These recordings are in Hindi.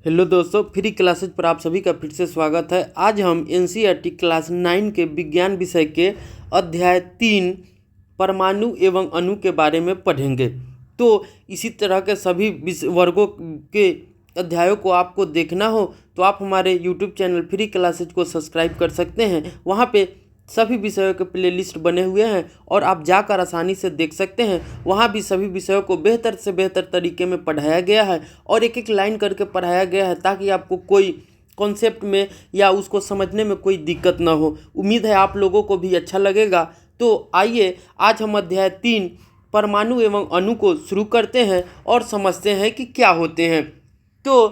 हेलो दोस्तों, फ्री क्लासेज पर आप सभी का फिर से स्वागत है। आज हम एनसीईआरटी क्लास 9 के विज्ञान विषय के अध्याय 3 परमाणु एवं अणु के बारे में पढ़ेंगे। तो इसी तरह के सभी वर्गों के अध्यायों को आपको देखना हो तो आप हमारे यूट्यूब चैनल फ्री क्लासेज को सब्सक्राइब कर सकते हैं। वहाँ पे सभी विषयों के प्लेलिस्ट बने हुए हैं और आप जाकर आसानी से देख सकते हैं। वहाँ भी सभी विषयों को बेहतर से बेहतर तरीके में पढ़ाया गया है और एक एक लाइन करके पढ़ाया गया है ताकि आपको कोई कॉन्सेप्ट में या उसको समझने में कोई दिक्कत ना हो। उम्मीद है आप लोगों को भी अच्छा लगेगा। तो आइए आज हम अध्याय 3 परमाणु एवं अणु को शुरू करते हैं और समझते हैं कि क्या होते हैं। तो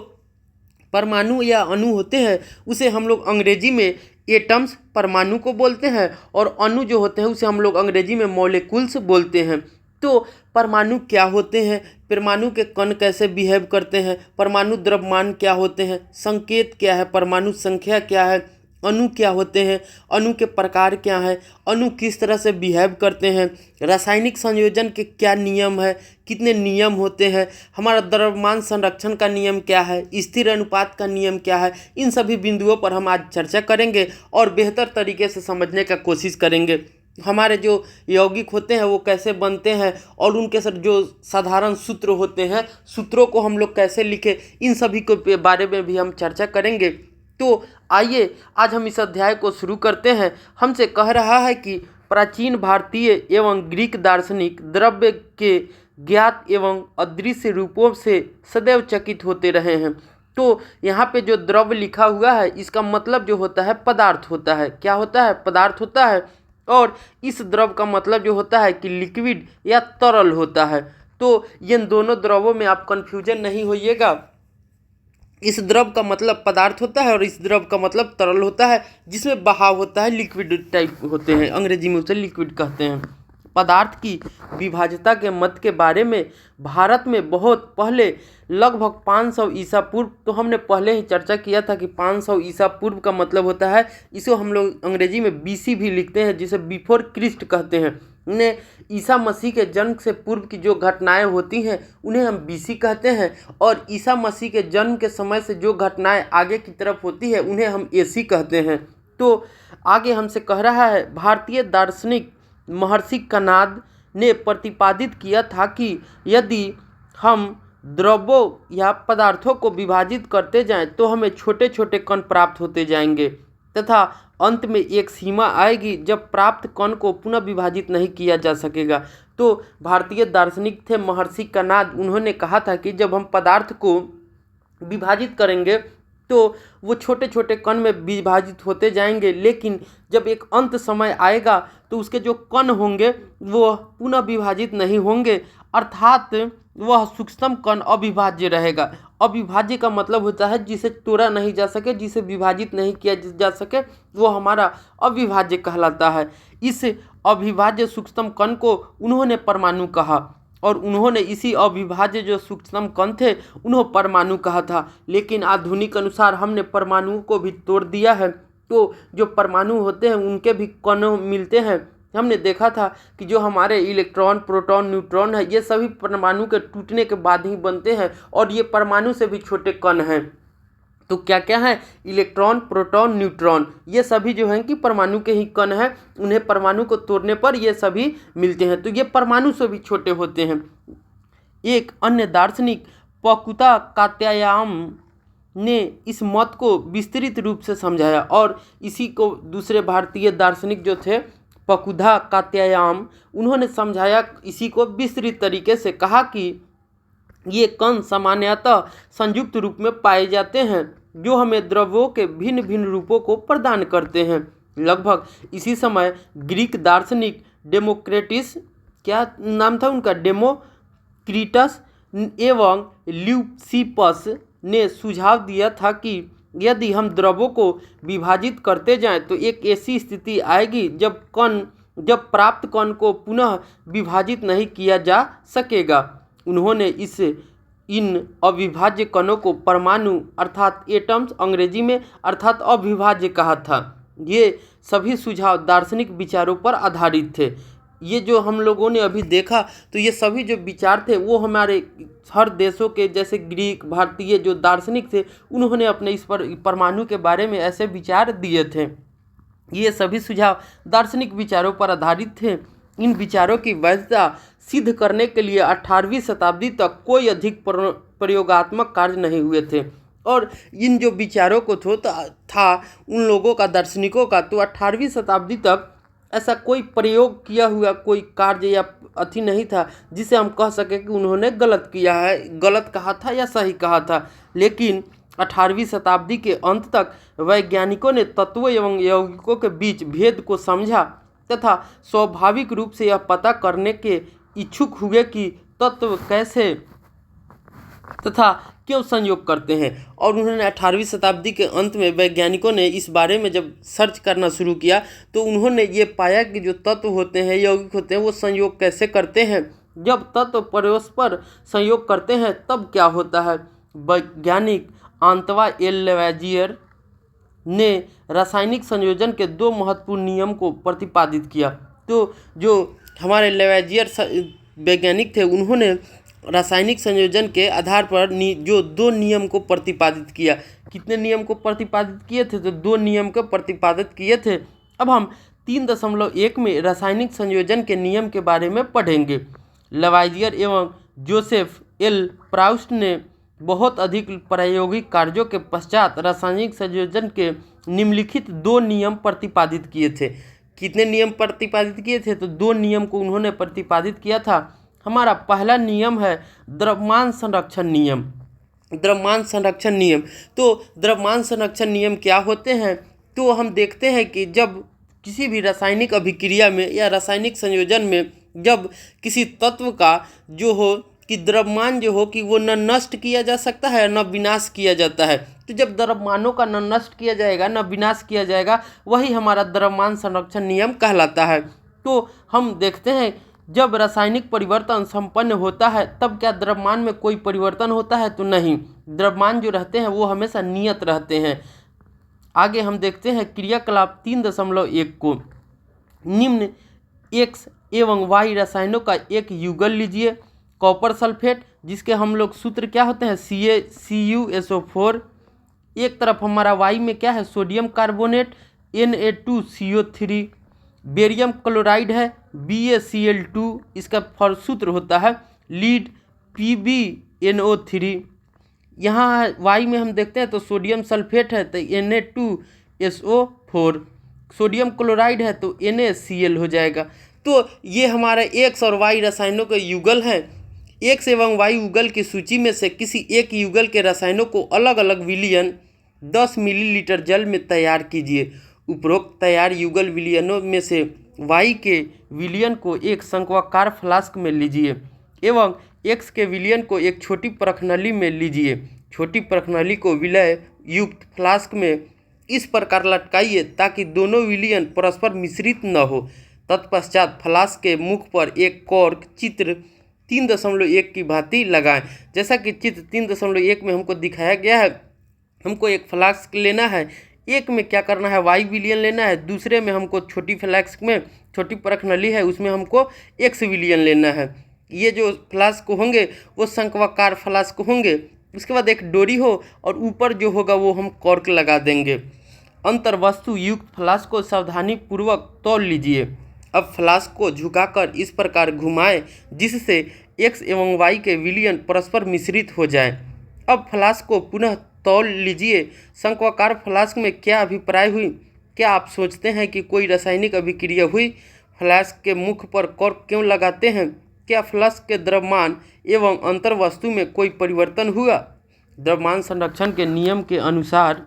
परमाणु या अणु होते हैं उसे हम लोग अंग्रेजी में एटम्स परमाणु को बोलते हैं और अणु जो होते हैं उसे हम लोग अंग्रेजी में मॉलिक्यूल्स बोलते हैं। तो परमाणु क्या होते हैं, परमाणु के कण कैसे बिहेव करते हैं, परमाणु द्रव्यमान क्या होते हैं, संकेत क्या है, परमाणु संख्या क्या है, अणु क्या होते हैं, अणु के प्रकार क्या हैं, अणु किस तरह से बिहेव करते हैं, रासायनिक संयोजन के क्या नियम है, कितने नियम होते हैं, हमारा द्रव्यमान संरक्षण का नियम क्या है, स्थिर अनुपात का नियम क्या है। इन सभी बिंदुओं पर हम आज चर्चा करेंगे और बेहतर तरीके से समझने का कोशिश करेंगे। हमारे जो यौगिक होते हैं वो कैसे बनते हैं और उनके जो साधारण सूत्र होते हैं, सूत्रों को हम लोग कैसे लिखें, इन सभी के बारे में भी हम चर्चा करेंगे। तो आइए आज हम इस अध्याय को शुरू करते हैं। हमसे कह रहा है कि प्राचीन भारतीय एवं ग्रीक दार्शनिक द्रव्य के ज्ञात एवं अदृश्य रूपों से सदैव चकित होते रहे हैं। तो यहाँ पे जो द्रव्य लिखा हुआ है इसका मतलब जो होता है पदार्थ होता है। क्या होता है? पदार्थ होता है। और इस द्रव का मतलब जो होता है कि लिक्विड या तरल होता है। तो इन दोनों द्रवों में आप कंफ्यूजन नहीं होइएगा। इस द्रव का मतलब पदार्थ होता है और इस द्रव का मतलब तरल होता है जिसमें बहाव होता है, लिक्विड टाइप होते हैं, अंग्रेजी में उसे लिक्विड कहते हैं। पदार्थ की विभाज्यता के मत के बारे में भारत में बहुत पहले लगभग 500 ईसा पूर्व, तो हमने पहले ही चर्चा किया था कि 500 ईसा पूर्व का मतलब होता है, इसे हम लोग अंग्रेजी में बीसी भी लिखते हैं जिसे बिफोर क्रिस्ट कहते हैं। ने ईसा मसीह के जन्म से पूर्व की जो घटनाएं होती हैं उन्हें हम बीसी कहते हैं और ईसा मसीह के जन्म के समय से जो घटनाएं आगे की तरफ होती है उन्हें हम एसी कहते हैं। तो आगे हमसे कह रहा है, भारतीय दार्शनिक महर्षि कणाद ने प्रतिपादित किया था कि यदि हम द्रव्यों या पदार्थों को विभाजित करते जाएं तो हमें छोटे छोटे कण प्राप्त होते जाएंगे तथा अंत में एक सीमा आएगी जब प्राप्त कण को पुनः विभाजित नहीं किया जा सकेगा। तो भारतीय दार्शनिक थे महर्षि कणाद, उन्होंने कहा था कि जब हम पदार्थ को विभाजित करेंगे तो वो छोटे छोटे कण में विभाजित होते जाएंगे, लेकिन जब एक अंत समय आएगा तो उसके जो कण होंगे वो पुनः विभाजित नहीं होंगे, अर्थात वह सूक्ष्म कण अविभाज्य रहेगा। अविभाज्य का मतलब होता है जिसे तोड़ा नहीं जा सके, जिसे विभाजित नहीं किया जा सके, वो हमारा अविभाज्य कहलाता है। इस अविभाज्य सूक्ष्म कण को उन्होंने परमाणु कहा और उन्होंने इसी अविभाज्य जो सूक्ष्म कण थे उन्होंने परमाणु कहा था। लेकिन आधुनिक अनुसार हमने परमाणुओं को भी तोड़ दिया है, तो जो परमाणु होते हैं उनके भी कण मिलते हैं। हमने देखा था कि जो हमारे इलेक्ट्रॉन, प्रोटॉन, न्यूट्रॉन है, ये सभी परमाणु के टूटने के बाद ही बनते हैं और ये परमाणु से भी छोटे कण हैं। तो क्या क्या है? इलेक्ट्रॉन, प्रोटॉन, न्यूट्रॉन, ये सभी जो हैं कि परमाणु के ही कण हैं। उन्हें परमाणु को तोड़ने पर ये सभी मिलते हैं, तो ये परमाणु से भी छोटे होते हैं। एक अन्य दार्शनिक पकुता कात्यायान ने इस मत को विस्तृत रूप से समझाया और इसी को दूसरे भारतीय दार्शनिक जो थे पकुधा कात्यायान, उन्होंने समझाया इसी को विस्तृत तरीके से, कहा कि ये कण सामान्यतः संयुक्त रूप में पाए जाते हैं जो हमें द्रव्यों के भिन्न भिन्न रूपों को प्रदान करते हैं। लगभग इसी समय ग्रीक दार्शनिक डेमोक्रेटिस, क्या नाम था उनका, डेमोक्रिटस एवं ल्यूसिपस ने सुझाव दिया था कि यदि हम द्रव्यों को विभाजित करते जाएं तो एक ऐसी स्थिति आएगी जब प्राप्त कण को पुनः विभाजित नहीं किया जा सकेगा। उन्होंने इन अविभाज्य कणों को परमाणु अर्थात एटम्स अंग्रेजी में अर्थात अविभाज्य कहा था। ये सभी सुझाव दार्शनिक विचारों पर आधारित थे। ये जो हम लोगों ने अभी देखा, तो ये सभी जो विचार थे वो हमारे हर देशों के, जैसे ग्रीक, भारतीय जो दार्शनिक थे, उन्होंने अपने इस पर परमाणु के बारे में ऐसे विचार दिए थे। ये सभी सुझाव दार्शनिक विचारों पर आधारित थे। इन विचारों की वैधता सिद्ध करने के लिए 18वीं शताब्दी तक कोई अधिक प्रयोगात्मक कार्य नहीं हुए थे। और इन जो विचारों को था उन लोगों का, दार्शनिकों का, तो 18वीं शताब्दी तक ऐसा कोई प्रयोग किया हुआ कोई कार्य या अथी नहीं था जिसे हम कह सके कि उन्होंने गलत किया है, गलत कहा था या सही कहा था। लेकिन 18वीं शताब्दी के अंत तक वैज्ञानिकों ने तत्वों एवं यौगिकों के बीच भेद को समझा तथा स्वाभाविक रूप से यह पता करने के इच्छुक हुए कि तत्व कैसे तथा क्यों संयोग करते हैं। और उन्होंने 18वीं शताब्दी के अंत में वैज्ञानिकों ने इस बारे में जब सर्च करना शुरू किया तो उन्होंने ये पाया कि जो तत्व होते हैं, यौगिक होते हैं, वो संयोग कैसे करते हैं। जब तत्व परस्पर संयोग करते हैं तब क्या होता है। वैज्ञानिक आंतवा एल लेवैजियर ने रासायनिक संयोजन के 2 महत्वपूर्ण नियम को प्रतिपादित किया। तो जो हमारे लेवैजियर वैज्ञानिक थे, उन्होंने रासायनिक संयोजन के आधार पर जो 2 नियम को प्रतिपादित किया। कितने नियम को प्रतिपादित किए थे? तो 2 नियम को प्रतिपादित किए थे। अब हम 3.1 में रासायनिक संयोजन के नियम के बारे में पढ़ेंगे। लेवैजियर एवं जोसेफ एल प्राउस्ट ने बहुत अधिक प्रायोगिक कार्यों के पश्चात रासायनिक संयोजन के निम्नलिखित 2 नियम प्रतिपादित किए थे। कितने नियम प्रतिपादित किए थे? तो 2 नियम को उन्होंने प्रतिपादित किया था। हमारा पहला नियम है द्रव्यमान संरक्षण नियम। द्रव्यमान संरक्षण नियम, तो द्रव्यमान संरक्षण नियम क्या होते हैं? तो हम देखते हैं कि जब किसी भी रासायनिक अभिक्रिया में या रासायनिक संयोजन में जब किसी तत्व का जो हो कि द्रव्यमान जो हो कि वो न नष्ट किया जा सकता है न विनाश किया जाता है। तो जब द्रव्यमानों का न नष्ट किया जाएगा न विनाश किया जाएगा, वही हमारा द्रव्यमान संरक्षण नियम कहलाता है। तो हम देखते हैं जब रासायनिक परिवर्तन संपन्न होता है तब क्या द्रव्यमान में कोई परिवर्तन होता है? तो नहीं, द्रव्यमान जो रहते हैं वो हमेशा नियत रहते हैं। आगे हम देखते हैं क्रियाकलाप 3.1 को। निम्न X एवं Y रसायनों का एक युगल लीजिए। कॉपर सल्फेट, जिसके हम लोग सूत्र क्या होते हैं? CuSO4। एक तरफ हमारा Y में क्या है? Sodium carbonate Na2CO3। Barium chloride है BaCl2, इसका सूत्र होता है लीड PbNO3। यहाँ Y में हम देखते हैं तो सोडियम सल्फेट है तो Na2SO4, सोडियम क्लोराइड है तो NaCl हो जाएगा। तो ये हमारा X और Y रसायनों के युगल हैं। X एवं Y युगल की सूची में से किसी एक युगल के रसायनों को अलग अलग विलयन 10 मिलीलीटर जल में तैयार कीजिए। उपरोक्त तैयार युगल विलयनों में से Y के विलयन को एक शंक्वाकार फ्लास्क में लीजिए एवं X के विलयन को एक छोटी परखनली में लीजिए। छोटी परखनली को विलय युक्त फ्लास्क में इस प्रकार लटकाइए ताकि दोनों विलयन परस्पर मिश्रित न हो। तत्पश्चात फ्लास्क के मुख पर एक कॉर्क चित्र 3.1 की भांति लगाएं। जैसा कि चित्र 3.1 में हमको दिखाया गया है, हमको एक फ्लास्क लेना है। एक में क्या करना है? Y विलयन लेना है। दूसरे में हमको छोटी फ्लास्क में छोटी परखनली है, उसमें हमको X विलयन लेना है। ये जो फ्लास्क होंगे वो शंक्वाकार फ्लास्क होंगे। उसके बाद एक डोरी हो और ऊपर जो होगा वो हम कॉर्क लगा देंगे। अंतर्वस्तु युक्त फ्लास्क को सावधानी पूर्वक तौल लीजिए। अब फ्लास्क को झुकाकर इस प्रकार घुमाएं जिससे X एवं Y के विलयन परस्पर मिश्रित हो जाएं। अब फ्लास्क को पुनः तौल लीजिए। शंक्वाकार फ्लास्क में क्या अभिप्राय हुई? क्या आप सोचते हैं कि कोई रासायनिक अभिक्रिया हुई? फ्लास्क के मुख पर कॉर्क क्यों लगाते हैं? क्या फ्लास्क के द्रव्यमान एवं अंतर्वस्तु में कोई परिवर्तन हुआ? द्रव्यमान संरक्षण के नियम के अनुसार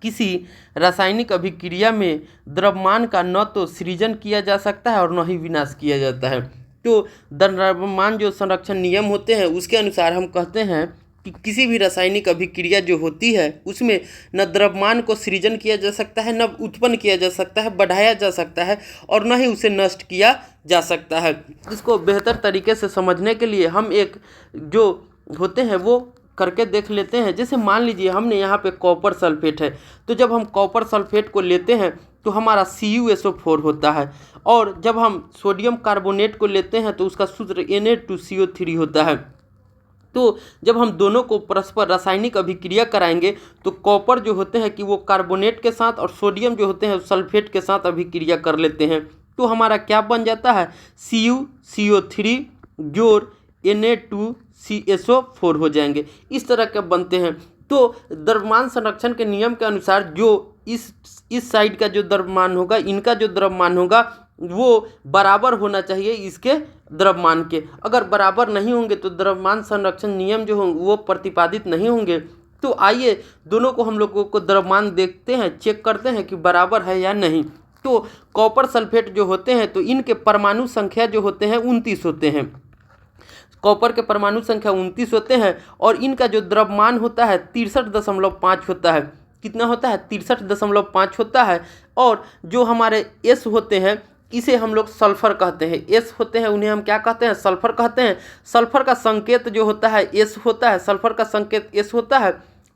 किसी रासायनिक अभिक्रिया में द्रव्यमान का न तो सृजन किया जा सकता है और न ही विनाश किया जाता है। तो द्रव्यमान जो संरक्षण नियम होते हैं उसके अनुसार हम कहते हैं कि किसी भी रासायनिक अभिक्रिया जो होती है उसमें न द्रव्यमान को सृजन किया जा सकता है, न उत्पन्न किया जा सकता है, बढ़ाया जा सकता है और न ही उसे नष्ट किया जा सकता है। इसको बेहतर तरीके से समझने के लिए हम एक जो होते हैं वो करके देख लेते हैं। जैसे मान लीजिए हमने यहाँ पे कॉपर सल्फेट है, तो जब हम कॉपर सल्फेट को लेते हैं तो हमारा CuSO4 होता है। और जब हम सोडियम कार्बोनेट को लेते हैं तो उसका सूत्र Na2CO3 होता है। तो जब हम दोनों को परस्पर रासायनिक अभिक्रिया कराएंगे तो कॉपर जो होते हैं कि वो कार्बोनेट के साथ और सोडियम जो होते हैं सल्फेट के साथ अभिक्रिया कर लेते हैं। तो हमारा क्या बन जाता है, CuCO3 जोड़ Na2CSO4 हो जाएंगे। इस तरह के बनते हैं। तो द्रव्यमान संरक्षण के नियम के अनुसार जो इस साइड का जो द्रव्यमान होगा, इनका जो द्रव्यमान होगा वो बराबर होना चाहिए इसके द्रव्यमान के। अगर बराबर नहीं होंगे तो द्रव्यमान संरक्षण नियम जो होंगे वो प्रतिपादित नहीं होंगे। तो आइए दोनों को हम लोगों को द्रव्यमान देखते हैं, चेक करते हैं कि बराबर है या नहीं। तो कॉपर सल्फेट जो होते हैं तो इनके परमाणु संख्या जो होते हैं 29 होते हैं। कॉपर के परमाणु संख्या 29 होते हैं और इनका जो द्रव्यमान होता है 63.5 होता है। कितना होता है, 63.5 होता है। और जो हमारे S होते हैं इसे हम लोग सल्फर कहते हैं। S होते हैं उन्हें हम क्या कहते हैं, सल्फर कहते हैं। सल्फर का संकेत जो होता है S होता है, सल्फर का संकेत S होता है।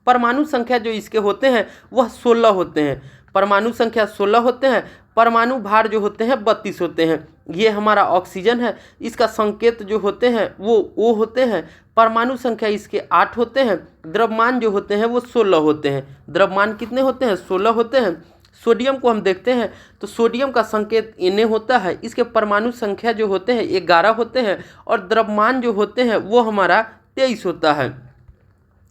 परमाणु संख्या जो इसके होते हैं वह 16 होते हैं। परमाणु संख्या 16 होते हैं। परमाणु भार जो होते हैं 32 होते हैं। ये हमारा ऑक्सीजन है, इसका संकेत जो होते हैं वो O होते हैं। परमाणु संख्या इसके 8 होते हैं। द्रव्यमान जो होते हैं वो 16 होते हैं। द्रव्यमान कितने होते हैं, 16 होते हैं। सोडियम को हम देखते हैं तो सोडियम का संकेत Na होता है। इसके परमाणु संख्या जो होते हैं 11 होते हैं और द्रव्यमान जो होते हैं वो हमारा 23 होता है।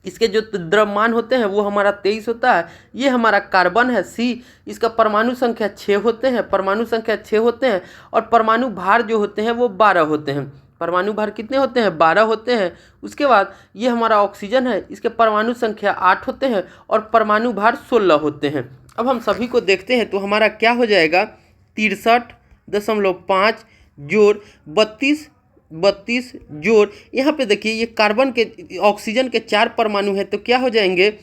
इसके जो द्रव्यमान होते हैं वो हमारा 23 होता है। ये हमारा कार्बन है C, इसका परमाणु संख्या 6 होते हैं। परमाणु संख्या 6 होते हैं और परमाणु भार जो होते हैं वो 12 होते हैं। परमाणु भार कितने होते हैं, 12 होते हैं। उसके बाद ये हमारा ऑक्सीजन है, इसके परमाणु संख्या 8 होते हैं और परमाणु भार 16 होते हैं। अब हम सभी को देखते हैं तो हमारा क्या हो जाएगा, 63.5 जोड़ 32 जोड़, यहाँ पे देखिए ये कार्बन के ऑक्सीजन के 4 परमाणु हैं तो क्या हो जाएंगे,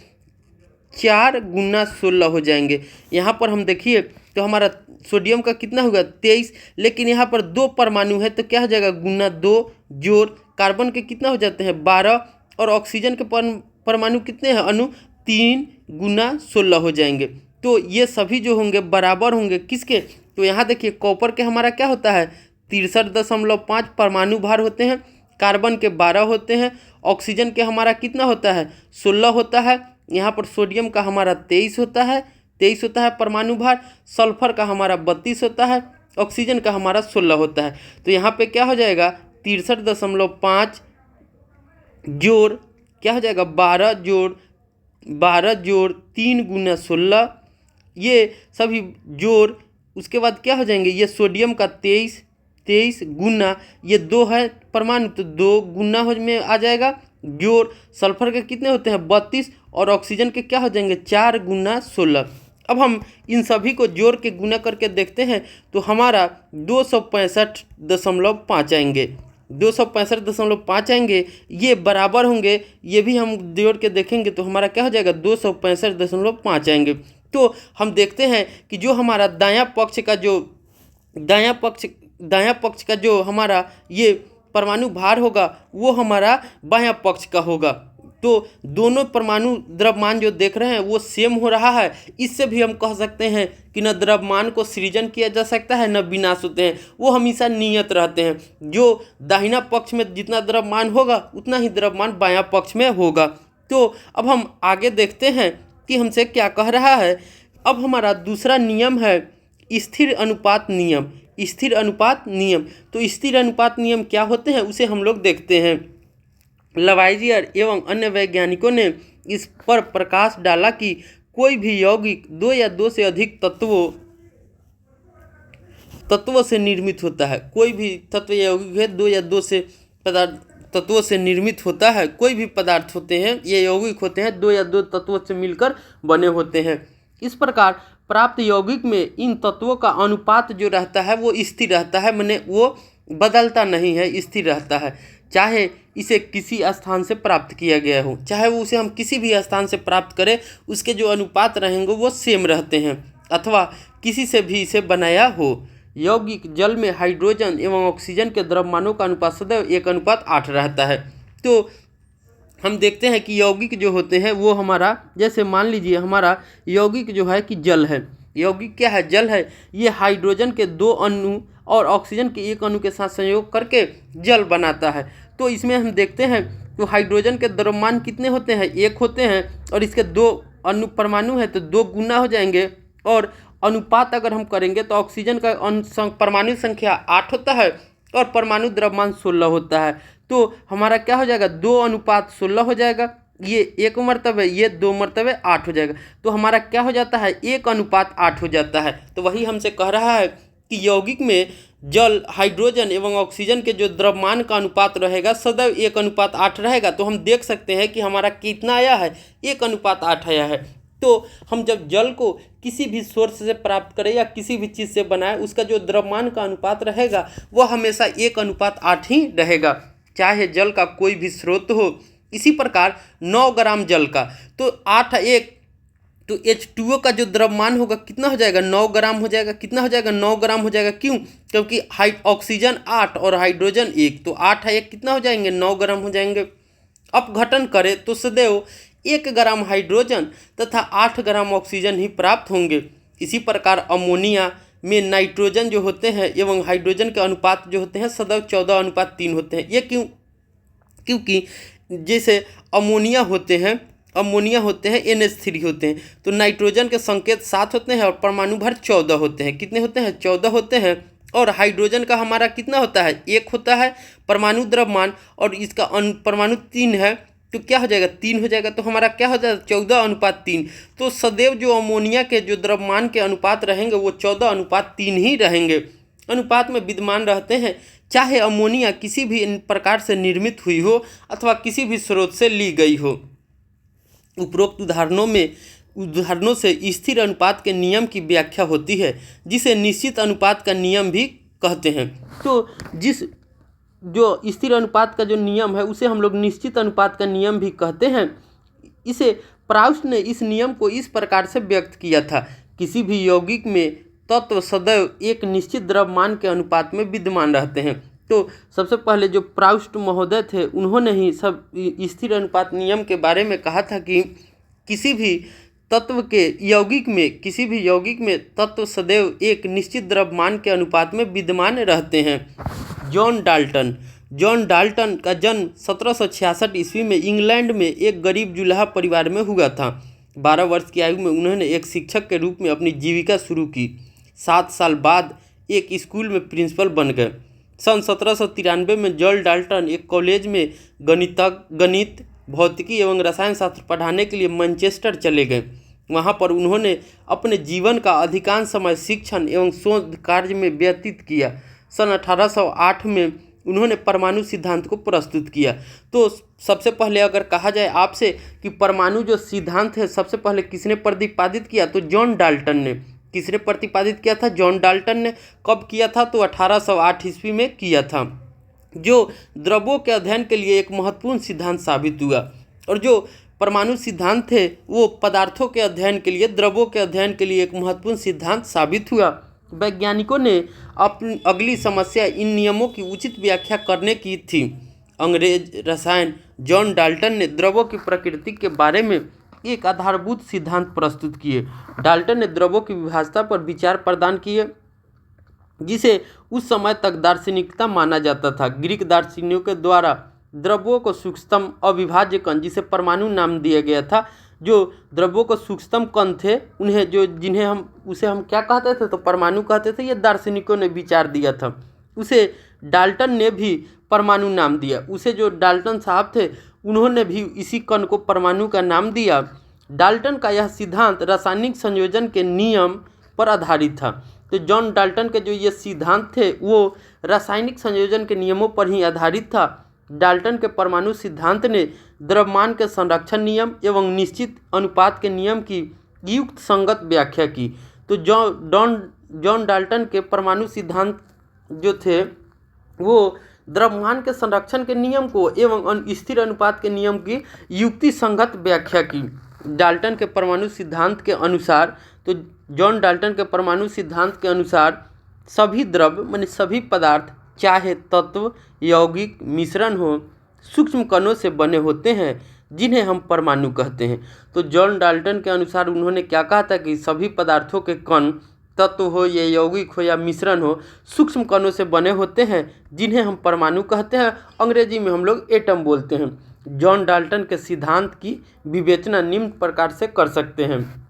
4 गुना 16 हो जाएंगे। यहाँ पर हम देखिए तो हमारा सोडियम का कितना होगा 23, लेकिन यहाँ पर 2 परमाणु है तो क्या हो जाएगा गुना 2 जोड़ कार्बन के कितना हो जाते हैं 12 और ऑक्सीजन के परमाणु कितने हैं अणु 3 गुना 16 हो जाएंगे। तो ये सभी जो होंगे बराबर होंगे किसके, तो यहाँ देखिए कॉपर के हमारा क्या होता है 63.5 परमाणु भार होते हैं, कार्बन के 12 होते हैं, ऑक्सीजन के हमारा कितना होता है 16 होता है। यहाँ पर सोडियम का हमारा 23 होता है परमाणु भार, सल्फर का हमारा 32 होता है, ऑक्सीजन का हमारा 16 होता है। तो यहाँ पे क्या हो जाएगा 63.5 जोड़ क्या हो जाएगा 12 जोड़ 3 गुना 16, ये सभी जोड़। उसके बाद क्या हो जाएंगे, ये सोडियम का 23 गुना ये 2 है परमाणु तो 2 गुना हो में आ जाएगा जोड़। सल्फर के कितने होते हैं 32 और ऑक्सीजन के क्या हो जाएंगे 4 गुना 16। अब हम इन सभी को जोड़ के गुना करके देखते हैं तो हमारा 265.5 आएंगे, 265.5 आएंगे। ये बराबर होंगे, ये भी हम जोड़ के देखेंगे तो हमारा क्या हो जाएगा 265.5 आएंगे। तो हम देखते हैं कि जो हमारा दायां पक्ष का जो हमारा ये परमाणु भार होगा वो हमारा बायां पक्ष का होगा। तो दोनों परमाणु द्रव्यमान जो देख रहे हैं वो सेम हो रहा है। इससे भी हम कह सकते हैं कि न द्रव्यमान को सृजन किया जा सकता है न विनाश होते हैं, वो हमेशा नियत रहते हैं। जो दाहिना पक्ष में जितना द्रव्यमान होगा उतना ही द्रव्यमान बायां पक्ष में होगा। तो अब हम आगे देखते हैं कि हमसे क्या कह रहा है। अब हमारा दूसरा नियम है स्थिर अनुपात नियम। स्थिर अनुपात नियम, तो स्थिर अनुपात नियम क्या होते हैं उसे हम लोग देखते हैं। लवाइजियर एवं अन्य वैज्ञानिकों ने इस पर प्रकाश डाला कि कोई भी यौगिक 2 या 2 से अधिक तत्वों से निर्मित होता है। कोई भी तत्व यौगिक है 2 या 2 से तत्वों से निर्मित होता है। कोई भी पदार्थ होते हैं ये यौगिक होते हैं 2 या 2 तत्वों से मिलकर बने होते हैं। इस प्रकार प्राप्त यौगिक में इन तत्वों का अनुपात जो रहता है वो स्थिर रहता है, माने वो बदलता नहीं है, स्थिर रहता है। चाहे इसे किसी स्थान से प्राप्त किया गया हो, चाहे वो उसे हम किसी भी स्थान से प्राप्त करें, उसके जो अनुपात रहेंगे वो सेम रहते हैं, अथवा किसी से भी इसे बनाया हो। यौगिक जल में हाइड्रोजन एवं ऑक्सीजन के द्रव्यमानों का अनुपात सदैव 1:8 रहता है। तो हम देखते हैं कि यौगिक जो होते हैं वो हमारा, जैसे मान लीजिए हमारा यौगिक जो है कि जल है, यौगिक क्या है? जल है। ये हाइड्रोजन के 2 अणु और ऑक्सीजन के 1 अणु के साथ संयोग करके जल बनाता है। तो इसमें हम देखते हैं तो हाइड्रोजन के द्रव्यमान कितने होते हैं? 1 होते हैं और इसके 2 अणु परमाणु है तो 2 गुना हो जाएंगे। और अनुपात अगर हम करेंगे तो ऑक्सीजन का परमाणु संख्या 8 होता है और परमाणु द्रव्यमान 16 होता है। तो हमारा क्या हो जाएगा? 2:16 हो जाएगा। ये 1 मर्तबे, ये 2 मर्तबे 8 हो जाएगा। तो हमारा क्या हो जाता है? 1:8 हो जाता है। तो वही हमसे कह रहा है कि यौगिक में जल, हाइड्रोजन एवं ऑक्सीजन के जो द्रव्यमान का अनुपात रहेगा सदैव 1:8 रहेगा। तो हम देख सकते हैं कि हमारा कितना आया है? 1:8 आया है। तो हम जब जल को किसी भी सोर्स से प्राप्त करें या किसी भी चीज़ से बनाएं, उसका जो द्रव्यमान का अनुपात रहेगा वह हमेशा 1:8 ही रहेगा, चाहे जल का कोई भी स्रोत हो। इसी प्रकार 9 ग्राम जल का तो 8:1, तो H2O का जो द्रव्यमान होगा कितना हो जाएगा? 9 ग्राम हो जाएगा। कितना हो जाएगा? 9 ग्राम हो जाएगा। क्यों? क्योंकि ऑक्सीजन 8 और हाइड्रोजन 1, तो 8:1 कितना हो जाएंगे? 9 ग्राम हो जाएंगे। अपघटन करें तो सदैव 1 ग्राम हाइड्रोजन तथा 8 ग्राम ऑक्सीजन ही प्राप्त होंगे। इसी प्रकार अमोनिया में नाइट्रोजन जो होते हैं एवं हाइड्रोजन के अनुपात जो होते हैं सदैव 14:3 होते हैं। ये क्यों? क्योंकि जैसे अमोनिया होते हैं NH3 होते हैं, तो नाइट्रोजन के संकेत 7 होते हैं और परमाणु भर 14 होते हैं। कितने होते हैं? 14 होते हैं। और हाइड्रोजन का हमारा कितना होता है? 1 होता है परमाणु द्रव्यमान और इसका परमाणु 3 है, तो क्या हो जाएगा? 3 हो जाएगा। तो हमारा क्या हो जाएगा? 14:3। तो सदैव जो अमोनिया के जो द्रव्यमान के अनुपात रहेंगे वो 14:3 ही रहेंगे, अनुपात में विद्यमान रहते हैं, चाहे अमोनिया किसी भी प्रकार से निर्मित हुई हो अथवा किसी भी स्रोत से ली गई हो। उपरोक्त उदाहरणों से स्थिर अनुपात के नियम की व्याख्या होती है, जिसे निश्चित अनुपात का नियम भी कहते हैं। तो जो स्थिर अनुपात का जो नियम है उसे हम लोग निश्चित अनुपात का नियम भी कहते हैं। इसे प्राउस्ट ने इस नियम को इस प्रकार से व्यक्त किया था: किसी भी यौगिक में तत्व सदैव एक निश्चित द्रव्यमान के अनुपात में विद्यमान रहते हैं। तो सबसे पहले जो प्राउस्ट महोदय थे उन्होंने ही सब स्थिर अनुपात नियम के बारे में कहा था कि किसी भी यौगिक में तत्व सदैव एक निश्चित द्रव्यमान के अनुपात में विद्यमान रहते हैं। जॉन डाल्टन का जन्म 1766 ईस्वी में इंग्लैंड में एक गरीब जुलाहा परिवार में हुआ था। 12 वर्ष की आयु में उन्होंने एक शिक्षक के रूप में अपनी जीविका शुरू की। 7 साल बाद एक स्कूल में प्रिंसिपल बन गए। सन 1793 में जॉन डाल्टन एक कॉलेज में गणित, भौतिकी एवं रसायन शास्त्र पढ़ाने के लिए मैनचेस्टर चले गए। वहाँ पर उन्होंने अपने जीवन का अधिकांश समय शिक्षण एवं शोध कार्य में व्यतीत किया। सन 1808 में उन्होंने परमाणु सिद्धांत को प्रस्तुत किया। तो सबसे पहले अगर कहा जाए आपसे कि परमाणु जो सिद्धांत है सबसे पहले किसने प्रतिपादित किया, तो जॉन डाल्टन ने। किसने प्रतिपादित किया था? जॉन डाल्टन ने। कब किया था? तो 1808 ईस्वी में किया था, जो द्रव्यों के अध्ययन के लिए एक महत्वपूर्ण सिद्धांत साबित हुआ। और जो परमाणु सिद्धांत थे वो पदार्थों के अध्ययन के लिए, द्रव्यों के अध्ययन के लिए एक महत्वपूर्ण सिद्धांत साबित हुआ। वैज्ञानिकों ने अपनी अगली समस्या इन नियमों की उचित व्याख्या करने की थी। अंग्रेज रसायन जॉन डाल्टन ने द्रव्यों की प्रकृति के बारे में एक आधारभूत सिद्धांत प्रस्तुत किए। डाल्टन ने द्रव्यों की विभाज्यता पर विचार प्रदान किए, जिसे उस समय तक दार्शनिकता माना जाता था। ग्रीक दार्शनिकों के द्वारा द्रव्यों को सूक्ष्मतम अविभाज्य कण, जिसे परमाणु नाम दिया गया था, जो द्रव्यों को सूक्ष्मतम कण थे जिन्हें हम क्या कहते थे? तो परमाणु कहते थे। ये दार्शनिकों ने विचार दिया था, उसे डाल्टन ने भी परमाणु नाम दिया। उसे जो डाल्टन साहब थे उन्होंने भी इसी कण को परमाणु का नाम दिया। डाल्टन का यह सिद्धांत रासायनिक संयोजन के नियम पर आधारित था। तो जॉन डाल्टन के जो ये सिद्धांत थे वो रासायनिक संयोजन के नियमों पर ही आधारित था। डाल्टन के परमाणु सिद्धांत ने द्रव्यमान के संरक्षण नियम एवं निश्चित अनुपात के नियम की युक्त संगत व्याख्या की। तो जॉन डाल्टन के परमाणु सिद्धांत जो थे वो द्रव्यमान के संरक्षण के नियम को एवं स्थिर अनुपात के नियम की युक्ति संगत व्याख्या की। डाल्टन के परमाणु सिद्धांत के अनुसार, तो जॉन डाल्टन के परमाणु सिद्धांत के अनुसार सभी द्रव्य माने सभी पदार्थ, चाहे तत्व, यौगिक, मिश्रण हो, सूक्ष्म कणों से बने होते हैं। जिन्हें हम परमाणु कहते हैं। तो जॉन डाल्टन के अनुसार उन्होंने क्या कहा था कि सभी पदार्थों के कण, तत्व हो या यौगिक हो या मिश्रण हो, सूक्ष्म कणों से बने होते हैं, जिन्हें हम परमाणु कहते हैं। अंग्रेजी में हम लोग एटम बोलते हैं। जॉन डाल्टन के सिद्धांत की विवेचना निम्न प्रकार से कर सकते हैं।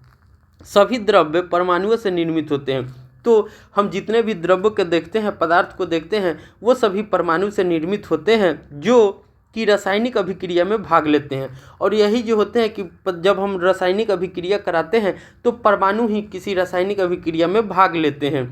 सभी द्रव्य परमाणुओं से निर्मित होते हैं। तो हम जितने भी द्रव्य को देखते हैं, पदार्थ को देखते हैं, वो सभी परमाणु से निर्मित होते हैं, जो कि रासायनिक अभिक्रिया में भाग लेते हैं। और यही जो होते हैं कि जब हम रासायनिक अभिक्रिया कराते हैं तो परमाणु ही किसी रासायनिक अभिक्रिया में भाग लेते हैं।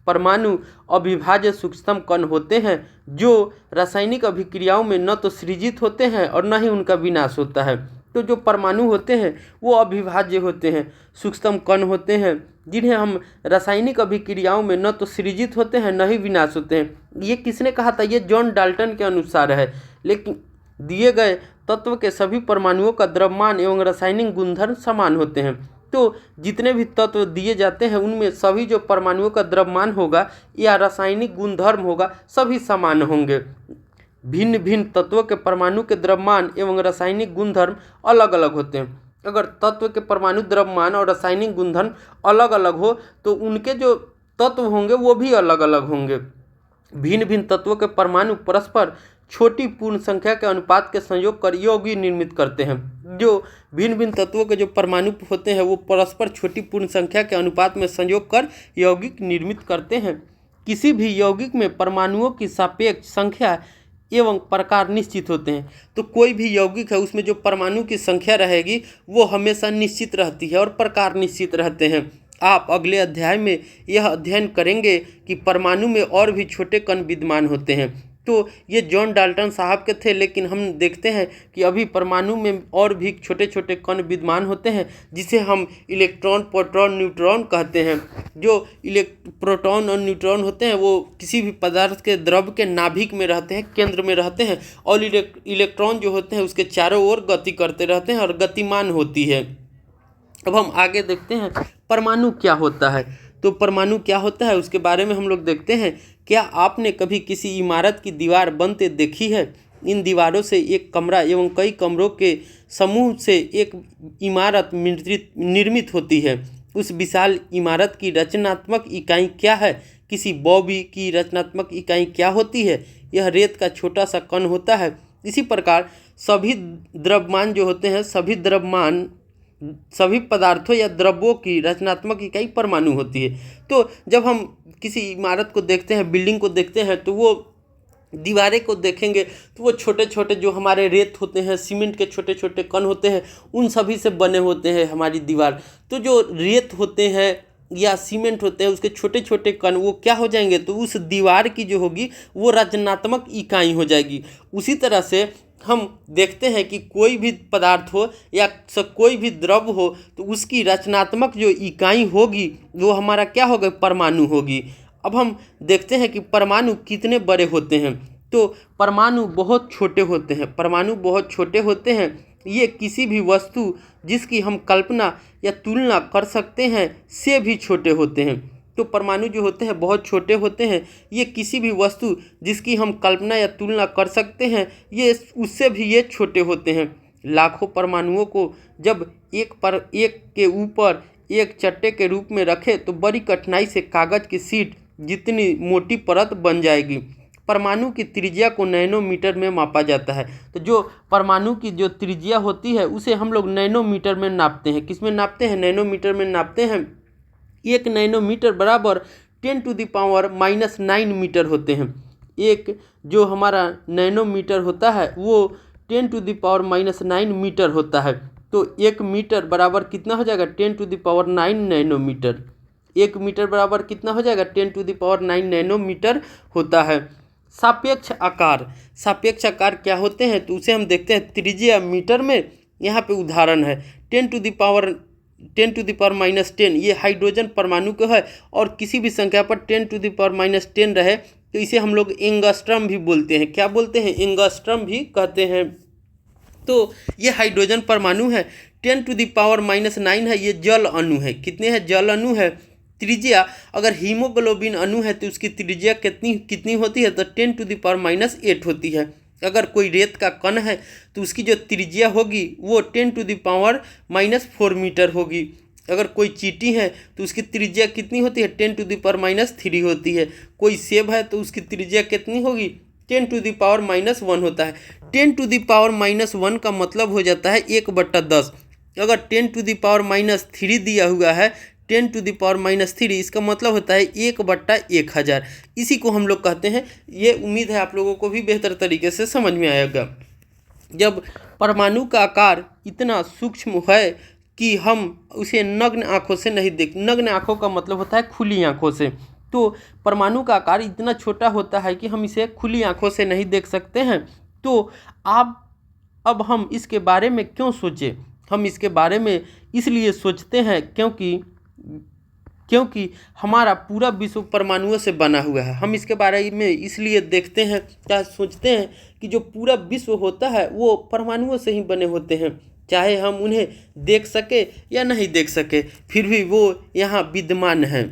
परमाणु अविभाज्य सूक्ष्मतम कण होते हैं, जो रासायनिक अभिक्रियाओं में न तो सृजित होते हैं और न ही उनका विनाश होता है। तो जो परमाणु होते हैं वो अविभाज्य होते हैं, सूक्ष्मतम कण होते हैं, जिन्हें हम रासायनिक अभिक्रियाओं में न तो सृजित होते हैं न ही विनाश होते हैं। ये किसने कहा था? ये जॉन डाल्टन के अनुसार है। लेकिन दिए गए तत्व के सभी परमाणुओं का द्रव्यमान एवं रासायनिक गुणधर्म समान होते हैं। तो जितने भी तत्व दिए जाते हैं उनमें सभी जो परमाणुओं का द्रव्यमान होगा या रासायनिक गुणधर्म होगा, सभी समान होंगे। भिन्न भिन्न तत्वों के परमाणु के द्रव्यमान एवं रासायनिक गुणधर्म अलग अलग होते हैं। अगर तत्व के परमाणु द्रव्यमान और रासायनिक गुणधर्म अलग अलग हो तो उनके जो तत्व होंगे वो भी अलग अलग होंगे। भिन्न भिन्न तत्वों के परमाणु परस्पर छोटी पूर्ण संख्या के अनुपात के संयोग कर यौगिक निर्मित करते हैं। जो भिन्न भिन्न तत्वों के जो परमाणु होते हैं वो परस्पर छोटी पूर्ण संख्या के अनुपात में संयोग कर यौगिक निर्मित करते हैं। किसी भी यौगिक में परमाणुओं की सापेक्ष संख्या एवं प्रकार निश्चित होते हैं। तो कोई भी यौगिक है उसमें जो परमाणु की संख्या रहेगी वो हमेशा निश्चित रहती है और प्रकार निश्चित रहते हैं। आप अगले अध्याय में यह अध्ययन करेंगे कि परमाणु में और भी छोटे कण विद्यमान होते हैं। तो ये जॉन डाल्टन साहब के थे, लेकिन हम देखते हैं कि अभी परमाणु में और भी छोटे छोटे कण विद्यमान होते हैं, जिसे हम इलेक्ट्रॉन, प्रोटॉन, न्यूट्रॉन कहते हैं। जो प्रोटॉन और न्यूट्रॉन होते हैं वो किसी भी पदार्थ के द्रव्य के नाभिक में रहते हैं, केंद्र में रहते हैं, और इलेक्ट्रॉन जो होते हैं उसके चारों ओर गति करते रहते हैं और गतिमान होती है। अब हम आगे देखते हैं परमाणु क्या होता है। तो परमाणु क्या होता है उसके बारे में हम लोग देखते हैं। क्या आपने कभी किसी इमारत की दीवार बनते देखी है? इन दीवारों से एक कमरा एवं कई कमरों के समूह से एक इमारत निर्मित होती है। उस विशाल इमारत की रचनात्मक इकाई क्या है? किसी बॉबी की रचनात्मक इकाई क्या होती है? यह रेत का छोटा सा कण होता है। इसी प्रकार सभी द्रव्यमान जो होते हैं, सभी पदार्थों या द्रव्यों की रचनात्मक इकाई परमाणु होती है। तो जब हम किसी इमारत को देखते हैं, बिल्डिंग को देखते हैं, तो वो दीवारें को देखेंगे तो वो छोटे छोटे जो हमारे रेत होते हैं, सीमेंट के छोटे छोटे कण होते हैं, उन सभी से बने होते हैं हमारी दीवार। तो जो रेत होते हैं या सीमेंट होते हैं उसके छोटे छोटे कण वो क्या हो जाएंगे? तो उस दीवार की जो होगी वो रचनात्मक इकाई हो जाएगी। उसी तरह से हम देखते हैं कि कोई भी पदार्थ हो या कोई भी द्रव्य हो तो उसकी रचनात्मक जो इकाई होगी वो हमारा क्या होगा? परमाणु होगी। अब हम देखते हैं कि परमाणु कितने बड़े होते हैं। तो परमाणु बहुत छोटे होते हैं। परमाणु बहुत छोटे होते हैं। ये किसी भी वस्तु जिसकी हम कल्पना या तुलना कर सकते हैं से भी छोटे होते हैं। तो परमाणु जो होते हैं बहुत छोटे होते हैं। ये किसी भी वस्तु जिसकी हम कल्पना या तुलना कर सकते हैं ये उससे भी ये छोटे होते हैं। लाखों परमाणुओं को जब एक पर एक के ऊपर एक चट्टे के रूप में रखें तो बड़ी कठिनाई से कागज़ की शीट जितनी मोटी परत बन जाएगी। परमाणु की त्रिज्या को नैनोमीटर में मापा जाता है। तो जो परमाणु की जो त्रिज्या होती है उसे हम लोग नैनोमीटर में नापते हैं। किस में नापते हैं? नैनोमीटर में नापते हैं। 1 नैनोमीटर बराबर 10⁻⁹ मीटर होते हैं। एक जो हमारा नैनोमीटर होता है वो 10⁻⁹ मीटर होता है। तो 1 मीटर बराबर कितना हो जाएगा? 10⁹ नैनोमीटर। 1 मीटर बराबर कितना हो जाएगा? 10⁹ नैनोमीटर होता है। सापेक्ष आकार। सापेक्ष आकार क्या होते हैं? तो उसे हम देखते हैं त्रिज्या मीटर में। यहाँ पे उदाहरण है 10⁻⁻10 ये हाइड्रोजन परमाणु को है, और किसी भी संख्या पर 10⁻⁻10 रहे तो इसे हम लोग एंगस्ट्रम भी बोलते हैं। क्या बोलते हैं? एंगस्ट्रम भी कहते हैं। तो ये हाइड्रोजन परमाणु है। 10⁻⁹ है, ये जल अणु है। कितने हैं? जल अणु है। त्रिज्या अगर हीमोग्लोबिन अणु है तो उसकी त्रिज्या कितनी होती है? तो 10⁻⁸ होती है। अगर कोई रेत का कण है तो उसकी जो त्रिज्या होगी वो 10⁻⁻⁴ मीटर होगी। अगर कोई चींटी है तो उसकी त्रिज्या कितनी होती है, 10⁻³ होती है। कोई सेब है तो उसकी त्रिज्या कितनी होगी, 10⁻⁻1 होता है। 10⁻⁻1 का मतलब हो जाता है 1/10। अगर 10⁻³ दिया हुआ है 10⁻³ इसका मतलब होता है 1/1000। इसी को हम लोग कहते हैं। ये उम्मीद है आप लोगों को भी बेहतर तरीके से समझ में आएगा। जब परमाणु का आकार इतना सूक्ष्म है कि हम उसे नग्न आँखों से नहीं देख, नग्न आँखों का मतलब होता है खुली आँखों से, तो परमाणु का आकार इतना छोटा होता है कि हम इसे खुली आँखों से नहीं देख सकते हैं। तो आप अब हम इसके बारे में क्यों सोचें, हम इसके बारे में इसलिए सोचते हैं क्योंकि हमारा पूरा विश्व परमाणुओं से बना हुआ है। हम इसके बारे में इसलिए देखते हैं क्या सोचते हैं कि जो पूरा विश्व होता है वो परमाणुओं से ही बने होते हैं। चाहे हम उन्हें देख सके या नहीं देख सके, फिर भी वो यहाँ विद्यमान हैं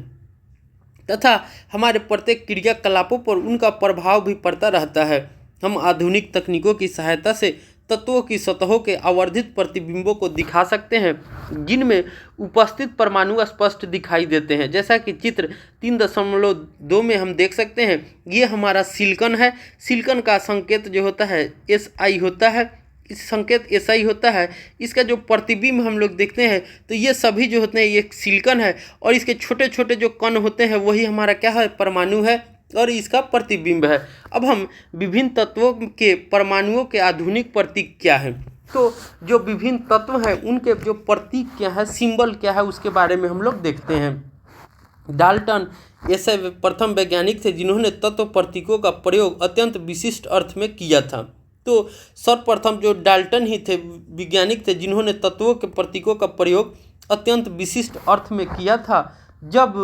तथा हमारे प्रत्येक क्रियाकलापों पर उनका प्रभाव भी पड़ता रहता है। हम आधुनिक तकनीकों की सहायता से तत्वों की सतहों के आवर्धित प्रतिबिंबों को दिखा सकते हैं जिनमें उपस्थित परमाणु स्पष्ट दिखाई देते हैं। जैसा कि चित्र 3.2 में हम देख सकते हैं, ये हमारा सिलिकॉन है। सिलिकॉन का संकेत जो होता है SI होता है, इस संकेत SI होता है। इसका जो प्रतिबिंब हम लोग देखते हैं तो ये सभी जो होते हैं ये सिलिकॉन है, और इसके छोटे छोटे जो कण होते हैं वही हमारा क्या है, परमाणु है, और इसका प्रतिबिंब है। अब हम विभिन्न तत्वों के परमाणुओं के आधुनिक प्रतीक क्या हैं, तो जो विभिन्न तत्व हैं उनके जो प्रतीक क्या है, सिंबल क्या है, उसके बारे में हम लोग देखते हैं। डाल्टन ऐसे प्रथम वैज्ञानिक थे जिन्होंने तत्व प्रतीकों का प्रयोग अत्यंत विशिष्ट अर्थ में किया था। तो सर्वप्रथम जो डाल्टन ही थे, वैज्ञानिक थे जिन्होंने तत्वों के प्रतीकों का प्रयोग अत्यंत विशिष्ट अर्थ में किया था। जब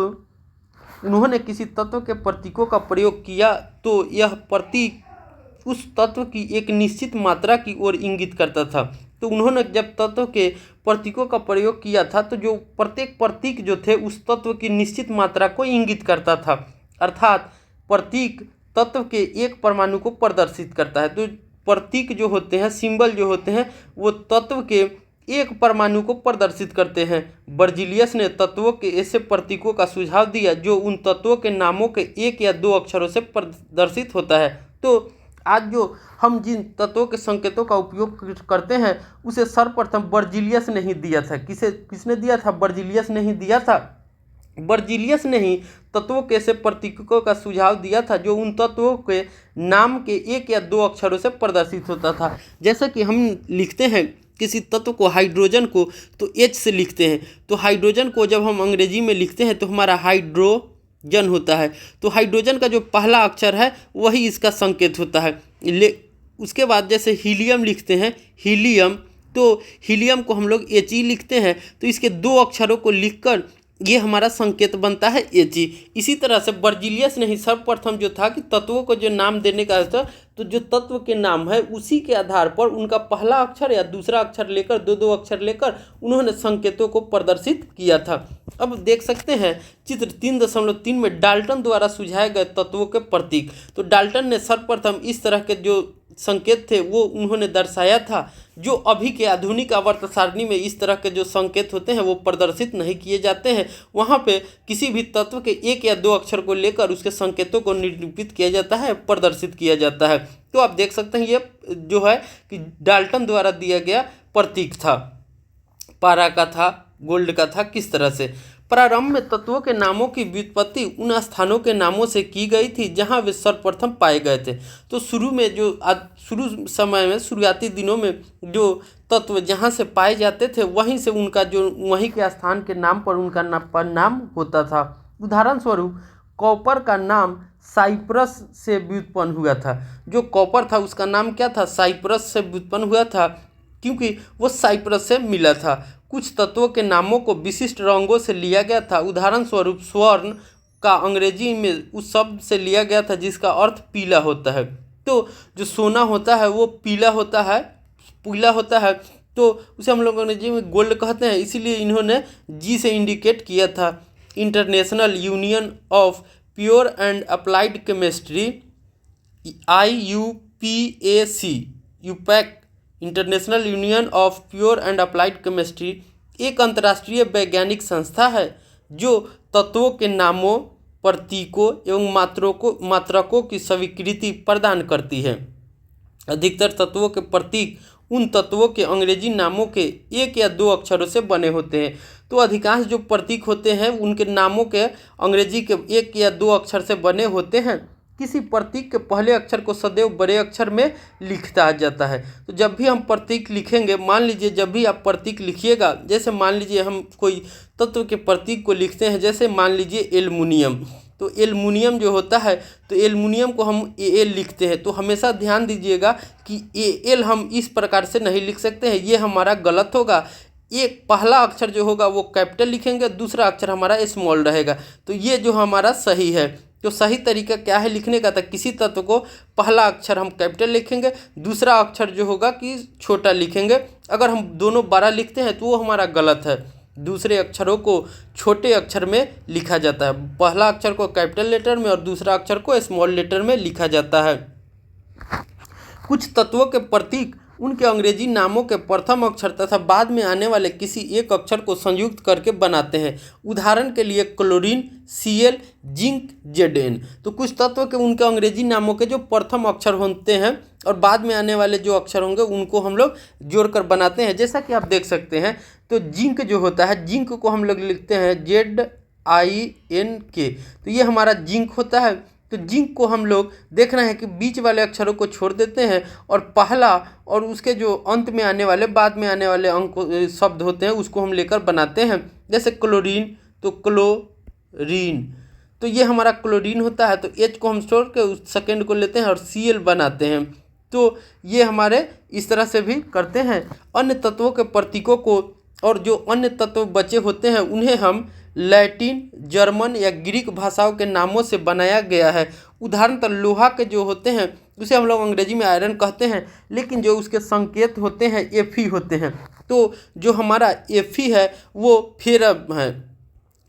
उन्होंने किसी तत्व के प्रतीकों का प्रयोग किया तो यह प्रतीक उस तत्व की एक निश्चित मात्रा की ओर इंगित करता था। तो उन्होंने जब तत्व के प्रतीकों का प्रयोग किया था तो जो प्रत्येक प्रतीक जो थे उस तत्व की निश्चित मात्रा को इंगित करता था, अर्थात प्रतीक तत्व के एक परमाणु को प्रदर्शित करता है। तो प्रतीक जो होते हैं, सिंबल जो होते हैं, वो तत्व के एक परमाणु को प्रदर्शित करते हैं। बर्जीलियस ने तत्वों के ऐसे प्रतीकों का सुझाव दिया जो उन तत्वों के नामों के 1 या 2 अक्षरों से प्रदर्शित होता है। तो आज जो हम जिन तत्वों के संकेतों का उपयोग करते हैं उसे सर्वप्रथम बर्जीलियस ने ही दिया था। किसने दिया था? बर्जीलियस ने ही दिया था। बर्जीलियस ने ही तत्वों के ऐसे प्रतीकों का सुझाव दिया था जो उन तत्वों के नाम के 1 या 2 अक्षरों से प्रदर्शित होता था। जैसा कि हम लिखते हैं किसी तत्व को, हाइड्रोजन को, तो H से लिखते हैं। तो हाइड्रोजन को जब हम अंग्रेजी में लिखते हैं तो हमारा हाइड्रोजन होता है। तो हाइड्रोजन का जो पहला अक्षर है वही इसका संकेत होता है। उसके बाद जैसे हीलियम लिखते हैं, हीलियम, तो हीलियम को हम लोग He लिखते हैं। तो इसके 2 अक्षरों को लिखकर ये हमारा संकेत बनता है He। इसी तरह से बर्जीलियस ने ही सर्वप्रथम जो था कि तत्वों को जो नाम देने का था, तो जो तत्व के नाम है उसी के आधार पर उनका पहला अक्षर या दूसरा अक्षर लेकर 2-2 अक्षर लेकर उन्होंने संकेतों को प्रदर्शित किया था। अब देख सकते हैं चित्र 3.3 में डाल्टन द्वारा सुझाए गए तत्वों के प्रतीक। तो डाल्टन ने सर्वप्रथम इस तरह के जो संकेत थे वो उन्होंने दर्शाया था। जो अभी के आधुनिक आवर्त सारणी में इस तरह के जो संकेत होते हैं वो प्रदर्शित नहीं किए जाते हैं। वहाँ पे किसी भी तत्व के 1 या 2 अक्षर को लेकर उसके संकेतों को निरूपित किया जाता है, प्रदर्शित किया जाता है। तो आप देख सकते हैं ये जो है कि डाल्टन द्वारा दिया गया प्रतीक था। पारा का था, गोल्ड का था, किस तरह से प्रारंभ में तत्वों के नामों की व्युत्पत्ति उन स्थानों के नामों से की गई थी जहां वे सर्वप्रथम पाए गए थे। तो शुरू में जो शुरू समय में, शुरुआती दिनों में जो तत्व जहां से पाए जाते थे वहीं से उनका जो वहीं के स्थान के नाम पर उनका नाम होता था। उदाहरण स्वरूप कॉपर का नाम साइप्रस से व्युत्पन्न हुआ था। जो कॉपर था उसका नाम क्या था? साइप्रस से व्युत्पन्न हुआ था, क्योंकि वो साइप्रस से मिला था। कुछ तत्वों के नामों को विशिष्ट रंगों से लिया गया था। उदाहरण स्वरूप स्वर्ण का अंग्रेजी में उस शब्द से लिया गया था जिसका अर्थ पीला होता है। तो जो सोना होता है वो पीला होता है, तो उसे हम लोग अंग्रेजी में गोल्ड कहते हैं। इसीलिए इन्होंने G से इंडिकेट किया था। International Union of Pure and Applied Chemistry IUPAC, IUPAC, International Union of Pure and Applied Chemistry, एक अंतर्राष्ट्रीय वैज्ञानिक संस्था है जो तत्वों के नामों, प्रतीकों एवं मात्रकों की स्वीकृति प्रदान करती है। अधिकतर तत्वों के प्रतीक उन तत्वों के अंग्रेजी नामों के एक या दो अक्षरों से बने होते हैं। तो अधिकांश जो प्रतीक होते हैं उनके नामों के अंग्रेजी के एक या दो अक्षर से बने होते हैं। किसी प्रतीक के पहले अक्षर को सदैव बड़े अक्षर में लिखा जाता है। तो जब भी हम प्रतीक लिखेंगे, मान लीजिए जब भी आप प्रतीक लिखिएगा, जैसे मान लीजिए हम कोई तत्व के प्रतीक को लिखते हैं, जैसे मान लीजिए एल्युमिनियम, तो एल्युमिनियम जो होता है तो एल्युमिनियम को हम एल लिखते हैं। तो हमेशा ध्यान दीजिएगा कि एल हम इस प्रकार से नहीं लिख सकते हैं, ये हमारा गलत होगा। एक पहला अक्षर जो होगा वो कैपिटल लिखेंगे, दूसरा अक्षर हमारा स्मॉल रहेगा, तो ये जो हमारा सही है। तो सही तरीका क्या है लिखने का? तो किसी तत्व को पहला अक्षर हम कैपिटल लिखेंगे, दूसरा अक्षर जो होगा कि छोटा लिखेंगे। अगर हम दोनों बड़ा लिखते हैं तो वो हमारा गलत है। दूसरे अक्षरों को छोटे अक्षर में लिखा जाता है, पहला अक्षर को कैपिटल लेटर में और दूसरा अक्षर को स्मॉल लेटर में लिखा जाता है। कुछ तत्वों के प्रतीक उनके अंग्रेजी नामों के प्रथम अक्षर तथा बाद में आने वाले किसी एक अक्षर को संयुक्त करके बनाते हैं। उदाहरण के लिए क्लोरीन, Cl, जिंक, Zn। तो कुछ तत्व के उनके अंग्रेजी नामों के जो प्रथम अक्षर होते हैं और बाद में आने वाले जो अक्षर होंगे उनको हम लोग जोड़कर बनाते हैं। जैसा कि आप देख सकते हैं, तो जिंक जो होता है, जिंक को हम लोग लिखते हैं ZINK, तो ये हमारा जिंक होता है। तो जिंक को हम लोग देखना है कि बीच वाले अक्षरों को छोड़ देते हैं और पहला और उसके जो अंत में आने वाले, बाद में आने वाले अंक शब्द होते हैं उसको हम लेकर बनाते हैं। जैसे क्लोरीन, तो क्लोरीन, तो ये हमारा क्लोरीन होता है। तो H को हम छोड़ के उस सेकेंड को लेते हैं और Cl बनाते हैं। तो ये हमारे इस तरह से भी करते हैं। अन्य तत्वों के प्रतीकों को और जो अन्य तत्व बचे होते हैं उन्हें हम लैटिन, जर्मन या ग्रीक भाषाओं के नामों से बनाया गया है। उदाहरणतः लोहा के जो होते हैं उसे हम लोग अंग्रेजी में आयरन कहते हैं, लेकिन जो उसके संकेत होते हैं Fe होते हैं। तो जो हमारा Fe है वो फेरम है।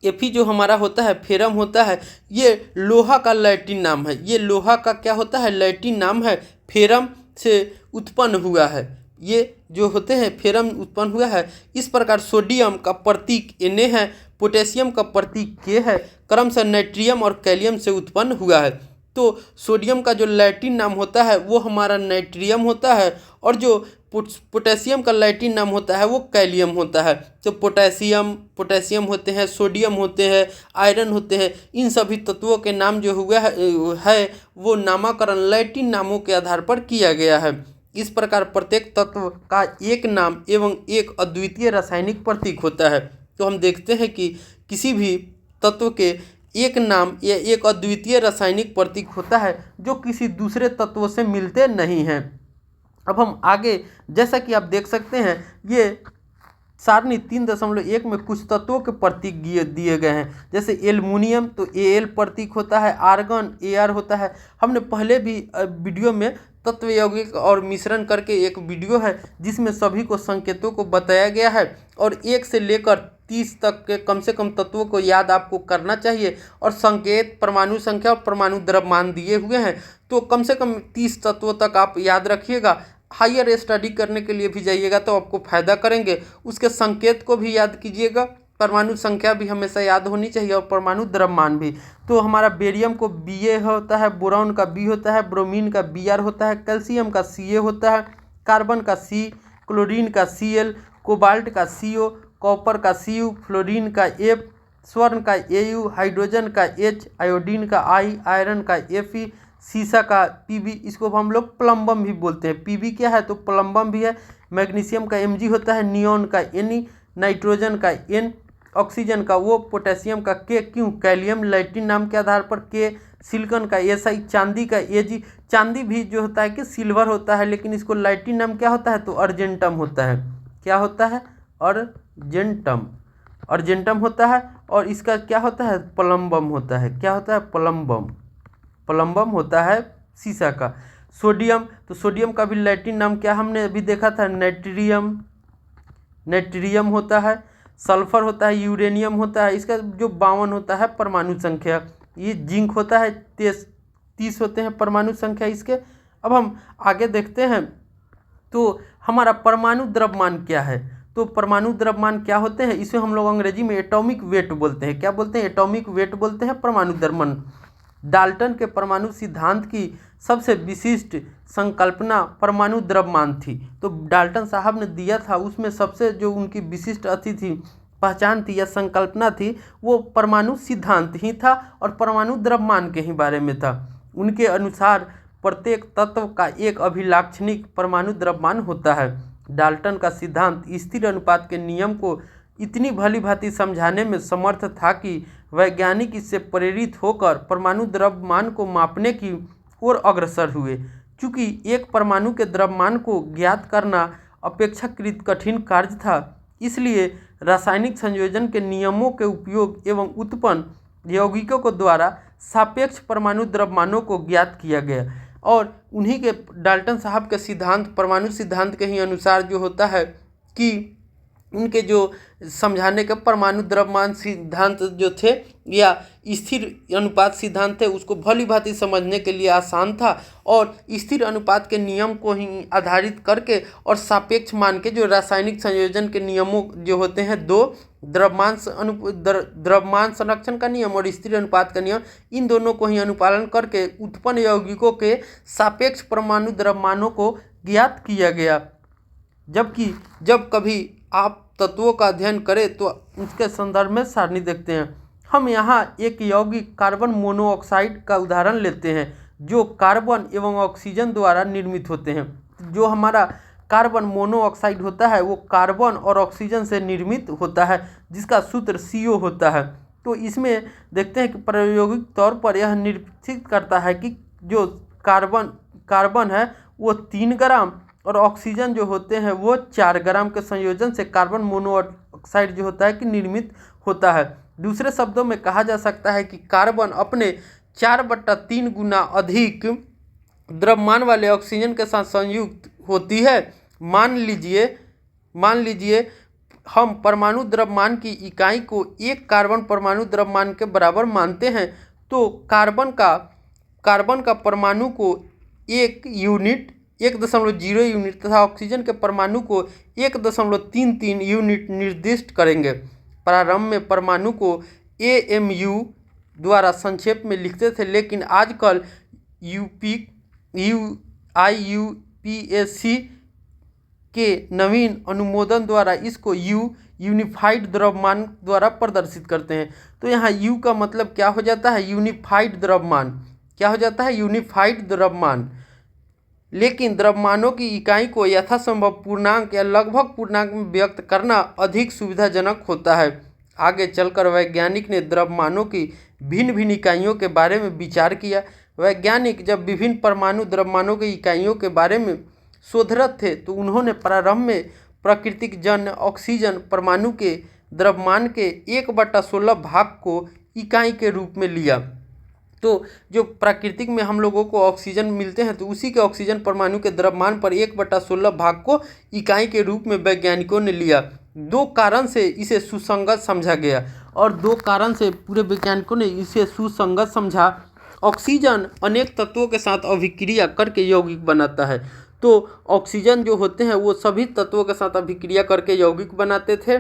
Fe जो हमारा होता है फेरम होता है, ये लोहा का लैटिन नाम है। ये लोहा का क्या होता है? लैटिन नाम है, फेरम से उत्पन्न हुआ है। ये जो होते हैं फेरम उत्पन्न हुआ है। इस प्रकार सोडियम का प्रतीक Na है, पोटेशियम का प्रतीक K है, क्रमशः नाइट्रियम और कैलियम से उत्पन्न हुआ है। तो सोडियम का जो लैटिन नाम होता है वो हमारा नाइट्रियम होता है और जो पोटेशियम का लैटिन नाम होता है वो कैलियम होता है। तो पोटेशियम होते हैं, सोडियम होते हैं, आयरन होते हैं। इन सभी तत्वों के नाम जो हुआ है वो नामकरण लैटिन नामों के आधार पर किया गया है। इस प्रकार प्रत्येक तत्व का एक नाम एवं एक अद्वितीय रासायनिक प्रतीक होता है। तो हम देखते हैं कि किसी भी तत्व के एक नाम या एक अद्वितीय रासायनिक प्रतीक होता है जो किसी दूसरे तत्वों से मिलते नहीं हैं। अब हम आगे, जैसा कि आप देख सकते हैं, ये सारणी 3.1 में कुछ तत्वों के प्रतीक दिए गए हैं। जैसे एल्युमिनियम, तो Al प्रतीक होता है, आर्गन Ar होता है। हमने पहले भी वीडियो में तत्व यौगिक और मिश्रण करके एक वीडियो है जिसमें सभी को संकेतों को बताया गया है और 1 से लेकर 30 तक के कम से कम तत्वों को याद आपको करना चाहिए। और संकेत, परमाणु संख्या और परमाणु द्रव्यमान दिए हुए हैं। तो कम से कम 30 तत्वों तक आप याद रखिएगा। हायर स्टडी करने के लिए भी जाइएगा तो आपको फायदा करेंगे। उसके संकेत को भी याद कीजिएगा, परमाणु संख्या भी हमेशा याद होनी चाहिए और परमाणु द्रव्यमान भी। तो हमारा बेरियम को Ba होता है, बोरॉन का B होता है, ब्रोमीन का Br होता है, कैल्शियम का Ca होता है, कार्बन का C, क्लोरीन का Cl, कोबाल्ट का CO, कॉपर का Cu, फ्लोरीन का F, स्वर्ण का Au, हाइड्रोजन का H, आयोडीन का I, आयरन का Fe, सीसा का Pb, इसको हम लोग प्लम्बम भी बोलते हैं। Pb क्या है? तो प्लम्बम भी है। मैग्नीशियम का Mg होता है, नियॉन का Ne, नाइट्रोजन का N, ऑक्सीजन का O, पोटेशियम का K, क्यों? कैलियम लैटिन नाम के आधार पर K, सिलिकॉन का Si, चांदी का Ag। चांदी भी जो होता है कि सिल्वर होता है, लेकिन इसको लैटिन नाम क्या होता है? तो अर्जेंटम होता है। क्या होता है? अर्जेंटम होता है। और इसका क्या होता है? प्लम्बम होता है। क्या होता है? प्लम्बम होता है सीसा का। सोडियम, तो सोडियम का भी लैटिन नाम क्या हमने अभी देखा था? नाइट्रियम होता है। सल्फर होता है, यूरेनियम होता है। इसका जो 52 होता है परमाणु संख्या। ये जिंक होता है, 30 होते हैं परमाणु संख्या इसके। अब हम आगे देखते हैं तो हमारा परमाणु द्रव्यमान क्या है। तो परमाणु द्रव्यमान क्या होते हैं, इसे हम लोग अंग्रेजी में एटॉमिक वेट बोलते हैं। क्या बोलते हैं? एटॉमिक वेट बोलते हैं परमाणु द्रव्यमान। डाल्टन के परमाणु सिद्धांत की सबसे विशिष्ट संकल्पना परमाणु द्रव्यमान थी। तो डाल्टन साहब ने दिया था, उसमें सबसे जो उनकी विशिष्ट अति थी, पहचान थी या संकल्पना थी, वो परमाणु सिद्धांत ही था और परमाणु द्रव्यमान के ही बारे में था। उनके अनुसार प्रत्येक तत्व का एक अभिलाक्षणिक परमाणु द्रव्यमान होता है। डाल्टन का सिद्धांत स्थिर अनुपात के नियम को इतनी भली भांति समझाने में समर्थ था कि वैज्ञानिक इससे प्रेरित होकर परमाणु द्रव्यमान को मापने की ओर अग्रसर हुए। चूँकि एक परमाणु के द्रव्यमान को ज्ञात करना अपेक्षाकृत कठिन कार्य था, इसलिए रासायनिक संयोजन के नियमों के उपयोग एवं उत्पन्न यौगिकों को द्वारा सापेक्ष परमाणु द्रव्यमानों को ज्ञात किया गया। और उन्हीं के डाल्टन साहब के सिद्धांत, परमाणु सिद्धांत के ही अनुसार जो होता है कि उनके जो समझाने के परमाणु द्रव्यमान सिद्धांत जो थे या स्थिर अनुपात सिद्धांत थे, उसको भली भांति समझने के लिए आसान था और स्थिर अनुपात के नियम को ही आधारित करके और सापेक्ष मान के जो रासायनिक संयोजन के नियमों जो होते हैं दो, द्रव्यमान संरक्षण का नियम और स्थिर अनुपात का नियम, इन दोनों को ही अनुपालन करके उत्पन्न यौगिकों के सापेक्ष परमाणु द्रव्यमानों को ज्ञात किया गया। जबकि जब कभी आप तत्वों का अध्ययन करें तो उसके संदर्भ में सारणी देखते हैं। हम यहाँ एक यौगिक कार्बन मोनोऑक्साइड का उदाहरण लेते हैं, जो कार्बन एवं ऑक्सीजन द्वारा निर्मित होते हैं। जो हमारा कार्बन मोनोऑक्साइड होता है वो कार्बन और ऑक्सीजन से निर्मित होता है, जिसका सूत्र CO होता है। तो इसमें देखते हैं कि प्रायोगिक तौर पर यह निश्चित करता है कि जो कार्बन है वो 3 ग्राम और ऑक्सीजन जो होते हैं वो 4 ग्राम के संयोजन से कार्बन मोनोऑक्साइड जो होता है कि निर्मित होता है। दूसरे शब्दों में कहा जा सकता है कि कार्बन अपने 4/3 गुना अधिक द्रव्यमान वाले ऑक्सीजन के साथ संयुक्त होती है। मान लीजिए हम परमाणु द्रव्यमान की इकाई को 1 कार्बन परमाणु द्रव्यमान के बराबर मानते हैं, तो कार्बन का परमाणु को 1.0 यूनिट तथा ऑक्सीजन के परमाणु को 1.33 यूनिट निर्दिष्ट करेंगे। प्रारंभ में परमाणु को AMU द्वारा संक्षेप में लिखते थे, लेकिन आजकल IUPAC के नवीन अनुमोदन द्वारा इसको यूनिफाइड द्रव्यमान द्वारा प्रदर्शित करते हैं। तो यहाँ U का मतलब क्या हो जाता है? यूनिफाइड द्रव्यमान। क्या हो जाता है? यूनिफाइड द्रव्यमान। लेकिन द्रव्यमानों की इकाई को यथासंभव पूर्णांक या लगभग पूर्णांक में व्यक्त करना अधिक सुविधाजनक होता है। आगे चलकर वैज्ञानिक ने द्रव्यमानों की भिन्न भिन्न इकाइयों के बारे में विचार किया। वैज्ञानिक जब विभिन्न परमाणु द्रव्यमानों की इकाइयों के बारे में शोधरत थे तो उन्होंने प्रारंभ में प्राकृतिक जन्य ऑक्सीजन परमाणु के द्रव्यमान के 1/16 भाग को इकाई के रूप में लिया। तो जो प्राकृतिक में हम लोगों को ऑक्सीजन मिलते हैं तो उसी के ऑक्सीजन परमाणु के द्रव्यमान पर 1/16 भाग को इकाई के रूप में वैज्ञानिकों ने लिया। 2 कारण से इसे सुसंगत समझा गया और 2 कारण से पूरे वैज्ञानिकों ने इसे सुसंगत समझा। ऑक्सीजन अनेक तत्वों के साथ अभिक्रिया करके यौगिक बनाता है। तो ऑक्सीजन जो होते हैं वो सभी तत्वों के साथ अभिक्रिया करके यौगिक बनाते थे।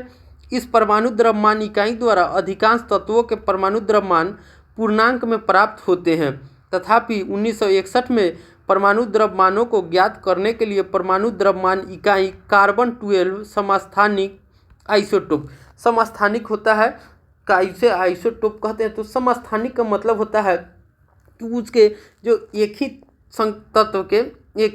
इस परमाणु द्रव्यमान इकाई द्वारा अधिकांश तत्वों के परमाणु द्रव्यमान पूर्णांक में प्राप्त होते हैं। तथापि 1961 में परमाणु द्रव्यमानों को ज्ञात करने के लिए परमाणु द्रव्यमान इकाई कार्बन 12 समस्थानिक होता है। इसे आइसोटोप कहते हैं। तो समस्थानिक का मतलब होता है कि उसके जो एक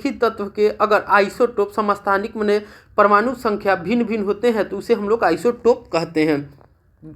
ही तत्व के अगर आइसोटोप समस्थानिक माने परमाणु संख्या भिन्न भिन्न होते हैं तो उसे हम लोग आइसोटोप कहते हैं,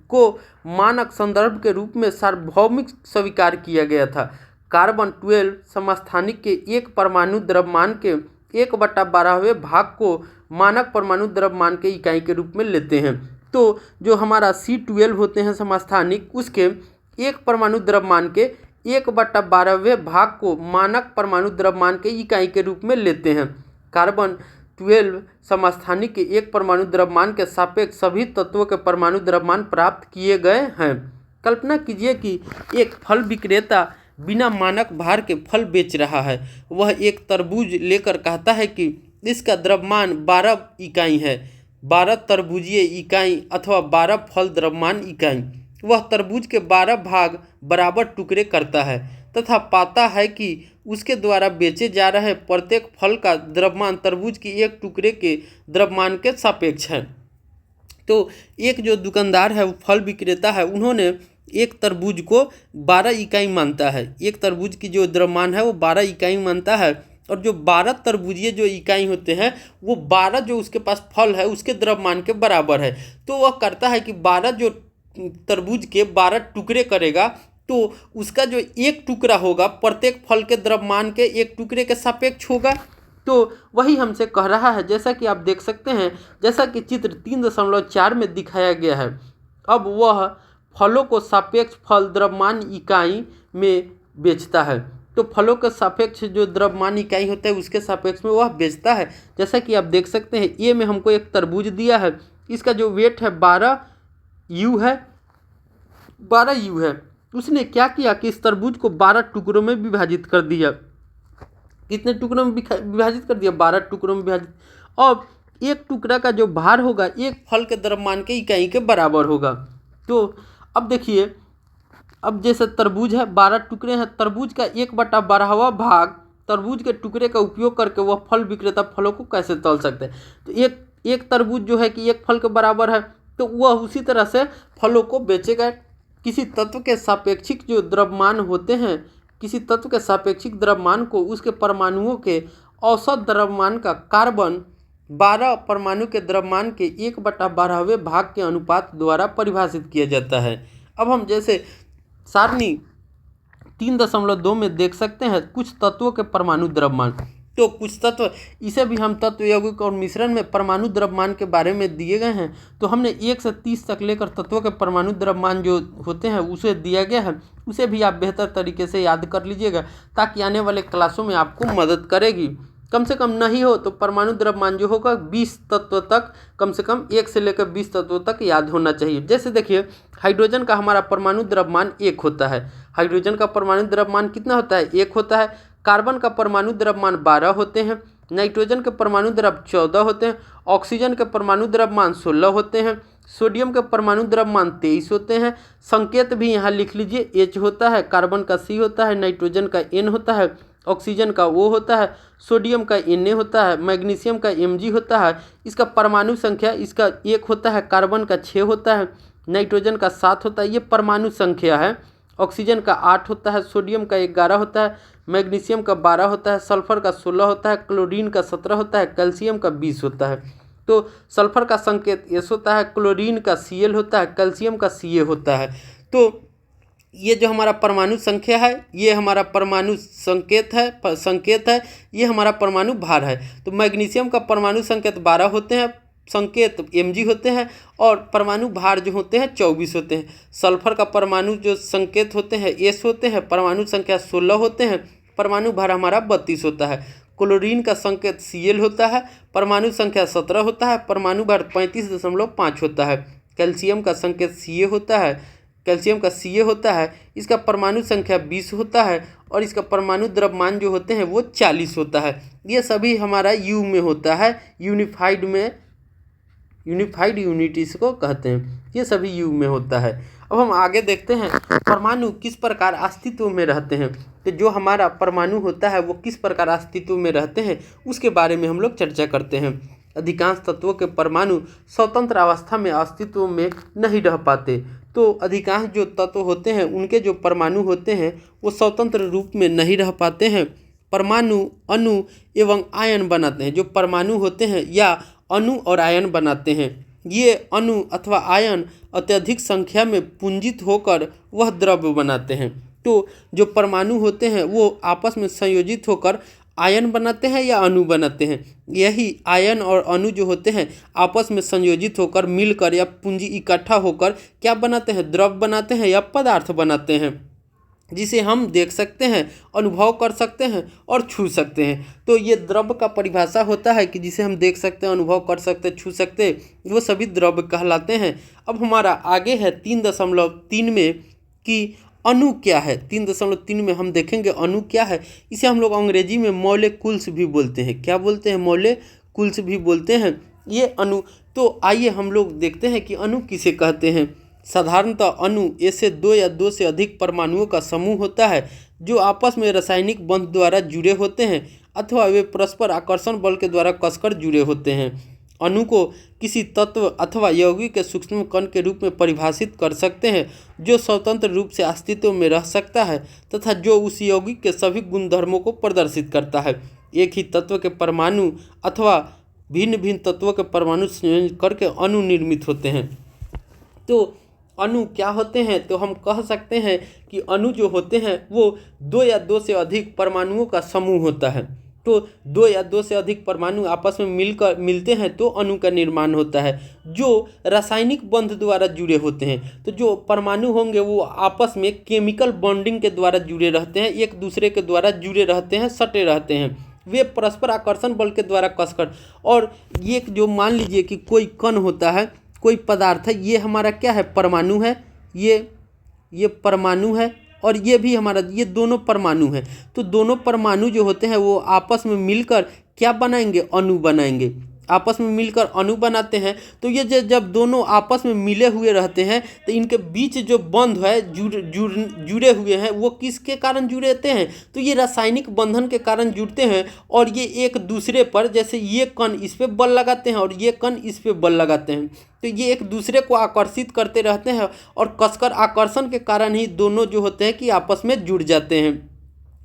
को मानक संदर्भ के रूप में सार्वभौमिक स्वीकार किया गया था। कार्बन 12 समस्थानिक के एक परमाणु द्रव्यमान के 1/12वें भाग को मानक परमाणु द्रव्यमान के इकाई के रूप में लेते हैं। तो जो हमारा C12 होते हैं समस्थानिक, उसके एक परमाणु द्रव्यमान के 1/12वें भाग को मानक परमाणु द्रव्यमान के इकाई के रूप में लेते हैं। कार्बन 12 समस्थानिक के एक परमाणु द्रव्यमान के सापेक्ष सभी तत्वों के परमाणु द्रव्यमान प्राप्त किए गए हैं। कल्पना कीजिए कि एक फल विक्रेता बिना मानक भार के फल बेच रहा है। वह एक तरबूज लेकर कहता है कि इसका द्रव्यमान 12 इकाई है, 12 तरबूजीय इकाई अथवा 12 फल द्रव्यमान इकाई। वह तरबूज के 12 भाग बराबर टुकड़े करता है तथा पाता है कि उसके द्वारा बेचे जा रहे प्रत्येक फल का द्रव्यमान तरबूज की एक टुकड़े के द्रव्यमान के सापेक्ष है। तो एक जो दुकानदार है, वो फल विक्रेता है, उन्होंने एक तरबूज को 12 इकाई मानता है। एक तरबूज की जो द्रव्यमान है वो 12 इकाई मानता है, और जो 12 तरबूजिए जो इकाई होते हैं वो 12 जो उसके पास फल है उसके द्रव्यमान के बराबर है। तो वह करता है कि 12 जो तरबूज के 12 टुकड़े करेगा, तो उसका जो एक टुकड़ा होगा प्रत्येक फल के द्रव्यमान के एक टुकड़े के सापेक्ष होगा। तो वही हमसे कह रहा है, जैसा कि आप देख सकते हैं, जैसा कि चित्र 3.4 में दिखाया गया है। अब वह फलों को सापेक्ष फल द्रव्यमान इकाई में बेचता है। तो फलों के सापेक्ष जो द्रव्यमान इकाई होता है उसके सापेक्ष में वह बेचता है। जैसा कि आप देख सकते हैं, ए में हमको एक तरबूज दिया है, इसका जो वेट है 12 यू है, 12 यू है। उसने क्या किया कि इस तरबूज को 12 टुकड़ों में विभाजित कर दिया। कितने टुकड़ों में विभाजित कर दिया? 12 टुकड़ों में विभाजित। और एक टुकड़ा का जो भार होगा एक फल के द्रव्यमान के इकाई के बराबर होगा। तो अब देखिए, अब जैसे तरबूज है, 12 टुकड़े हैं, तरबूज का 1/12वां भाग तरबूज के टुकड़े का उपयोग करके वह फल विक्रेता फलों को कैसे तौल सकते हैं? तो एक तरबूज जो है कि एक फल के बराबर है, तो वह उसी तरह से फलों को बेचेगा। किसी तत्व के सापेक्षिक जो द्रव्यमान होते हैं, किसी तत्व के सापेक्षिक द्रव्यमान को उसके परमाणुओं के औसत द्रव्यमान का कार्बन 12 परमाणु के द्रव्यमान के 1/12वें भाग के अनुपात द्वारा परिभाषित किया जाता है। अब हम जैसे सारणी 3.2 में देख सकते हैं कुछ तत्वों के परमाणु द्रव्यमान। तो कुछ तत्व, इसे भी हम तत्व यौगिक और मिश्रण में परमाणु द्रव्यमान के बारे में दिए गए हैं। तो हमने 1 से 30 तक लेकर तत्वों के परमाणु द्रव्यमान जो होते हैं उसे दिया गया है। उसे भी आप बेहतर तरीके से याद कर लीजिएगा, ताकि आने वाले क्लासों में आपको मदद करेगी। कम से कम नहीं हो तो परमाणु द्रव्यमान जो होगा 20 तत्व तक, कम से कम 1 से लेकर 20 तत्वों तक याद होना चाहिए। जैसे देखिए, हाइड्रोजन का हमारा परमाणु द्रव्यमान 1 होता है। हाइड्रोजन का परमाणु द्रव्यमान कितना होता है? 1 होता है। कार्बन का परमाणु द्रव्यमान 12 होते हैं। नाइट्रोजन के परमाणु द्रव्य 14 होते हैं। ऑक्सीजन के परमाणु द्रव्यमान 16 होते हैं। सोडियम के परमाणु द्रव्यमान 23 होते हैं। संकेत भी यहाँ लिख लीजिए, H होता है, कार्बन का C होता है, नाइट्रोजन का N होता है, ऑक्सीजन का O होता है, सोडियम का Na होता है, मैग्नीशियम का Mg होता है। इसका परमाणु संख्या, इसका 1 होता है, कार्बन का 6 होता है, नाइट्रोजन का 7 होता है। ये परमाणु संख्या है। ऑक्सीजन का 8 होता है, सोडियम का 11 होता है, मैग्नीशियम का 12 होता है, सल्फर का 16 होता है, क्लोरीन का 17 होता है, कैल्शियम का 20 होता है। तो सल्फर का संकेत S होता है, क्लोरीन का Cl होता है, कैल्शियम का Ca होता है। तो ये जो हमारा परमाणु संख्या है, ये हमारा परमाणु संकेत है, ये हमारा परमाणु भार है। तो मैग्नीशियम का परमाणु संकेत 12 होते हैं, संकेत Mg होते हैं, और परमाणु भार जो होते हैं 24 होते हैं। सल्फर का परमाणु जो संकेत होते हैं S होते हैं, परमाणु संख्या 16 होते हैं, परमाणु भार हमारा 32 होता है। क्लोरीन का संकेत Cl होता है, परमाणु संख्या 17 होता है, परमाणु भार 35.5 होता है। कैल्शियम का संकेत Ca होता है, कैल्शियम का Ca होता है, इसका परमाणु संख्या 20 होता है, और इसका परमाणु द्रव्यमान जो होते हैं वो 40 होता है। ये सभी हमारा U में होता है, यूनिफाइड यूनिट इसको कहते हैं। ये सभी U में होता है। अब हम आगे देखते हैं परमाणु किस प्रकार अस्तित्व में रहते हैं। तो जो हमारा परमाणु होता है वो किस प्रकार अस्तित्व में रहते हैं उसके बारे में हम लोग चर्चा करते हैं। अधिकांश तत्वों के परमाणु स्वतंत्र अवस्था में अस्तित्व में नहीं रह पाते। तो अधिकांश जो तत्व होते हैं उनके जो परमाणु होते हैं वो स्वतंत्र रूप में नहीं रह पाते हैं। परमाणु अणु एवं आयन बनाते हैं। जो परमाणु होते हैं या अणु और आयन बनाते हैं, ये अणु अथवा आयन अत्यधिक संख्या में पुंजित होकर वह द्रव्य बनाते हैं। तो जो परमाणु होते हैं वो आपस में संयोजित होकर आयन बनाते हैं या अणु बनाते हैं। यही आयन और अणु जो होते हैं आपस में संयोजित होकर मिलकर या पूंजी इकट्ठा होकर क्या बनाते हैं? द्रव्य बनाते हैं या पदार्थ बनाते हैं, जिसे हम देख सकते हैं, अनुभव कर सकते हैं और छू सकते हैं। तो ये द्रव्य का परिभाषा होता है कि जिसे हम देख सकते हैं, अनुभव कर सकते हैं, छू सकते हैं, वो सभी द्रव्य कहलाते हैं। अब हमारा आगे है 3.3 में कि अणु क्या है, 3.3 में हम देखेंगे अणु क्या है। इसे हम लोग अंग्रेजी में मॉलिक्यूल्स भी बोलते हैं। क्या बोलते हैं? मॉलिक्यूल्स भी बोलते हैं ये अणु। तो आइए हम लोग देखते हैं कि अणु किसे कहते हैं। साधारणतः अणु ऐसे 2 या 2 से अधिक परमाणुओं का समूह होता है जो आपस में रासायनिक बंध द्वारा जुड़े होते हैं अथवा वे परस्पर आकर्षण बल के द्वारा कसकर जुड़े होते हैं। अणु को किसी तत्व अथवा यौगिक के सूक्ष्म कण के रूप में परिभाषित कर सकते हैं जो स्वतंत्र रूप से अस्तित्व में रह सकता है तथा जो उस यौगिक के सभी गुणधर्मों को प्रदर्शित करता है। एक ही तत्व के परमाणु अथवा भिन्न भिन्न तत्वों के परमाणु संयोजन करके अणु निर्मित होते हैं। तो अणु क्या होते हैं? तो हम कह सकते हैं कि अणु जो होते हैं वो 2 या 2 से अधिक परमाणुओं का समूह होता है। तो 2 या 2 से अधिक परमाणु आपस में मिलते हैं तो अणु का निर्माण होता है जो रासायनिक बंध द्वारा जुड़े होते हैं। तो जो परमाणु होंगे वो आपस में केमिकल बॉन्डिंग के द्वारा जुड़े रहते हैं, एक दूसरे के द्वारा जुड़े रहते हैं, सटे रहते हैं, वे परस्पर आकर्षण बल के द्वारा कसकर। और ये जो मान लीजिए कि कोई कण होता है, कोई पदार्थ है, ये हमारा क्या है? परमाणु है। ये परमाणु है और ये भी हमारा, ये दोनों परमाणु हैं। तो दोनों परमाणु जो होते हैं वो आपस में मिलकर क्या बनाएंगे? अणु बनाएंगे। आपस में मिलकर अणु बनाते हैं। तो ये जब दोनों आपस में मिले हुए रहते हैं तो इनके बीच जो बंध है जुड़े हुए हैं वो किसके कारण जुड़े रहते हैं? तो ये रासायनिक बंधन के कारण जुड़ते हैं और ये एक दूसरे पर, जैसे ये कण इस पे बल लगाते हैं और ये कण इस पे बल लगाते हैं, तो ये एक दूसरे को आकर्षित करते रहते हैं और कसकर आकर्षण के कारण ही दोनों जो होते हैं कि आपस में जुड़ जाते हैं।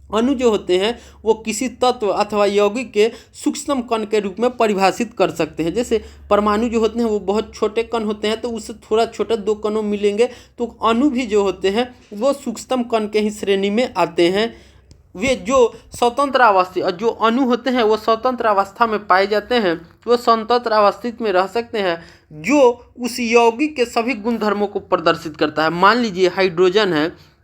अणु जो होते हैं वो किसी तत्व अथवा यौगिक के सूक्ष्म कण के रूप में परिभाषित कर सकते हैं। जैसे परमाणु जो होते हैं वो बहुत छोटे कण होते हैं तो उससे थोड़ा छोटा 2 कणों मिलेंगे, तो अणु भी जो होते हैं वो सूक्ष्म कण के ही श्रेणी में आते हैं। वे जो स्वतंत्र अवस्था, जो अणु होते हैं वो स्वतंत्र अवस्था में पाए जाते हैं, वो स्वतंत्र अवस्थित में रह सकते हैं जो उस यौगिक के सभी गुणधर्मों को प्रदर्शित करता है। मान लीजिए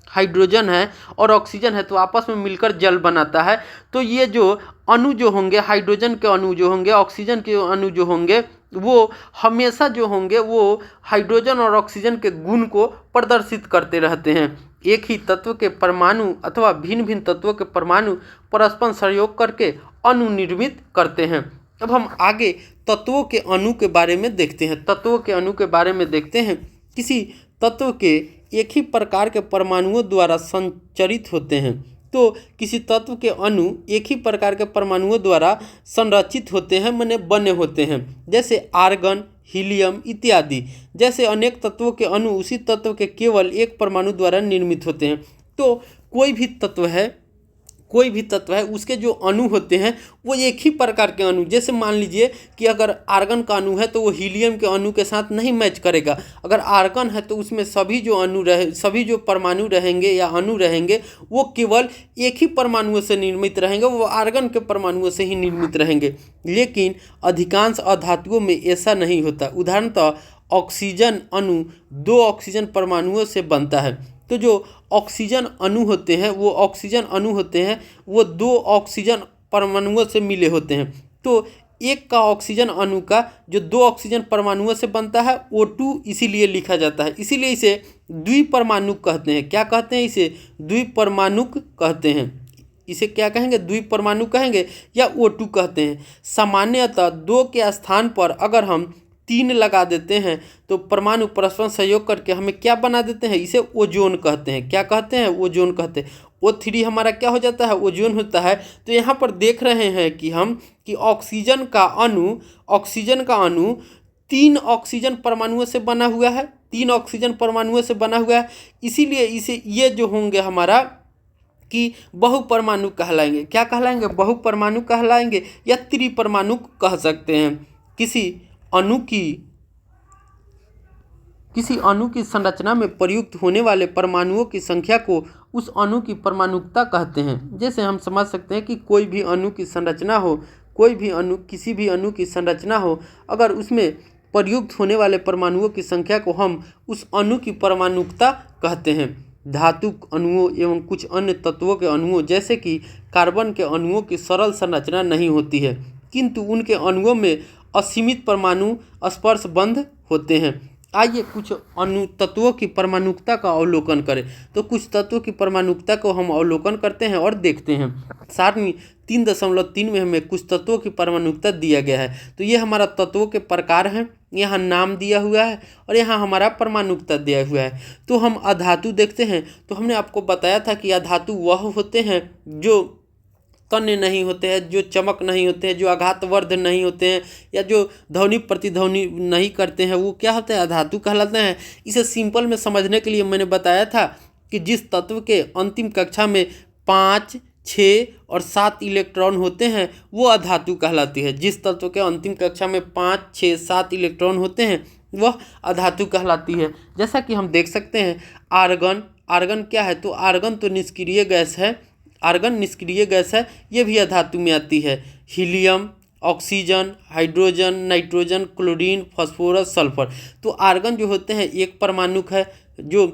हाइड्रोजन है और ऑक्सीजन है तो आपस में मिलकर जल बनाता है। तो ये जो अणु जो होंगे, हाइड्रोजन के अणु जो होंगे, ऑक्सीजन के अणु जो होंगे, वो हमेशा जो होंगे वो हाइड्रोजन और ऑक्सीजन के गुण को प्रदर्शित करते रहते हैं। एक ही तत्व के परमाणु अथवा भिन्न भिन्न तत्वों के परमाणु परस्पर सहयोग करके अणु निर्मित करते हैं। अब हम आगे तत्वों के अणु के बारे में देखते हैं। तत्वों के अणु के बारे में देखते हैं। किसी तत्व के एक ही प्रकार के परमाणुओं द्वारा संचरित होते हैं। तो किसी तत्व के अणु एक ही प्रकार के परमाणुओं द्वारा संरचित होते हैं, माने बने होते हैं, जैसे आर्गन, हीलियम इत्यादि। जैसे अनेक तत्वों के अणु उसी तत्व के केवल एक परमाणु द्वारा निर्मित होते हैं। तो कोई भी तत्व है उसके जो अणु होते हैं वो एक ही प्रकार के अणु, जैसे मान लीजिए कि अगर आर्गन का अणु है तो वो हीलियम के अणु के साथ नहीं मैच करेगा। अगर आर्गन है तो उसमें सभी जो परमाणु रहेंगे या अणु रहेंगे वो केवल एक ही परमाणुओं से निर्मित रहेंगे, वो आर्गन के परमाणुओं से ही निर्मित रहेंगे। लेकिन अधिकांश अधातुओं में ऐसा नहीं होता। उदाहरणतः ऑक्सीजन अणु 2 ऑक्सीजन परमाणुओं से बनता है। तो जो ऑक्सीजन अणु होते हैं वो 2 ऑक्सीजन परमाणुओं से मिले होते हैं। तो एक का ऑक्सीजन अणु का जो 2 ऑक्सीजन परमाणुओं से बनता है O2 इसीलिए लिखा जाता है। इसीलिए इसे द्विपरमाणुक कहते हैं। क्या कहते हैं? इसे द्विपरमाणुक कहते हैं। इसे क्या कहेंगे? द्विपरमाणुक कहेंगे या O2 कहते हैं। सामान्यतः 2 के स्थान पर अगर हम 3 लगा देते हैं तो परमाणु परस्पर सहयोग करके हमें क्या बना देते हैं? इसे ओजोन कहते हैं। क्या कहते हैं? ओजोन कहते हैं। O3 हमारा क्या हो जाता है? ओजोन होता है। तो यहाँ पर देख रहे हैं कि ऑक्सीजन का अणु 3 ऑक्सीजन परमाणुओं से बना हुआ है, 3 ऑक्सीजन परमाणुओं से बना हुआ है। इसीलिए ये जो होंगे हमारा कि बहुपरमाणु कहलाएंगे। क्या कहलाएंगे? बहुपरमाणु कहलाएंगे या त्रिपरमाणु कह सकते हैं। किसी अणु की संरचना में प्रयुक्त होने वाले परमाणुओं की संख्या को उस अणु की परमाणुकता कहते हैं। जैसे हम समझ सकते हैं कि कोई भी अणु की संरचना हो, किसी भी अणु की संरचना हो, अगर उसमें प्रयुक्त होने वाले परमाणुओं की संख्या को हम उस अणु की परमाणुकता कहते हैं। धातु अणुओं एवं कुछ अन्य तत्वों के अणुओं जैसे कि कार्बन के अणुओं की सरल संरचना नहीं होती है, किंतु उनके अणुओं में असीमित परमाणु स्पर्श बंध होते हैं। आइए कुछ अणु तत्वों की परमाणुकता का अवलोकन करें। तो कुछ तत्वों की परमाणुकता को हम अवलोकन करते हैं और देखते हैं। सारणी 3.3 में हमें कुछ तत्वों की परमाणुकता दिया गया है। तो ये हमारा तत्वों के प्रकार हैं, यहाँ नाम दिया हुआ है और यहाँ हमारा परमाणुकता दिया हुआ है। तो हम अधातु देखते हैं। तो हमने आपको बताया था कि अधातु वह होते हैं जो तन्य नहीं होते हैं, जो चमक नहीं होते हैं, जो आघातवर्ध नहीं होते हैं, या जो ध्वनि प्रतिध्वनि नहीं करते हैं, वो क्या होते हैं? अधातु कहलाते हैं। इसे सिंपल में समझने के लिए मैंने बताया था कि जिस तत्व के अंतिम कक्षा में 5, 6 और 7 इलेक्ट्रॉन होते हैं वो अधातु कहलाती है। जिस तत्व के अंतिम कक्षा में 5, 6, 7 इलेक्ट्रॉन होते हैं वह अधातु कहलाती है। जैसा कि हम देख सकते हैं आर्गन। आर्गन क्या है? तो आर्गन तो निष्क्रिय गैस है। आर्गन निष्क्रिय गैस है, ये भी अधातु में आती है। Helium, oxygen, hydrogen, nitrogen, chlorine, phosphorus, sulphur. तो आर्गन जो होते हैं एक परमाणुक है, जो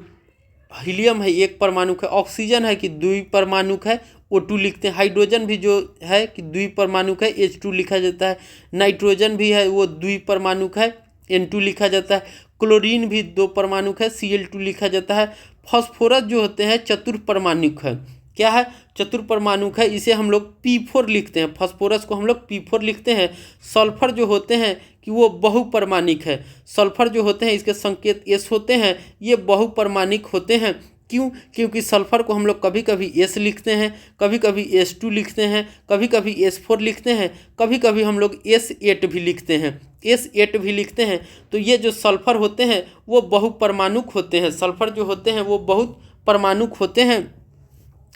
हीलियम है एक परमाणुक है, ऑक्सीजन है कि द्विपरमाणुक है, O2 लिखते हैं। हाइड्रोजन भी जो है कि द्विपरमाणुक है, H2 लिखा जाता है। नाइट्रोजन भी है वो द्विपरमाणुक है, N2 लिखा जाता है। क्लोरीन भी 2 परमाणुक है, Cl2 लिखा जाता है। फास्फोरस जो होते हैं चतुर्परमाणुक है। क्या है? चतुर्परमाणुक है, इसे हम लोग P4 लिखते हैं। फास्फोरस को हम लोग P4 लिखते हैं। सल्फर जो होते हैं कि वो बहुपरमाणिक है। सल्फर जो होते हैं इसके संकेत S होते हैं, ये बहुपरमाणिक होते हैं। क्यों? क्योंकि सल्फर को हम लोग कभी कभी S लिखते हैं, कभी कभी S2 लिखते हैं, कभी कभी S4 लिखते हैं, कभी कभी हम लोग S8 भी लिखते हैं, S8 भी लिखते हैं। तो ये जो सल्फर होते हैं वो बहुपरमाणुक होते हैं। सल्फर जो होते हैं वो बहुत परमाणुक होते हैं।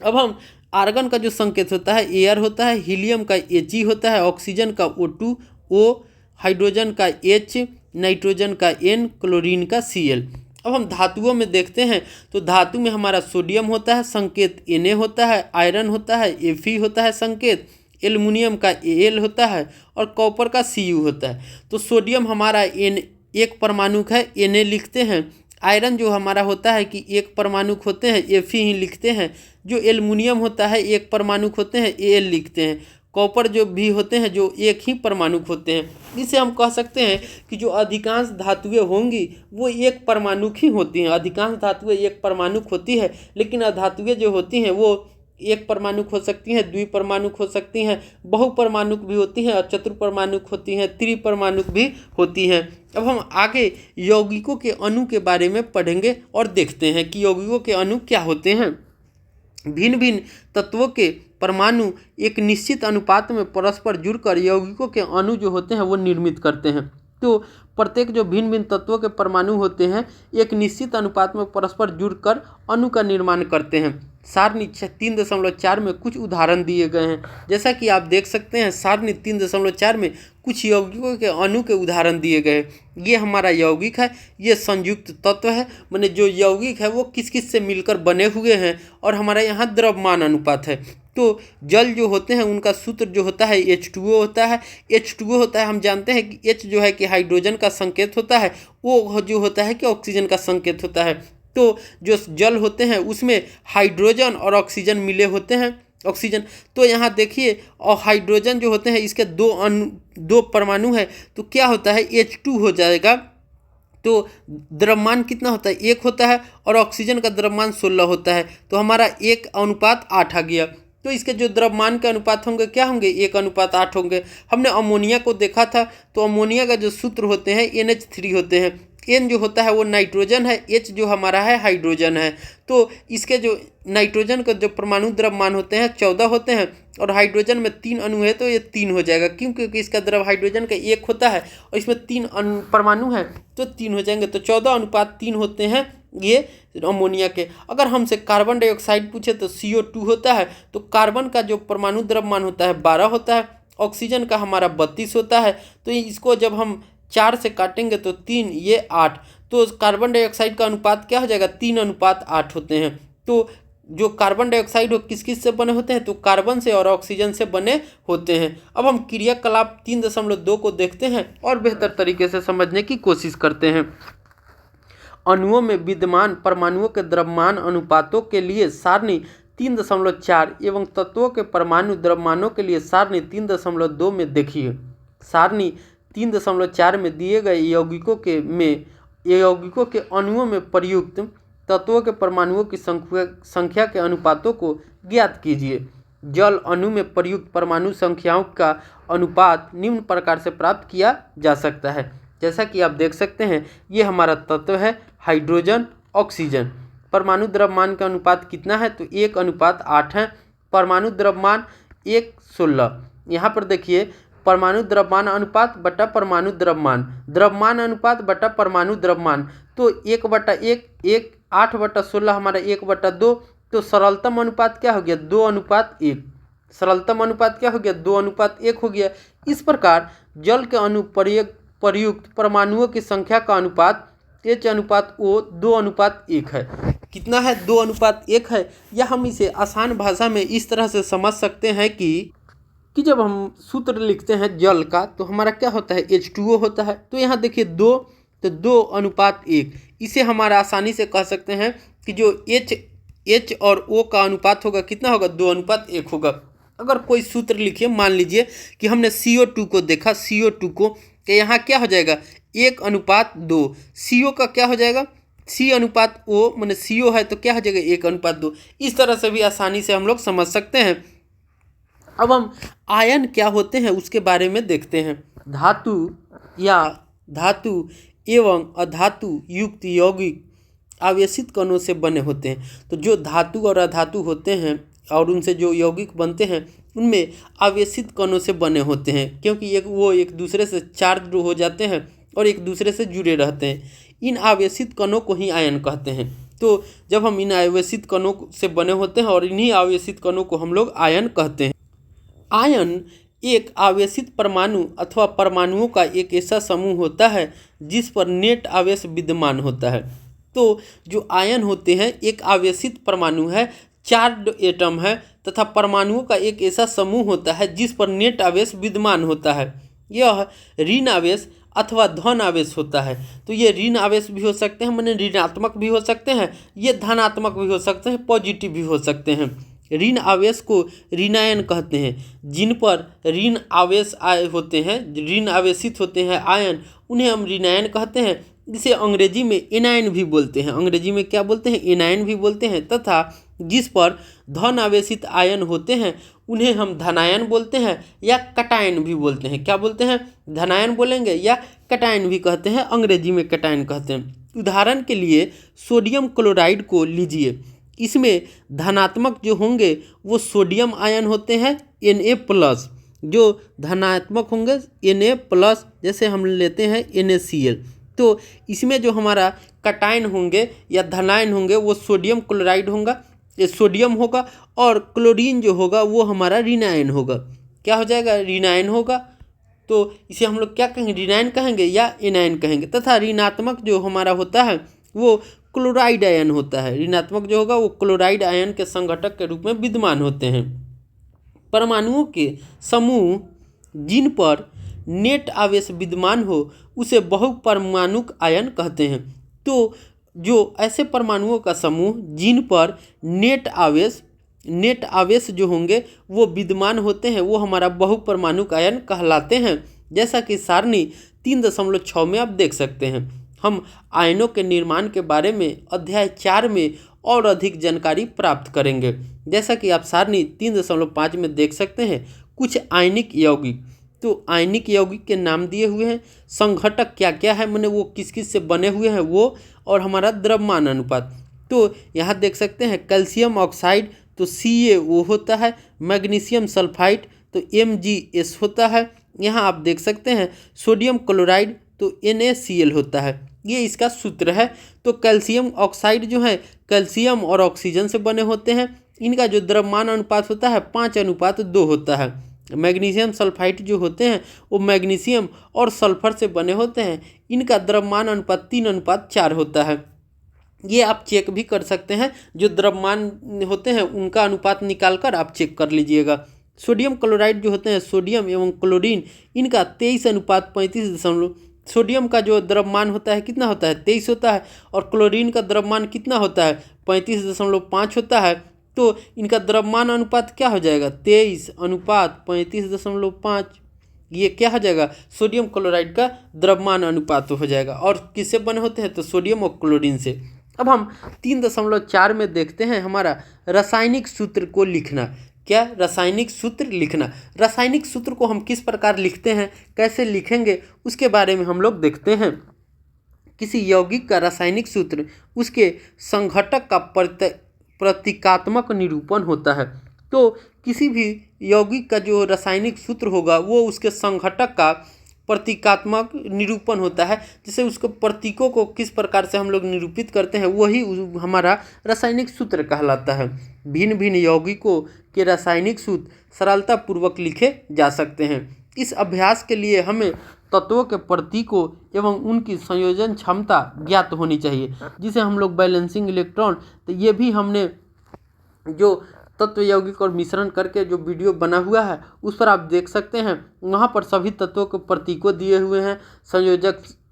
अब हम आर्गन का जो संकेत होता है एयर होता है, हीलियम का He होता है, ऑक्सीजन का O2 O, हाइड्रोजन का H, नाइट्रोजन का N, क्लोरीन का Cl। अब हम धातुओं में देखते हैं तो धातु में हमारा सोडियम होता है, संकेत Na होता है। आयरन होता है Fe होता है संकेत। एल्युमिनियम का Al होता है और कॉपर का Cu होता है। तो सोडियम हमारा एक परमाणुक है, Na लिखते हैं। आयरन जो हमारा होता है कि एक परमाणुक होते हैं, Fe ही लिखते हैं। जो एल्युमिनियम होता है एक परमाणुक होते हैं, Al लिखते हैं। कॉपर जो भी होते हैं जो एक ही परमाणुक होते हैं। इसे हम कह सकते हैं कि जो अधिकांश धातुएं होंगी वो एक परमाणुक ही होती हैं। अधिकांश धातुएं एक परमाणुक होती है, लेकिन अधातुएं जो होती हैं वो एक परमाणुक हो सकती हैं, द्विपरमाणुक हो सकती हैं, बहुपरमाणुक भी होती हैं और चतुर्परमाणुक होती हैं, त्रिपरमाणुक भी होती हैं। अब हम आगे यौगिकों के अणु के बारे में पढ़ेंगे और देखते हैं कि यौगिकों के अणु क्या होते हैं। भिन्न भिन्न तत्वों के परमाणु एक निश्चित अनुपात में परस्पर जुड़कर यौगिकों के अणु जो होते हैं वो निर्मित करते हैं। तो प्रत्येक जो भिन्न भिन्न तत्वों के परमाणु होते हैं एक निश्चित अनुपात में परस्पर जुड़कर अणु का निर्माण करते हैं। सारणी 3.4 में कुछ उदाहरण दिए गए हैं। जैसा कि आप देख सकते हैं सारणी 3.4 में कुछ यौगिकों के अणु के उदाहरण दिए गए। ये हमारा यौगिक है, ये संयुक्त तत्व है, माने जो यौगिक है वो किस किस से मिलकर बने हुए हैं। और हमारा यहाँ द्रव्यमान अनुपात है। तो जल जो होते हैं उनका सूत्र जो होता है H2O होता है। H2O होता है, हम जानते हैं कि H जो है कि हाइड्रोजन का संकेत होता है, O जो होता है कि ऑक्सीजन का संकेत होता है। तो जो जल होते हैं उसमें हाइड्रोजन और ऑक्सीजन मिले होते हैं। ऑक्सीजन तो यहाँ देखिए, और हाइड्रोजन जो होते हैं इसके दो परमाणु है, तो क्या होता है H2 हो जाएगा। तो द्रव्यमान कितना होता है? 1 होता है और ऑक्सीजन का द्रव्यमान 16 होता है। तो हमारा 1:8 आ गया। तो इसके जो द्रव्यमान के अनुपात होंगे क्या होंगे? 1:8 होंगे। हमने अमोनिया को देखा था, तो अमोनिया का जो सूत्र होते हैं NH3 होते हैं। N जो होता है वो नाइट्रोजन है, H जो हमारा है हाइड्रोजन है। तो इसके जो नाइट्रोजन का जो परमाणु द्रव्यमान होते हैं 14 होते हैं और हाइड्रोजन में 3 अणु है तो ये 3 हो जाएगा। क्यों? क्योंकि इसका द्रव्य हाइड्रोजन का 1 होता है और इसमें 3 परमाणु है तो 3 हो जाएंगे। तो 14:3 होते हैं ये अमोनिया के। अगर हमसे कार्बन डाइऑक्साइड पूछे तो CO2 होता है। तो कार्बन का जो परमाणु द्रव्यमान होता है 12 होता है, ऑक्सीजन का हमारा 32 होता है। तो इसको जब हम 4 से काटेंगे तो 3, ये 8। तो कार्बन डाइऑक्साइड का अनुपात क्या हो जाएगा? 3:8 होते हैं। तो जो कार्बन डाइऑक्साइड हो किस किस से बने होते हैं? तो कार्बन से और ऑक्सीजन से बने होते हैं। अब हम क्रियाकलाप 3.2 को देखते हैं और बेहतर तरीके से समझने की कोशिश करते हैं। अणुओं में विद्यमान परमाणुओं के द्रव्यमान अनुपातों के लिए सारणी 3.4 एवं तत्वों के परमाणु द्रव्यमानों के लिए सारणी 3.2 में देखिए। सारणी 3.4 में दिए गए यौगिकों के में यौगिकों के अणुओं में प्रयुक्त तत्वों के परमाणुओं की संख्या के अनुपातों को ज्ञात कीजिए। जल अणु में प्रयुक्त परमाणु संख्याओं का अनुपात निम्न प्रकार से प्राप्त किया जा सकता है। जैसा कि आप देख सकते हैं, ये हमारा तत्व है हाइड्रोजन ऑक्सीजन। परमाणु द्रव्यमान का अनुपात कितना है, तो 1:8 है। परमाणु द्रव्यमान 1:16। यहाँ पर देखिए, परमाणु द्रव्यमान अनुपात बटा परमाणु द्रव्यमान, द्रव्यमान अनुपात बटा परमाणु द्रव्यमान, तो 1/1, 8/16 हमारा 1/2। तो सरलतम अनुपात क्या हो गया, 2:1। सरलतम अनुपात क्या हो गया, 2:1 हो गया। इस प्रकार जल के अणु प्रयुक्त परमाणुओं की संख्या का अनुपात H/O 2:1 है। कितना है, 2:1 है। या हम इसे आसान भाषा में इस तरह से समझ सकते हैं कि जब हम सूत्र लिखते हैं जल का, तो हमारा क्या होता है, H2O होता है। तो यहाँ देखिए 2, तो 2:1। इसे हमारा आसानी से कह सकते हैं कि जो H और O का अनुपात होगा कितना होगा, 2:1 होगा। अगर कोई सूत्र लिखिए, मान लीजिए कि हमने CO2 को देखा, CO2 को, कि यहाँ क्या हो जाएगा, 1:2। CO का क्या हो जाएगा, C/O, मैंने CO है तो क्या हो जाएगा, 1:2। इस तरह से भी आसानी से हम लोग समझ सकते हैं। अब हम आयन क्या होते हैं उसके बारे में देखते हैं। धातु या धातु एवं अधातु युक्त यौगिक आवेशित कणों से बने होते हैं। तो जो धातु और अधातु होते हैं और उनसे जो यौगिक बनते हैं, उनमें आवेशित कणों से बने होते हैं, क्योंकि वो एक दूसरे से चार्ज हो जाते हैं और एक दूसरे से जुड़े रहते हैं। इन आवेशित कणों को ही आयन कहते हैं। तो जब हम इन आवेशित कणों से बने होते हैं और इन्हीं आवेशित कणों को हम लोग आयन कहते हैं। आयन एक आवेशित परमाणु अथवा परमाणुओं का एक ऐसा समूह होता है जिस पर नेट आवेश विद्यमान होता है। तो जो आयन होते हैं, एक आवेशित परमाणु है, चार्ज्ड एटम है, तथा परमाणुओं का एक ऐसा समूह होता है जिस पर नेट आवेश विद्यमान होता है। यह ऋण आवेश अथवा धन आवेश होता है। तो ये ऋण आवेश भी हो सकते हैं, माने ऋणात्मक भी हो सकते हैं, ये धनात्मक भी हो सकते हैं, पॉजिटिव भी हो सकते हैं। ऋण आवेश को ऋणायन कहते हैं। जिन पर ऋण आवेश होते हैं, ऋण आवेशित होते हैं आयन, उन्हें हम ऋणायन कहते हैं। जिसे अंग्रेजी में एनायन भी बोलते हैं। अंग्रेजी में क्या बोलते हैं, एनायन भी बोलते हैं। तथा जिस पर धन आवेशित आयन होते हैं उन्हें हम धनायन बोलते हैं या कटायन भी बोलते हैं। क्या बोलते हैं, धनायन बोलेंगे या कटायन भी कहते हैं, अंग्रेजी में कटायन कहते हैं। उदाहरण के लिए सोडियम क्लोराइड को लीजिए। इसमें धनात्मक जो होंगे वो सोडियम आयन होते हैं Na+, जो धनात्मक होंगे Na+, जैसे हम लेते हैं NaCl। तो इसमें जो हमारा कटायन होंगे या धनायन होंगे वो सोडियम क्लोराइड होगा, ये सोडियम होगा, और क्लोरीन जो होगा वो हमारा ऋणायन होगा। क्या हो जाएगा, ऋणायन होगा। तो इसे हम लोग क्या कहेंगे, ऋणायन कहेंगे या एनायन कहेंगे। तथा ऋणात्मक जो हमारा होता है वो क्लोराइड आयन होता है। ऋणात्मक जो होगा वो क्लोराइड आयन के संघटक के रूप में विद्यमान होते हैं। परमाणुओं के समूह जिन पर नेट आवेश विद्यमान हो उसे बहुपरमाणुक आयन कहते हैं। तो जो ऐसे परमाणुओं का समूह जिन पर नेट आवेश जो होंगे वो विद्यमान होते हैं, वो हमारा बहुपरमाणुक आयन कहलाते हैं। जैसा कि सारणी 3.6 में आप देख सकते हैं। हम आयनों के निर्माण के बारे में अध्याय 4 में और अधिक जानकारी प्राप्त करेंगे। जैसा कि आप सारणी 3.5 में देख सकते हैं, कुछ आयनिक यौगिक। तो आयनिक यौगिक के नाम दिए हुए हैं, संघटक क्या क्या है, मैंने वो किस किस से बने हुए हैं वो, और हमारा द्रव्यमान अनुपात। तो यहाँ देख सकते हैं कैल्शियम ऑक्साइड तो CaO होता है, मैग्नीशियम सल्फाइड तो MgS होता है। यहाँ आप देख सकते हैं सोडियम क्लोराइड तो NaCl होता है। ये इसका सूत्र है। तो कैल्शियम ऑक्साइड जो है कैल्शियम और ऑक्सीजन से बने होते हैं। इनका जो द्रव्यमान अनुपात होता है 5:2 होता है। मैग्नीशियम सल्फाइड जो होते हैं वो मैग्नीशियम और सल्फर से बने होते हैं। इनका द्रव्यमान अनुपात 3:4 होता है। ये आप चेक भी कर सकते हैं, जो द्रव्यमान होते हैं उनका अनुपात निकाल कर आप चेक कर लीजिएगा। सोडियम क्लोराइड जो होते हैं, सोडियम एवं क्लोरीन, इनका 23:35। सोडियम का जो द्रव्यमान होता है कितना होता है, 23 होता है, और क्लोरीन का द्रव्यमान कितना होता है, 35.5 होता है। तो इनका द्रव्यमान अनुपात क्या हो जाएगा, 23:35.5। ये क्या हो जाएगा, सोडियम क्लोराइड का द्रव्यमान अनुपात हो जाएगा। और किससे बने होते हैं, तो सोडियम और क्लोरीन से। अब हम 3.4 में देखते हैं हमारा रासायनिक सूत्र को लिखना। क्या, रासायनिक सूत्र लिखना। रासायनिक सूत्र को हम किस प्रकार लिखते हैं, कैसे लिखेंगे, उसके बारे में हम लोग देखते हैं। किसी यौगिक का रासायनिक सूत्र उसके संघटक का प्रतीकात्मक निरूपण होता है। तो किसी भी यौगिक का जो रासायनिक सूत्र होगा वो उसके संघटक का प्रतीकात्मक निरूपण होता है। जैसे उसको प्रतीकों को किस प्रकार से हम लोग निरूपित करते हैं, वही हमारा रासायनिक सूत्र कहलाता है। भिन्न भिन्न यौगिकों के रासायनिक सूत्र सरलतापूर्वक लिखे जा सकते हैं। इस अभ्यास के लिए हमें तत्वों के प्रतीकों एवं उनकी संयोजन क्षमता ज्ञात होनी चाहिए, जिसे हम लोग बैलेंसिंग इलेक्ट्रॉन, तो ये भी हमने जो तत्व यौगिक और मिश्रण करके जो वीडियो बना हुआ है उस पर आप देख सकते हैं। वहाँ पर सभी तत्वों के प्रतीकों दिए हुए हैं,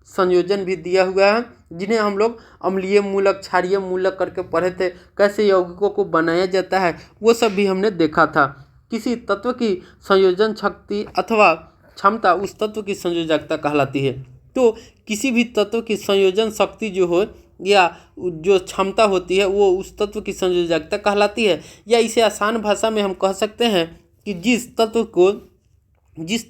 संयोजन भी दिया हुआ है, जिन्हें हम लोग अम्लीय मूलक, क्षारीय मूलक करके पढ़े थे। कैसे यौगिकों को बनाया जाता है वो सब भी हमने देखा था। किसी तत्व की संयोजन शक्ति अथवा क्षमता उस तत्व की संयोजकता कहलाती है। तो किसी भी तत्व की संयोजन शक्ति जो हो या जो क्षमता होती है वो उस तत्व की संयोजकता कहलाती है। या इसे आसान भाषा में हम कह सकते हैं कि जिस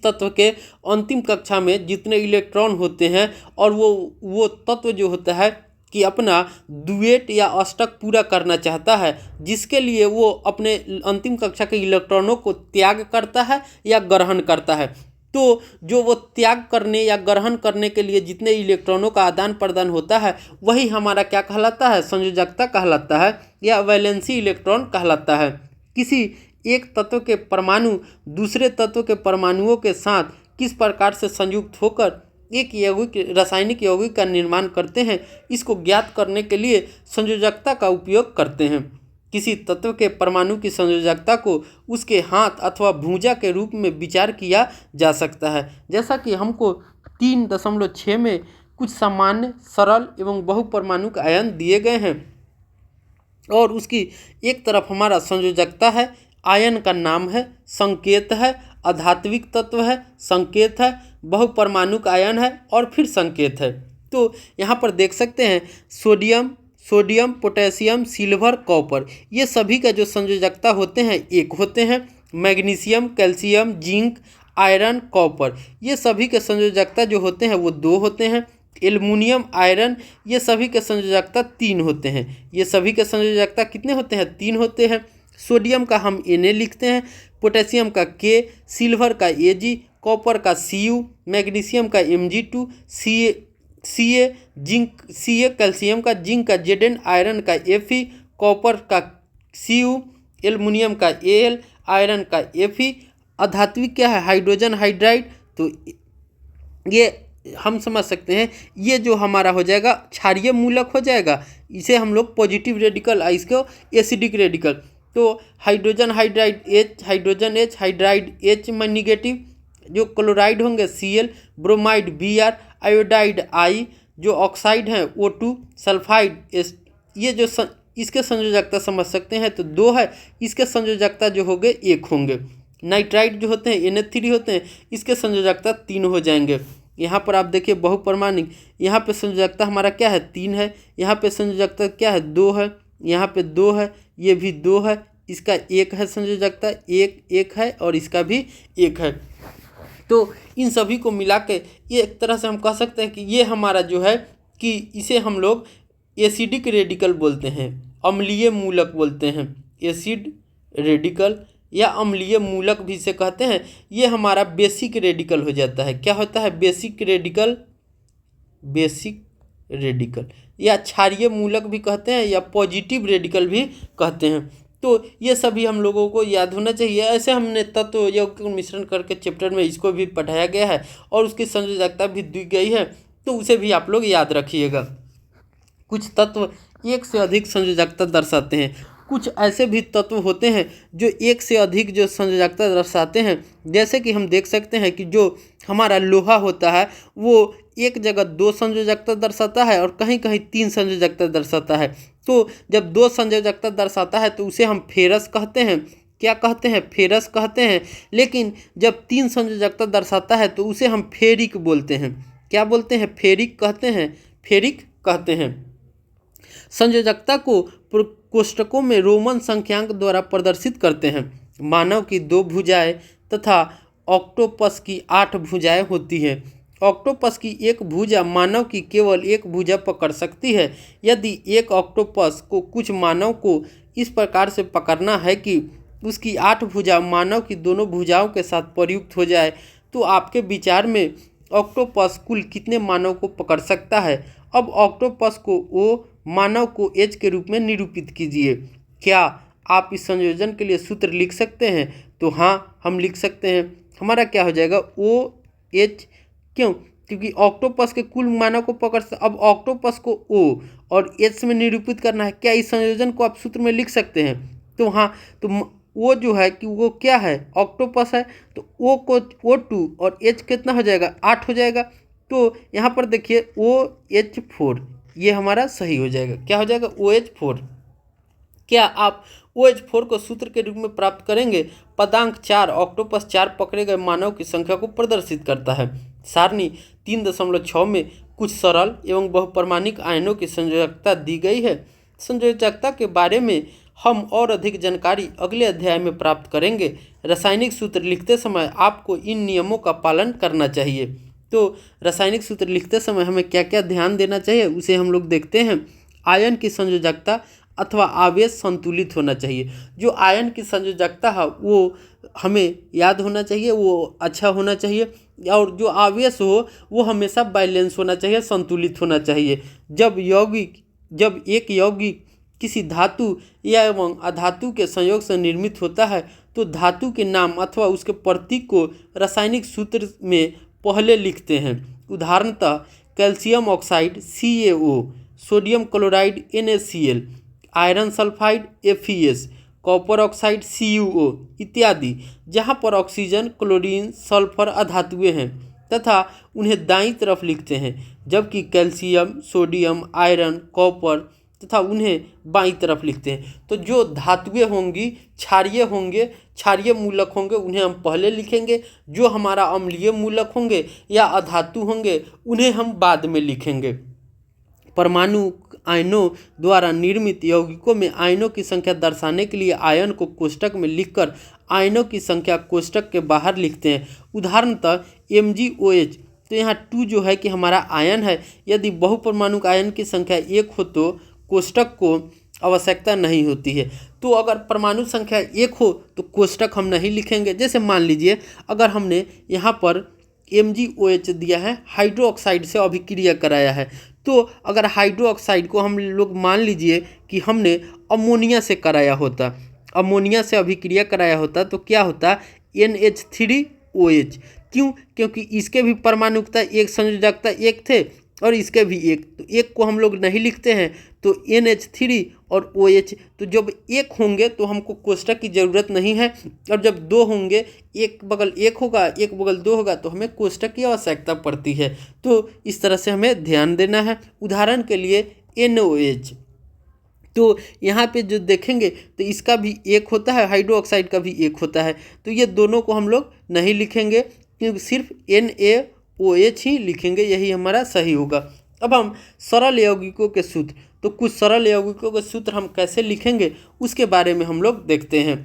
तत्व के अंतिम कक्षा में जितने इलेक्ट्रॉन होते हैं और वो तत्व जो होता है कि अपना डुएट या अष्टक पूरा करना चाहता है, जिसके लिए वो अपने अंतिम कक्षा के इलेक्ट्रॉनों को त्याग करता है या ग्रहण करता है। तो जो वो त्याग करने या ग्रहण करने के लिए जितने इलेक्ट्रॉनों का आदान प्रदान होता है वही हमारा क्या कहलाता है, संयोजकता कहलाता है या वैलेंसी इलेक्ट्रॉन कहलाता है। किसी एक तत्व के परमाणु दूसरे तत्व के परमाणुओं के साथ किस प्रकार से संयुक्त होकर एक यौगिक, रासायनिक यौगिक का निर्माण करते हैं, इसको ज्ञात करने के लिए संयोजकता का उपयोग करते हैं। किसी तत्व के परमाणु की संयोजकता को उसके हाथ अथवा भुजा के रूप में विचार किया जा सकता है। जैसा कि हमको 3.6 में कुछ सामान्य, सरल एवं बहुपरमाणुक आयन दिए गए हैं और उसकी एक तरफ हमारा संयोजकता है, आयन का नाम है, संकेत है, अधात्विक तत्व है, संकेत है, बहुपरमाणुक आयन है और फिर संकेत है। तो यहाँ पर देख सकते हैं सोडियम, पोटेशियम, सिल्वर, कॉपर, ये सभी का जो संयोजकता होते हैं एक होते हैं। Magnesium, calcium, zinc, iron, copper, ये सभी के संयोजकता जो होते हैं वो 2 होते हैं। एल्युमिनियम, आयरन, ये सभी के संयोजकता 3 होते हैं। ये सभी के संयोजकता कितने होते हैं, 3 होते हैं। सोडियम का हम Na लिखते हैं, पोटेशियम का K, सिल्वर का Ag, कॉपर का Cu, मैग्नीशियम का Mg2, Ca, zinc Ca, calcium का जिंक का Zn, आयरन का Fe, कॉपर का Cu, एल्युमिनियम का Al, आयरन का Fe। अधात्विक क्या है, हाइड्रोजन हाइड्राइड। तो ये हम समझ सकते हैं, ये जो हमारा हो जाएगा क्षारीय मूलक हो जाएगा, इसे हम लोग पॉजिटिव रेडिकल, इसको एसिडिक रेडिकल। तो hydrogen hydride H, hydrogen H, hydride H में निगेटिव, जो क्लोराइड होंगे Cl, bromide Br, iodide I, जो ऑक्साइड हैं O2, सल्फाइड S। ये जो इसके संयोजकता समझ सकते हैं तो 2 है, इसके संयोजकता जो होंगे 1 होंगे। नाइट्राइड जो होते हैं Na3 होते हैं, इसके संयोजकता 3 हो जाएंगे। यहाँ पर आप देखिए बहुपरमाणिक, यहाँ पे संयोजकता हमारा क्या है, 3 है। यहाँ पे संयोजकता क्या है, 2 है। यहाँ पे 2 है, ये भी 2 है, इसका 1 है संयोजकता, 1 है और इसका भी 1 है। तो इन सभी को मिला के ये एक तरह से हम कह सकते हैं कि ये हमारा जो है कि इसे हम लोग एसिडिक रेडिकल बोलते हैं, अम्लीय मूलक बोलते हैं। एसिड रेडिकल या अम्लीय मूलक भी इसे कहते हैं। ये हमारा बेसिक रेडिकल हो जाता है। क्या होता है, बेसिक रेडिकल या क्षारीय मूलक भी कहते हैं या पॉजिटिव रेडिकल भी कहते हैं। तो ये सभी हम लोगों को याद होना चाहिए। ऐसे हमने तत्व यौगिक मिश्रण करके चैप्टर में इसको भी पढ़ाया गया है और उसकी संयोजकता भी दी गई है, तो उसे भी आप लोग याद रखिएगा। कुछ तत्व एक से अधिक संयोजकता दर्शाते हैं, कुछ ऐसे भी तत्व होते हैं जो एक से अधिक जो संयोजकता दर्शाते हैं। जैसे कि हम देख सकते हैं कि जो हमारा लोहा होता है वो एक जगह 2 संयोजकता दर्शाता है और कहीं कहीं 3 संयोजकता दर्शाता है। तो जब 2 संयोजकता दर्शाता है तो उसे हम फेरस कहते हैं। क्या कहते हैं, फेरस कहते हैं। लेकिन जब 3 संयोजकता दर्शाता है तो उसे हम फेरिक बोलते हैं। क्या बोलते हैं, फेरिक कहते हैं, फेरिक कहते हैं। संयोजकता को कोष्ठकों में रोमन संख्यांक द्वारा प्रदर्शित करते हैं। मानव की 2 भुजाएं तथा ऑक्टोपस की 8 भुजाएं होती हैं। ऑक्टोपस की एक भुजा मानव की केवल एक भुजा पकड़ सकती है। यदि एक ऑक्टोपस को कुछ मानव को इस प्रकार से पकड़ना है कि उसकी 8 भुजा मानव की दोनों भुजाओं के साथ प्रयुक्त हो जाए, तो आपके विचार में ऑक्टोपस कुल कितने मानव को पकड़ सकता है? अब ऑक्टोपस को ओ, मानव को एच के रूप में निरूपित कीजिए। क्या आप इस संयोजन के लिए सूत्र लिख सकते हैं? तो हाँ, हम लिख सकते हैं। हमारा क्या हो जाएगा, ओ एच। क्यों? क्योंकि ऑक्टोपस के कुल मानव को अब ऑक्टोपस को ओ और एच में निरूपित करना है। क्या इस संयोजन को आप सूत्र में लिख सकते हैं? तो हाँ, तो वो जो है कि वो क्या है, ऑक्टोपस है, तो ओ को O2 और एच कितना हो जाएगा, 8 हो जाएगा। तो यहाँ पर देखिए OH4, ये हमारा सही हो जाएगा। क्या हो जाएगा, OH4। क्या आप OH4 को सूत्र के रूप में प्राप्त करेंगे? पदांक 4 ऑक्टोपस 4 पकड़े गए मानव की संख्या को प्रदर्शित करता है। सारणी 3.6 में कुछ सरल एवं बहुपरमाणिक आयनों की संयोजकता दी गई है। संयोजकता के बारे में हम और अधिक जानकारी अगले अध्याय में प्राप्त करेंगे। रासायनिक सूत्र लिखते समय आपको इन नियमों का पालन करना चाहिए। तो रासायनिक सूत्र लिखते समय हमें क्या क्या ध्यान देना चाहिए, उसे हम लोग देखते हैं। आयन की संयोजकता अथवा आवेश संतुलित होना चाहिए। जो आयन की संयोजकता है वो हमें याद होना चाहिए, वो अच्छा होना चाहिए। और जो आवेश हो वो हमेशा बैलेंस होना चाहिए, संतुलित होना चाहिए। जब एक यौगिक किसी धातु या एवं अधातु के संयोग से निर्मित होता है तो धातु के नाम अथवा उसके प्रतीक को रासायनिक सूत्र में पहले लिखते हैं। उदाहरणतः calcium oxide CaO, sodium chloride NaCl, iron sulphide FeS, copper oxide CuO इत्यादि, जहाँ पर ऑक्सीजन, क्लोरीन, सल्फर अधातुएं हैं तथा उन्हें दाईं तरफ लिखते हैं, जबकि कैल्शियम, सोडियम, आयरन, कॉपर तथा उन्हें बाईं तरफ लिखते हैं। तो जो धातुएं होंगी, क्षारीय मूलक होंगे, उन्हें हम पहले लिखेंगे। जो हमारा अम्लीय मूलक होंगे या अधातु होंगे उन्हें हम बाद में लिखेंगे। परमाणु आयनों द्वारा निर्मित यौगिकों में आयनों की संख्या दर्शाने के लिए आयन को कोष्ठक में लिखकर आयनों की संख्या कोष्ठक के बाहर लिखते हैं। उदाहरणतः MgOH, तो यहाँ 2 जो है कि हमारा आयन है। यदि बहुपरमाणुक आयन की संख्या 1 हो तो कोष्ठक को आवश्यकता नहीं होती है। तो अगर परमाणु संख्या 1 हो तो कोष्ठक हम नहीं लिखेंगे। जैसे मान लीजिए अगर हमने यहाँ पर MgOH दिया है, हाइड्रोक्साइड से अभिक्रिया कराया है, तो अगर हाइड्रोक्साइड को हम लोग मान लीजिए कि हमने अमोनिया से कराया होता, अमोनिया से अभिक्रिया कराया होता, तो क्या होता, NH3OH। क्यों? क्योंकि इसके भी परमाणुकता एक, संयोजकता 1 थे और इसके भी 1, तो 1 को हम लोग नहीं लिखते हैं। तो NH3 और OH, तो जब 1 होंगे तो हमको कोष्ठक की ज़रूरत नहीं है, और जब 2 होंगे, एक बगल 1 होगा, एक बगल 2 होगा, तो हमें कोष्ठक की आवश्यकता पड़ती है। तो इस तरह से हमें ध्यान देना है। उदाहरण के लिए NOH, तो यहाँ पे जो देखेंगे तो इसका भी 1 होता है, हाइड्रोक्साइड का भी 1 होता है। तो ये दोनों को हम लोग नहीं लिखेंगे, क्योंकि सिर्फ NaOH ही लिखेंगे, यही हमारा सही होगा। अब हम सरल यौगिकों के सूत्र, तो कुछ सरल यौगिकों के सूत्र हम कैसे लिखेंगे उसके बारे में हम लोग देखते हैं।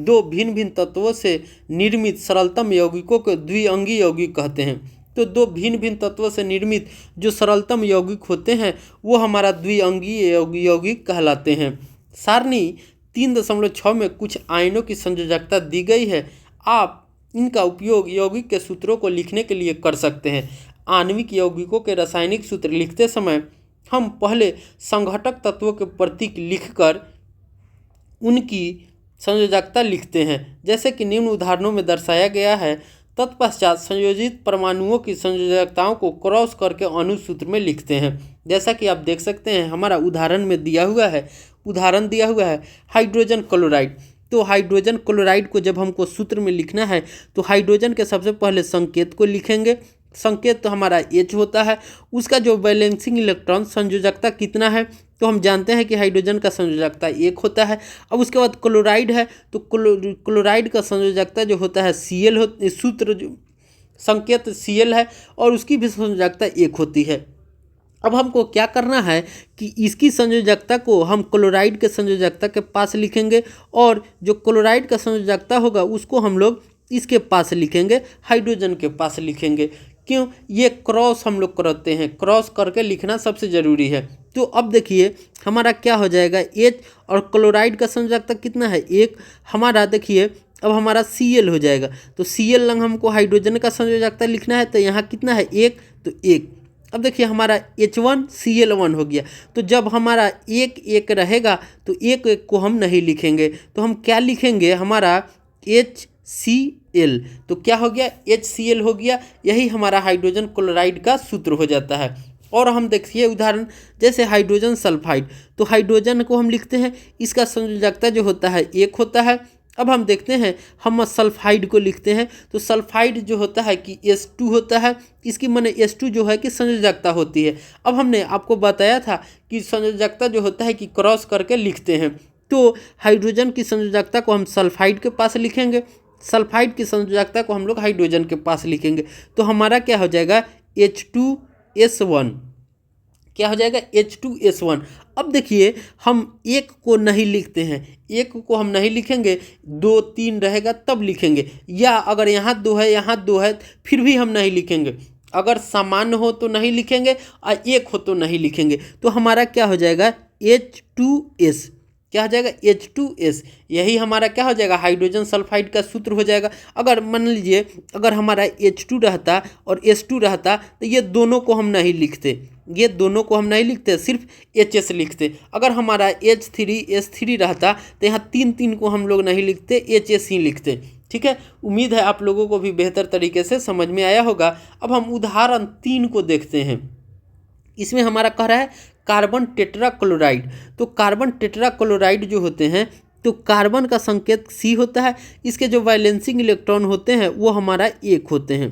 2 भिन्न भिन्न तत्वों से निर्मित सरलतम यौगिकों को द्विअंगी यौगिक कहते हैं। तो 2 भिन्न भिन्न तत्वों से निर्मित जो सरलतम यौगिक होते हैं वो हमारा द्विअंगीय यौगिक कहलाते हैं। सारणी 3.6 में कुछ आयनों की संयोजकता दी गई है। आप इनका उपयोग यौगिक के सूत्रों को लिखने के लिए कर सकते हैं। आणविक यौगिकों के रासायनिक सूत्र लिखते समय हम पहले संघटक तत्वों के प्रतीक लिखकर उनकी संयोजकता लिखते हैं, जैसे कि निम्न उदाहरणों में दर्शाया गया है। तत्पश्चात संयोजित परमाणुओं की संयोजकताओं को क्रॉस करके अणु सूत्र में लिखते हैं। जैसा कि आप देख सकते हैं हमारा उदाहरण दिया हुआ है हाइड्रोजन क्लोराइड। तो हाइड्रोजन क्लोराइड को जब हमको सूत्र में लिखना है तो हाइड्रोजन के सबसे पहले संकेत को लिखेंगे, संकेत तो हमारा H होता है। उसका जो बैलेंसिंग इलेक्ट्रॉन संयोजकता कितना है, तो हम जानते हैं कि हाइड्रोजन का संयोजकता 1 होता है। अब उसके बाद क्लोराइड है, तो क्लोराइड का संयोजकता जो होता है Cl सूत्र जो संकेत Cl है और उसकी भी संयोजकता 1 होती है। अब हमको क्या करना है कि इसकी संयोजकता को हम क्लोराइड के संयोजकता के पास लिखेंगे और जो क्लोराइड का संयोजकता होगा उसको हम लोग इसके पास लिखेंगे, हाइड्रोजन के पास लिखेंगे। क्यों? ये क्रॉस हम लोग करते हैं, क्रॉस करके लिखना सबसे ज़रूरी है। तो अब देखिए हमारा क्या हो जाएगा, H और क्लोराइड का संयोजकता कितना है 1, हमारा देखिए अब हमारा Cl हो जाएगा। तो Cl लंग हमको हाइड्रोजन का संयोजकता लिखना है, तो यहाँ कितना है 1, तो 1। अब देखिए हमारा H1Cl1 हो गया। तो जब हमारा 1 1 रहेगा तो 1 1 को हम नहीं लिखेंगे, तो हम क्या लिखेंगे, हमारा HCl। तो क्या हो गया, HCl हो गया। यही हमारा हाइड्रोजन क्लोराइड का सूत्र हो जाता है। और हम देखिए उदाहरण जैसे हाइड्रोजन सल्फाइड, तो हाइड्रोजन को हम लिखते हैं, इसका संयोजकता जो होता है 1 होता है। अब हम देखते हैं हम सल्फाइड को लिखते हैं, तो सल्फाइड जो होता है कि H2 होता है, इसकी माने H2 जो है कि संयोजकता होती है। अब हमने आपको बताया था कि संयोजकता जो होता है कि क्रॉस करके लिखते हैं, तो हाइड्रोजन की संयोजकता को हम सल्फाइड के पास लिखेंगे, सल्फाइड की संयोजकता को हम लोग हाइड्रोजन के पास लिखेंगे। तो हमारा क्या हो जाएगा H2S1, क्या हो जाएगा H2S1। अब देखिए हम 1 को नहीं लिखते हैं, 1 को हम नहीं लिखेंगे, 2 3 रहेगा तब लिखेंगे, या अगर यहाँ 2 है यहाँ 2 है फिर भी हम नहीं लिखेंगे। अगर सामान्य हो तो नहीं लिखेंगे और 1 हो तो नहीं लिखेंगे। तो हमारा क्या हो जाएगा H2S, क्या हो जाएगा H2S। यही हमारा क्या हो जाएगा, हाइड्रोजन सल्फाइड का सूत्र हो जाएगा। अगर मान लीजिए अगर हमारा H2 रहता और S2 रहता तो ये दोनों को हम नहीं लिखते, ये दोनों को हम नहीं लिखते, सिर्फ HS लिखते। अगर हमारा H3S3 रहता तो यहाँ 3 3 को हम लोग नहीं लिखते, HS ही लिखते। ठीक है, उम्मीद है आप लोगों को भी बेहतर तरीके से समझ में आया होगा। अब हम उदाहरण 3 को देखते हैं। इसमें हमारा कह रहा है कार्बन टेट्राक्लोराइड। तो कार्बन टेट्राक्लोराइड जो होते हैं, तो कार्बन का संकेत C होता है, इसके जो वैलेंसिंग इलेक्ट्रॉन होते हैं वो हमारा 1 होते हैं।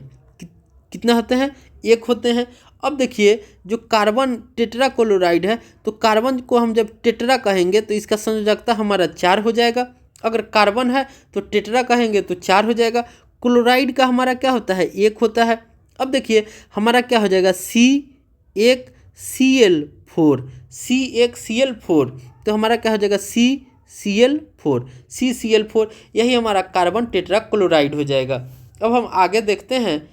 कितना होते हैं, 1 होते हैं। अब देखिए जो कार्बन टेट्राक्लोराइड है, तो कार्बन को हम जब टेट्रा कहेंगे तो इसका संयोजकता हमारा 4 हो जाएगा। अगर कार्बन है तो टेट्रा कहेंगे तो 4 हो जाएगा। क्लोराइड का हमारा क्या होता है, 1 होता है। अब देखिए हमारा क्या हो जाएगा C1Cl4, C1Cl4, तो हमारा क्या हो जाएगा CCl4, यही हमारा कार्बन टेट्राक्लोराइड हो जाएगा। अब हम आगे देखते हैं,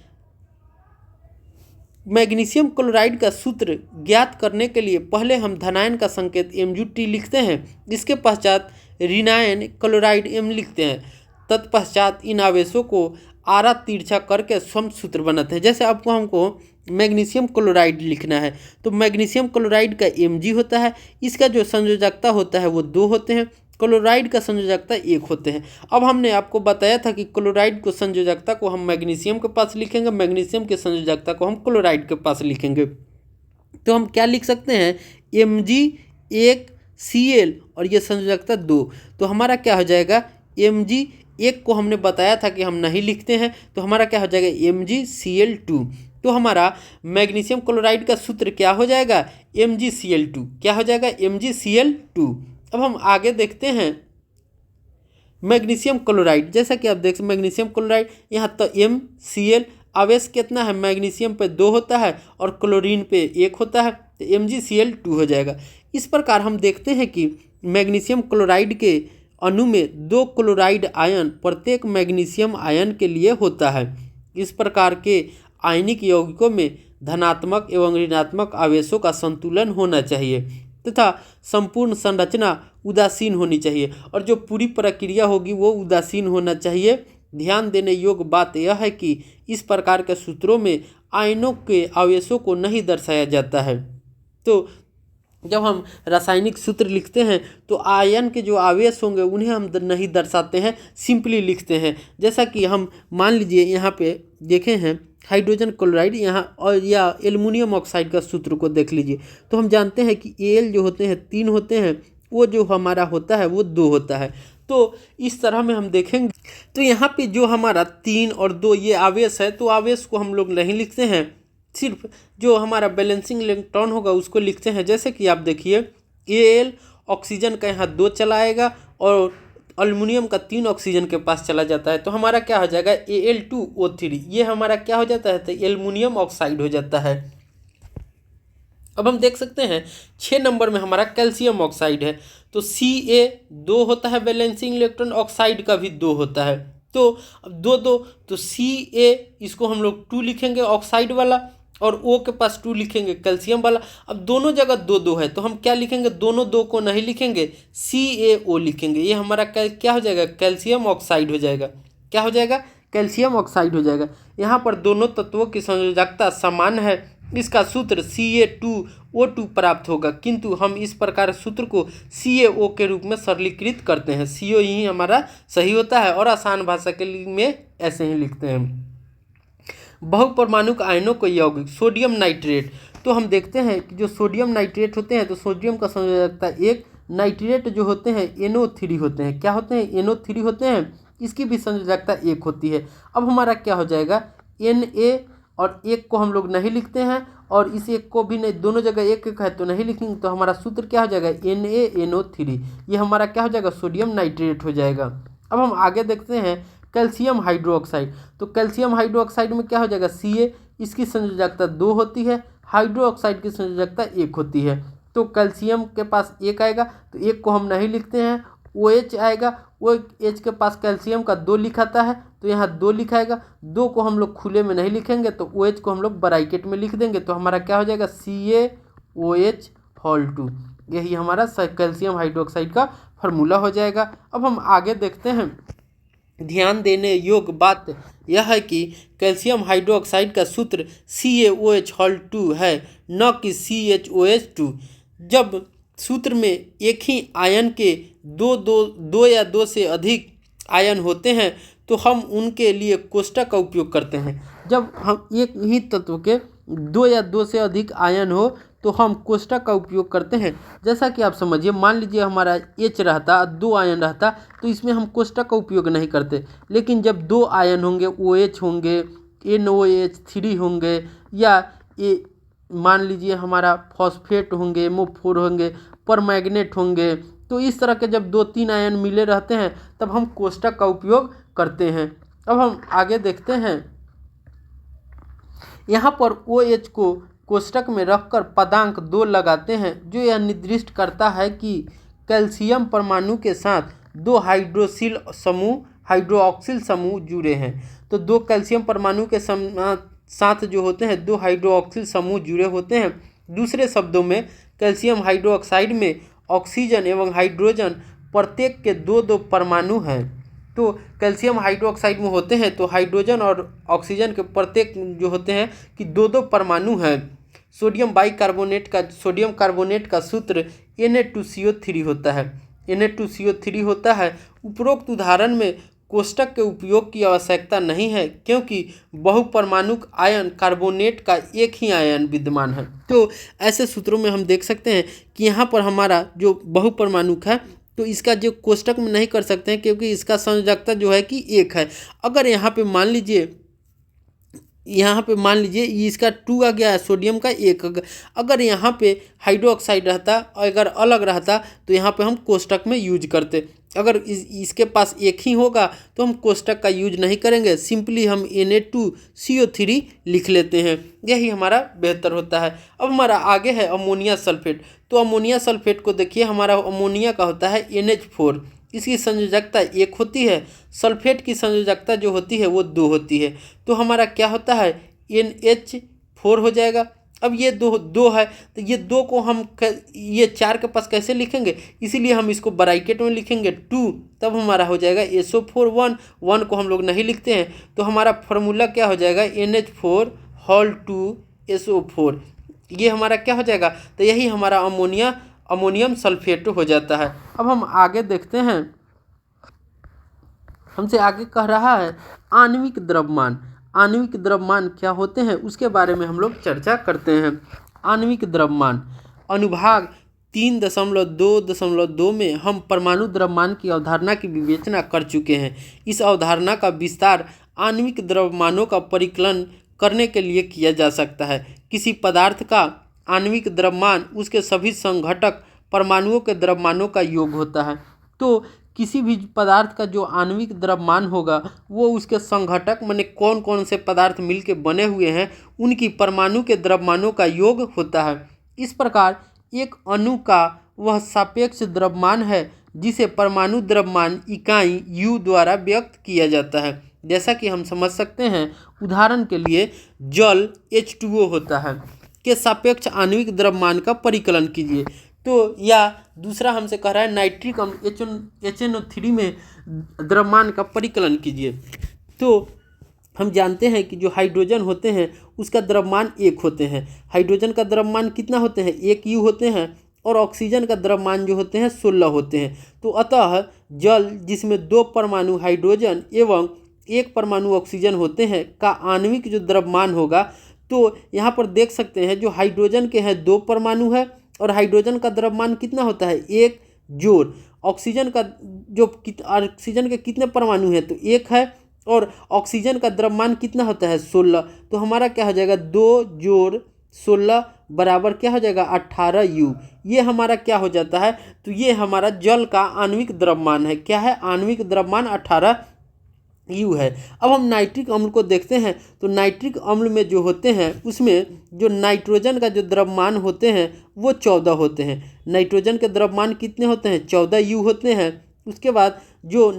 मैग्नीशियम क्लोराइड का सूत्र ज्ञात करने के लिए पहले हम धनायन का संकेत Mut लिखते हैं, इसके पश्चात ऋणायन क्लोराइड M लिखते हैं, तत्पश्चात इन आवेशों को आरा तिरछा करके सम सूत्र बनाते हैं। जैसे आपको हमको मैग्नीशियम क्लोराइड लिखना है, तो मैग्नीशियम क्लोराइड का Mg होता है, इसका जो संयोजकता होता है वो 2 होते हैं, क्लोराइड का संयोजकता 1 होते हैं। अब हमने आपको बताया था कि क्लोराइड को संयोजकता को हम मैग्नीशियम के पास लिखेंगे, मैग्नीशियम के संयोजकता को हम क्लोराइड के पास लिखेंगे। तो हम क्या लिख सकते हैं, Mg1Cl और ये संयोजकता 2, तो हमारा क्या हो जाएगा Mg1 को हमने बताया था कि हम नहीं लिखते हैं, तो हमारा क्या हो जाएगा MgCl2। तो हमारा मैग्नीशियम क्लोराइड का सूत्र क्या हो जाएगा MgCl2, क्या हो जाएगा MgCl2। अब हम आगे देखते हैं मैग्नीशियम क्लोराइड। जैसा कि आप देख सकते मैग्नीशियम क्लोराइड यहाँ तो MCl, आवेश कितना है, मैग्नीशियम पे 2 होता है और क्लोरीन पे 1 होता है, तो MgCl2 हो जाएगा। इस प्रकार हम देखते हैं कि मैग्नीशियम क्लोराइड के अणु में 2 क्लोराइड आयन प्रत्येक मैग्नीशियम आयन के लिए होता है। इस प्रकार के आयनिक यौगिकों में धनात्मक एवं ऋणात्मक आवेशों का संतुलन होना चाहिए तथा संपूर्ण संरचना उदासीन होनी चाहिए, और जो पूरी प्रक्रिया होगी वो उदासीन होना चाहिए। ध्यान देने योग्य बात यह है कि इस प्रकार के सूत्रों में आयनों के आवेशों को नहीं दर्शाया जाता है। तो जब हम रासायनिक सूत्र लिखते हैं तो आयन के जो आवेश होंगे उन्हें हम नहीं दर्शाते हैं, सिंपली लिखते हैं। जैसा कि हम मान लीजिए यहाँ पे देखे हैं हाइड्रोजन क्लोराइड यहाँ, और या एल्युमिनियम ऑक्साइड का सूत्र को देख लीजिए, तो हम जानते हैं कि Al जो होते हैं 3 होते हैं, वो जो हमारा होता है वो 2 होता है। तो इस तरह में हम देखेंगे। तो यहाँ पे जो हमारा 3 और 2 ये आवेश है, तो आवेश को हम लोग नहीं लिखते हैं, सिर्फ जो हमारा बैलेंसिंग इलेक्ट्रॉन होगा उसको लिखते हैं। जैसे कि आप देखिए Al ऑक्सीजन का यहाँ 2 चलाएगा और अल्युमिनियम का 3 ऑक्सीजन के पास चला जाता है, तो हमारा क्या हो जाएगा Al2O3, ये हमारा क्या हो जाता है, तो एल्युमिनियम ऑक्साइड हो जाता है। अब हम देख सकते हैं 6 नंबर में हमारा कैल्शियम ऑक्साइड है, तो Ca 2 होता है, बैलेंसिंग इलेक्ट्रॉन ऑक्साइड का भी 2 होता है, तो अब 2 2, तो Ca इसको हम लोग 2 लिखेंगे ऑक्साइड वाला, और O के पास 2 लिखेंगे कैल्शियम वाला। अब दोनों जगह 2 2 है, तो हम क्या लिखेंगे, दोनों 2 को नहीं लिखेंगे, CaO लिखेंगे। ये हमारा क्या हो जाएगा, कैल्शियम ऑक्साइड हो जाएगा। क्या हो जाएगा, कैल्शियम ऑक्साइड हो जाएगा। यहाँ पर दोनों तत्वों की संयोजकता समान है, इसका सूत्र Ca2O2 प्राप्त होगा, किंतु हम इस प्रकार सूत्र को CaO के रूप में सरलीकृत करते हैं। CO ही हमारा सही होता है और आसान भाषा के लिए में ऐसे ही लिखते हैं। बहुपरमाणुक आयनों को यौगिक सोडियम नाइट्रेट, तो हम देखते हैं कि जो सोडियम नाइट्रेट होते हैं, तो सोडियम का संयोजकता 1, नाइट्रेट जो होते हैं NO3 होते हैं। क्या होते हैं, NO3 होते हैं, इसकी भी संयोजकता 1 होती है। अब हमारा क्या हो जाएगा, Na, और 1 को हम लोग नहीं लिखते हैं और इस 1 को भी नहीं, दोनों जगह 1 1 है तो नहीं लिखेंगे, तो हमारा सूत्र क्या हो जाएगा, NaNO3, ये हमारा क्या हो जाएगा, सोडियम नाइट्रेट हो जाएगा। अब हम आगे देखते हैं कैल्शियम हाइड्रोक्साइड, तो कैल्शियम हाइड्रोक्साइड में क्या हो जाएगा, Ca, इसकी संयोजकता 2 होती है, हाइड्रोक्साइड की संयोजकता 1 होती है, तो कैल्शियम के पास 1 आएगा, तो 1 को हम नहीं लिखते हैं, OH आएगा, OH के पास कैल्शियम का 2 लिखाता है, तो यहाँ 2 लिखाएगा, 2 को हम लोग खुले में नहीं लिखेंगे, तो OH को हम लोग ब्रैकेट में लिख देंगे, तो हमारा क्या हो जाएगा, CaOH2, यही हमारा कैल्शियम हाइड्रोक्साइड का फार्मूला हो जाएगा। अब हम आगे देखते हैं। ध्यान देने योग्य बात यह है कि कैल्शियम हाइड्रोक्साइड का सूत्र CaOH2 है, न कि CHOH2। जब सूत्र में एक ही आयन के दो या दो से अधिक आयन होते हैं तो हम उनके लिए कोष्टक का उपयोग करते हैं। जब हम एक ही तत्व के 2 या 2 से अधिक आयन हो तो हम कोष्टक का उपयोग करते हैं। जैसा कि आप समझिए, मान लीजिए हमारा H रहता, 2 आयन रहता, तो इसमें हम कोष्टक का उपयोग नहीं करते। लेकिन जब 2 आयन होंगे, OH होंगे, NOH3 होंगे, या मान लीजिए हमारा फॉस्फेट होंगे, MO4 होंगे, परमैंगनेट होंगे, तो इस तरह के जब 2-3 आयन मिले रहते हैं तब हम कोष्टक का उपयोग करते हैं। अब हम आगे देखते हैं। यहाँ पर OH को कोष्टक में रखकर पदांक 2 लगाते हैं, जो यह निर्दिष्ट करता है कि कैल्शियम परमाणु के साथ 2 हाइड्रोक्सिल समूह जुड़े हैं। तो 2 कैल्शियम परमाणु के साथ जो होते हैं 2 हाइड्रोक्सिल समूह जुड़े होते हैं। दूसरे शब्दों में कैल्शियम हाइड्रोक्साइड में ऑक्सीजन एवं हाइड्रोजन प्रत्येक के 2-2 परमाणु हैं। तो कैल्शियम हाइड्रोक्साइड में होते हैं तो हाइड्रोजन और ऑक्सीजन के प्रत्येक जो होते हैं कि 2-2 परमाणु हैं। सोडियम कार्बोनेट का सूत्र Na2CO3 होता है, Na2CO3 होता है। उपरोक्त उदाहरण में कोष्टक के उपयोग की आवश्यकता नहीं है, क्योंकि बहुपरमाणुक आयन कार्बोनेट का एक ही आयन विद्यमान है। तो ऐसे सूत्रों में हम देख सकते हैं कि यहाँ पर हमारा जो बहुपरमाणुक है तो इसका जो कोष्टक में नहीं कर सकते हैं, क्योंकि इसका संयोजकता जो है कि 1 है। अगर यहाँ पे मान लीजिए इसका 2 आ गया है, सोडियम का 1, अगर यहाँ पे हाइड्रोक्साइड रहता, अगर अलग रहता तो यहाँ पे हम कोष्टक में यूज करते। अगर इसके पास 1 ही होगा तो हम कोष्टक का यूज नहीं करेंगे, सिंपली हम Na2CO3 लिख लेते हैं, यही हमारा बेहतर होता है। अब हमारा आगे है अमोनिया सल्फेट। तो अमोनिया सल्फेट को देखिए, हमारा अमोनिया का होता है NH4, इसकी संयोजकता 1 होती है। सल्फेट की संयोजकता जो होती है वो 2 होती है। तो हमारा क्या होता है, NH4 हो जाएगा। अब ये 2 है तो ये 2 को हम ये 4 के पास कैसे लिखेंगे, इसीलिए हम इसको ब्रैकेट में लिखेंगे 2, तब हमारा हो जाएगा SO4 1 को हम लोग नहीं लिखते हैं, तो हमारा फार्मूला क्या हो जाएगा NH4 ये हमारा क्या हो जाएगा, तो यही हमारा अमोनियम सल्फेट हो जाता है। अब हम आगे देखते हैं। हमसे आगे कह रहा है आणविक द्रव्यमान। आणविक द्रव्यमान क्या होते हैं उसके बारे में हम लोग चर्चा करते हैं। आणविक द्रव्यमान अनुभाग 3.2.2 में हम परमाणु द्रव्यमान की अवधारणा की विवेचना कर चुके हैं। इस अवधारणा का विस्तार आणविक द्रव्यमानों का परिकलन करने के लिए किया जा सकता है। किसी पदार्थ का आणविक द्रव्यमान उसके सभी संघटक परमाणुओं के द्रव्यमानों का योग होता है। तो किसी भी पदार्थ का जो आणविक द्रव्यमान होगा वो उसके संघटक माने कौन कौन से पदार्थ मिलके बने हुए हैं उनकी परमाणु के द्रव्यमानों का योग होता है। इस प्रकार एक अणु का वह सापेक्ष द्रव्यमान है जिसे परमाणु द्रव्यमान इकाई U द्वारा व्यक्त किया जाता है। जैसा कि हम समझ सकते हैं, उदाहरण के लिए जल H2O होता है के सापेक्ष आणविक द्रव्यमान का परिकलन कीजिए। तो या दूसरा हमसे कह रहा है नाइट्रिक अम्ल HNO3 में द्रव्यमान का परिकलन कीजिए। तो हम जानते हैं कि जो हाइड्रोजन होते हैं उसका द्रव्यमान 1 होते हैं। हाइड्रोजन का द्रव्यमान कितना होते हैं? 1 U होते हैं। और ऑक्सीजन का द्रव्यमान जो होते हैं 16 होते हैं। तो अतः जल जिसमें 2 परमाणु हाइड्रोजन एवं 1 परमाणु ऑक्सीजन होते हैं का आणविक जो द्रव्यमान होगा, तो यहाँ पर देख सकते हैं जो हाइड्रोजन के हैं 2 परमाणु है और हाइड्रोजन का द्रव्यमान कितना होता है? 1 जोड़ ऑक्सीजन का जो ऑक्सीजन के कितने परमाणु हैं? तो 1 है और ऑक्सीजन का द्रव्यमान कितना होता है? 16। तो हमारा क्या हो जाएगा? 2 जोड़ 16 बराबर क्या हो जाएगा? 18 U। ये हमारा क्या हो जाता है? तो ये हमारा जल का आणविक द्रव्यमान है। क्या है? आणविक द्रव्यमान 18 U है। अब हम नाइट्रिक अम्ल को देखते हैं। तो नाइट्रिक अम्ल में जो होते हैं उसमें जो नाइट्रोजन का जो द्रव्यमान होते हैं वो 14 होते हैं। नाइट्रोजन के द्रव्यमान कितने होते हैं? 14 U होते हैं। उसके बाद जो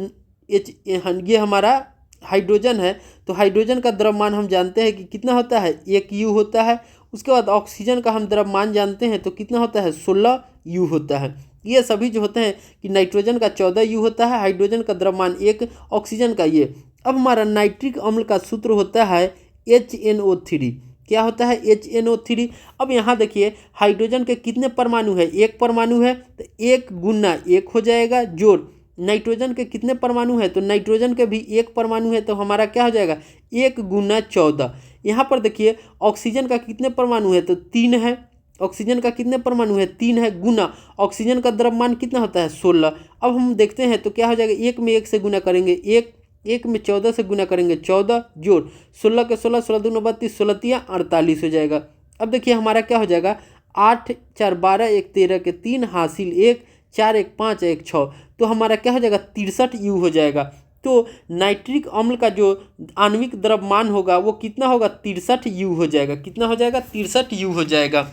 ये हमारा हाइड्रोजन है, तो हाइड्रोजन का द्रव्यमान हम जानते हैं कि कितना होता है? 1 U होता है। उसके बाद ऑक्सीजन का हम द्रव्यमान जानते हैं तो कितना होता है? 16 U होता है। ये सभी जो होते हैं कि नाइट्रोजन का 14 U होता है, हाइड्रोजन का द्रव्यमान 1, ऑक्सीजन का ये। अब हमारा नाइट्रिक अम्ल का सूत्र होता है HNO3। क्या होता है? HNO3। अब यहाँ देखिए हाइड्रोजन के कितने परमाणु है? 1 परमाणु है, तो 1 गुना 1 हो जाएगा जोड़ नाइट्रोजन के कितने परमाणु है? तो नाइट्रोजन के भी 1 परमाणु है, तो हमारा क्या हो जाएगा? 1 गुना 14। यहाँ पर देखिए ऑक्सीजन का कितने परमाणु है? तो 3 है। ऑक्सीजन का कितने परमाणु है? 3 है गुना ऑक्सीजन का द्रव्यमान कितना होता है? 16। अब हम देखते हैं तो क्या हो जाएगा? 1 में 1 से गुना करेंगे 1, 1 में 14 से गुना करेंगे 14 जोड़ 16 के 16, 16 दूना 32, 16 तिया 48 हो जाएगा। अब देखिए हमारा क्या हो जाएगा? 8 4 12 1 13 के 3 हासिल 1 4 1 5 1 6। तो हमारा क्या हो जाएगा? 63 U हो जाएगा। तो नाइट्रिक अम्ल का जो आणविक द्रव्यमान होगा वो कितना होगा? 63 U हो जाएगा। कितना हो जाएगा? 63 U हो जाएगा।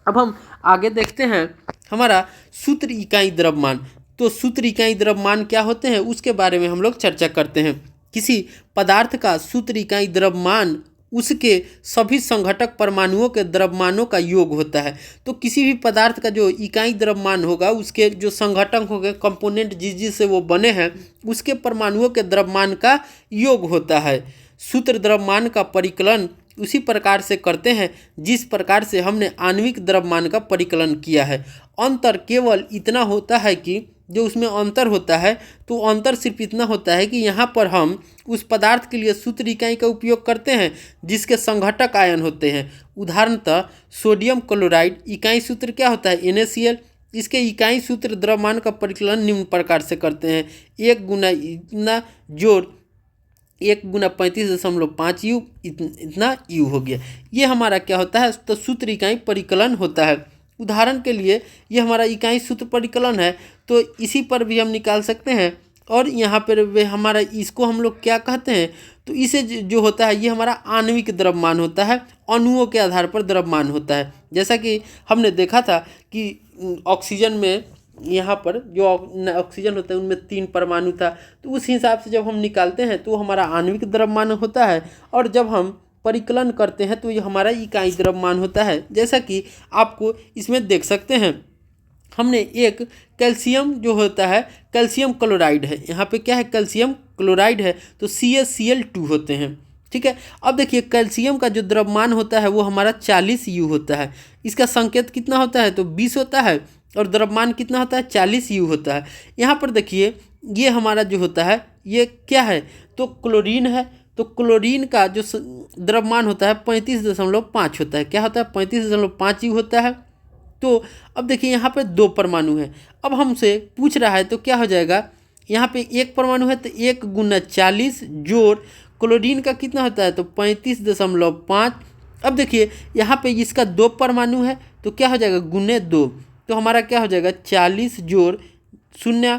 अब हम आगे देखते हैं हमारा सूत्र इकाई द्रव्यमान। तो सूत्र इकाई द्रव्यमान क्या होते हैं उसके बारे में हम लोग चर्चा करते हैं। किसी पदार्थ का सूत्र इकाई द्रव्यमान उसके सभी संघटक परमाणुओं के द्रव्यमानों का योग होता है। तो किसी भी पदार्थ का जो इकाई द्रव्यमान होगा उसके जो संघटक होंगे, कंपोनेंट जिस जिससे वो बने हैं, उसके परमाणुओं के द्रव्यमान का योग होता है। सूत्र द्रव्यमान का परिकलन उसी प्रकार से करते हैं जिस प्रकार से हमने आणविक द्रव्यमान का परिकलन किया है। अंतर केवल इतना होता है कि जो उसमें अंतर होता है, तो अंतर सिर्फ इतना होता है कि यहाँ पर हम उस पदार्थ के लिए सूत्र इकाई का उपयोग करते हैं जिसके संघटक आयन होते हैं। उदाहरणतः सोडियम क्लोराइड इकाई सूत्र क्या होता है? NaCl। इसके इकाई सूत्र द्रव्यमान का परिकलन निम्न प्रकार से करते हैं। 1 गुना इतना जोड़ 1 गुना 35.5 U इतना U हो गया। ये हमारा क्या होता है? तो सूत्र इकाई परिकलन होता है। उदाहरण के लिए ये हमारा इकाई सूत्र परिकलन है, तो इसी पर भी हम निकाल सकते हैं। और यहाँ पर वे हमारा इसको हम लोग क्या कहते हैं? तो इसे जो होता है ये हमारा आणविक द्रव्यमान होता है, अणुओं के आधार पर द्रव्यमान होता है। जैसा कि हमने देखा था कि ऑक्सीजन में यहाँ पर जो ऑक्सीजन होता है उनमें 3 परमाणु था, तो उस हिसाब से जब हम निकालते हैं तो हमारा आणविक द्रव्यमान होता है। और जब हम परिकलन करते हैं तो ये हमारा इकाई द्रव्यमान होता है। जैसा कि आपको इसमें देख सकते हैं, हमने एक कैल्शियम जो होता है कैल्शियम क्लोराइड है, यहाँ पे क्या है? कैल्शियम क्लोराइड है, तो CaCl2 होते हैं। ठीक है। अब देखिए कैल्शियम का जो द्रव्यमान होता है वो हमारा 40 U होता है। इसका संकेत कितना होता है? तो 20 होता है और द्रव्यमान कितना होता है? 40 U होता है। यहाँ पर देखिए ये हमारा जो होता है ये क्या है? तो क्लोरीन है। तो क्लोरीन का जो द्रव्यमान होता है 35.5 होता है। क्या होता है? 35.5 U होता है। तो अब देखिए यहाँ पे 2 परमाणु है। अब हमसे पूछ रहा है तो क्या हो जाएगा, यहाँ पे 1 परमाणु है तो 1 गुना 40 जोड़ क्लोरीन का कितना होता है तो 35.5। अब देखिए यहाँ पे इसका 2 परमाणु है तो क्या हो जाएगा गुने 2, तो हमारा क्या हो जाएगा 40 जोड़ 0,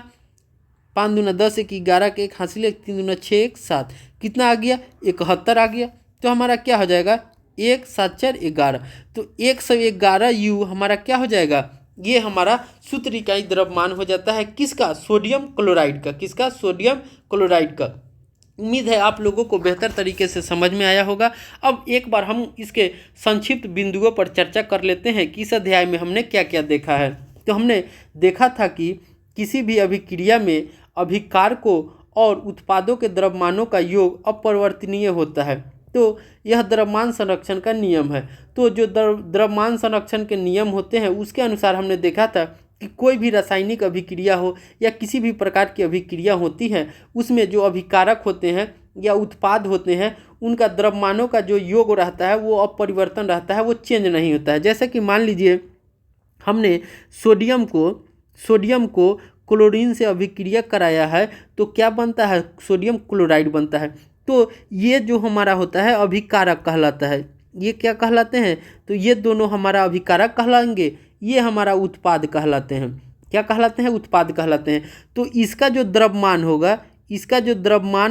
5 दूना 10, 1 11 के 1 हासिल 1 3 दूना 6 1 7, कितना आ गया 71 आ गया। तो हमारा क्या हो जाएगा 1 7 4 11, तो 111 U हमारा क्या हो जाएगा, ये हमारा सूत्र इकाई द्रव्यमान हो जाता है किसका, सोडियम क्लोराइड का। किसका, सोडियम क्लोराइड का। उम्मीद है आप लोगों को बेहतर तरीके से समझ में आया होगा। अब एक बार हम इसके संक्षिप्त बिंदुओं पर चर्चा कर लेते हैं कि इस अध्याय में हमने क्या क्या देखा है। तो हमने देखा था कि किसी भी अभिक्रिया में अभिकारकों और उत्पादों के द्रव्यमानों का योग अपरिवर्तनीय होता है। तो यह द्रव्यमान संरक्षण का नियम है। तो जो द्रव्यमान संरक्षण के नियम होते हैं उसके अनुसार हमने देखा था कि कोई भी रासायनिक अभिक्रिया हो या किसी भी प्रकार की अभिक्रिया होती है उसमें जो अभिकारक होते हैं या उत्पाद होते हैं उनका द्रव्यमानों का जो योग रहता है वो अपरिवर्तन रहता है, वो चेंज नहीं होता है। जैसे कि मान लीजिए हमने सोडियम को क्लोरीन से अभिक्रिया कराया है तो क्या बनता है, सोडियम क्लोराइड बनता है। तो ये जो हमारा होता है अभिकारक कहलाता है। ये क्या कहलाते हैं, तो ये दोनों हमारा अभिकारक कहलाएंगे, ये हमारा उत्पाद कहलाते हैं। क्या कहलाते हैं, उत्पाद कहलाते हैं। तो इसका जो द्रव्यमान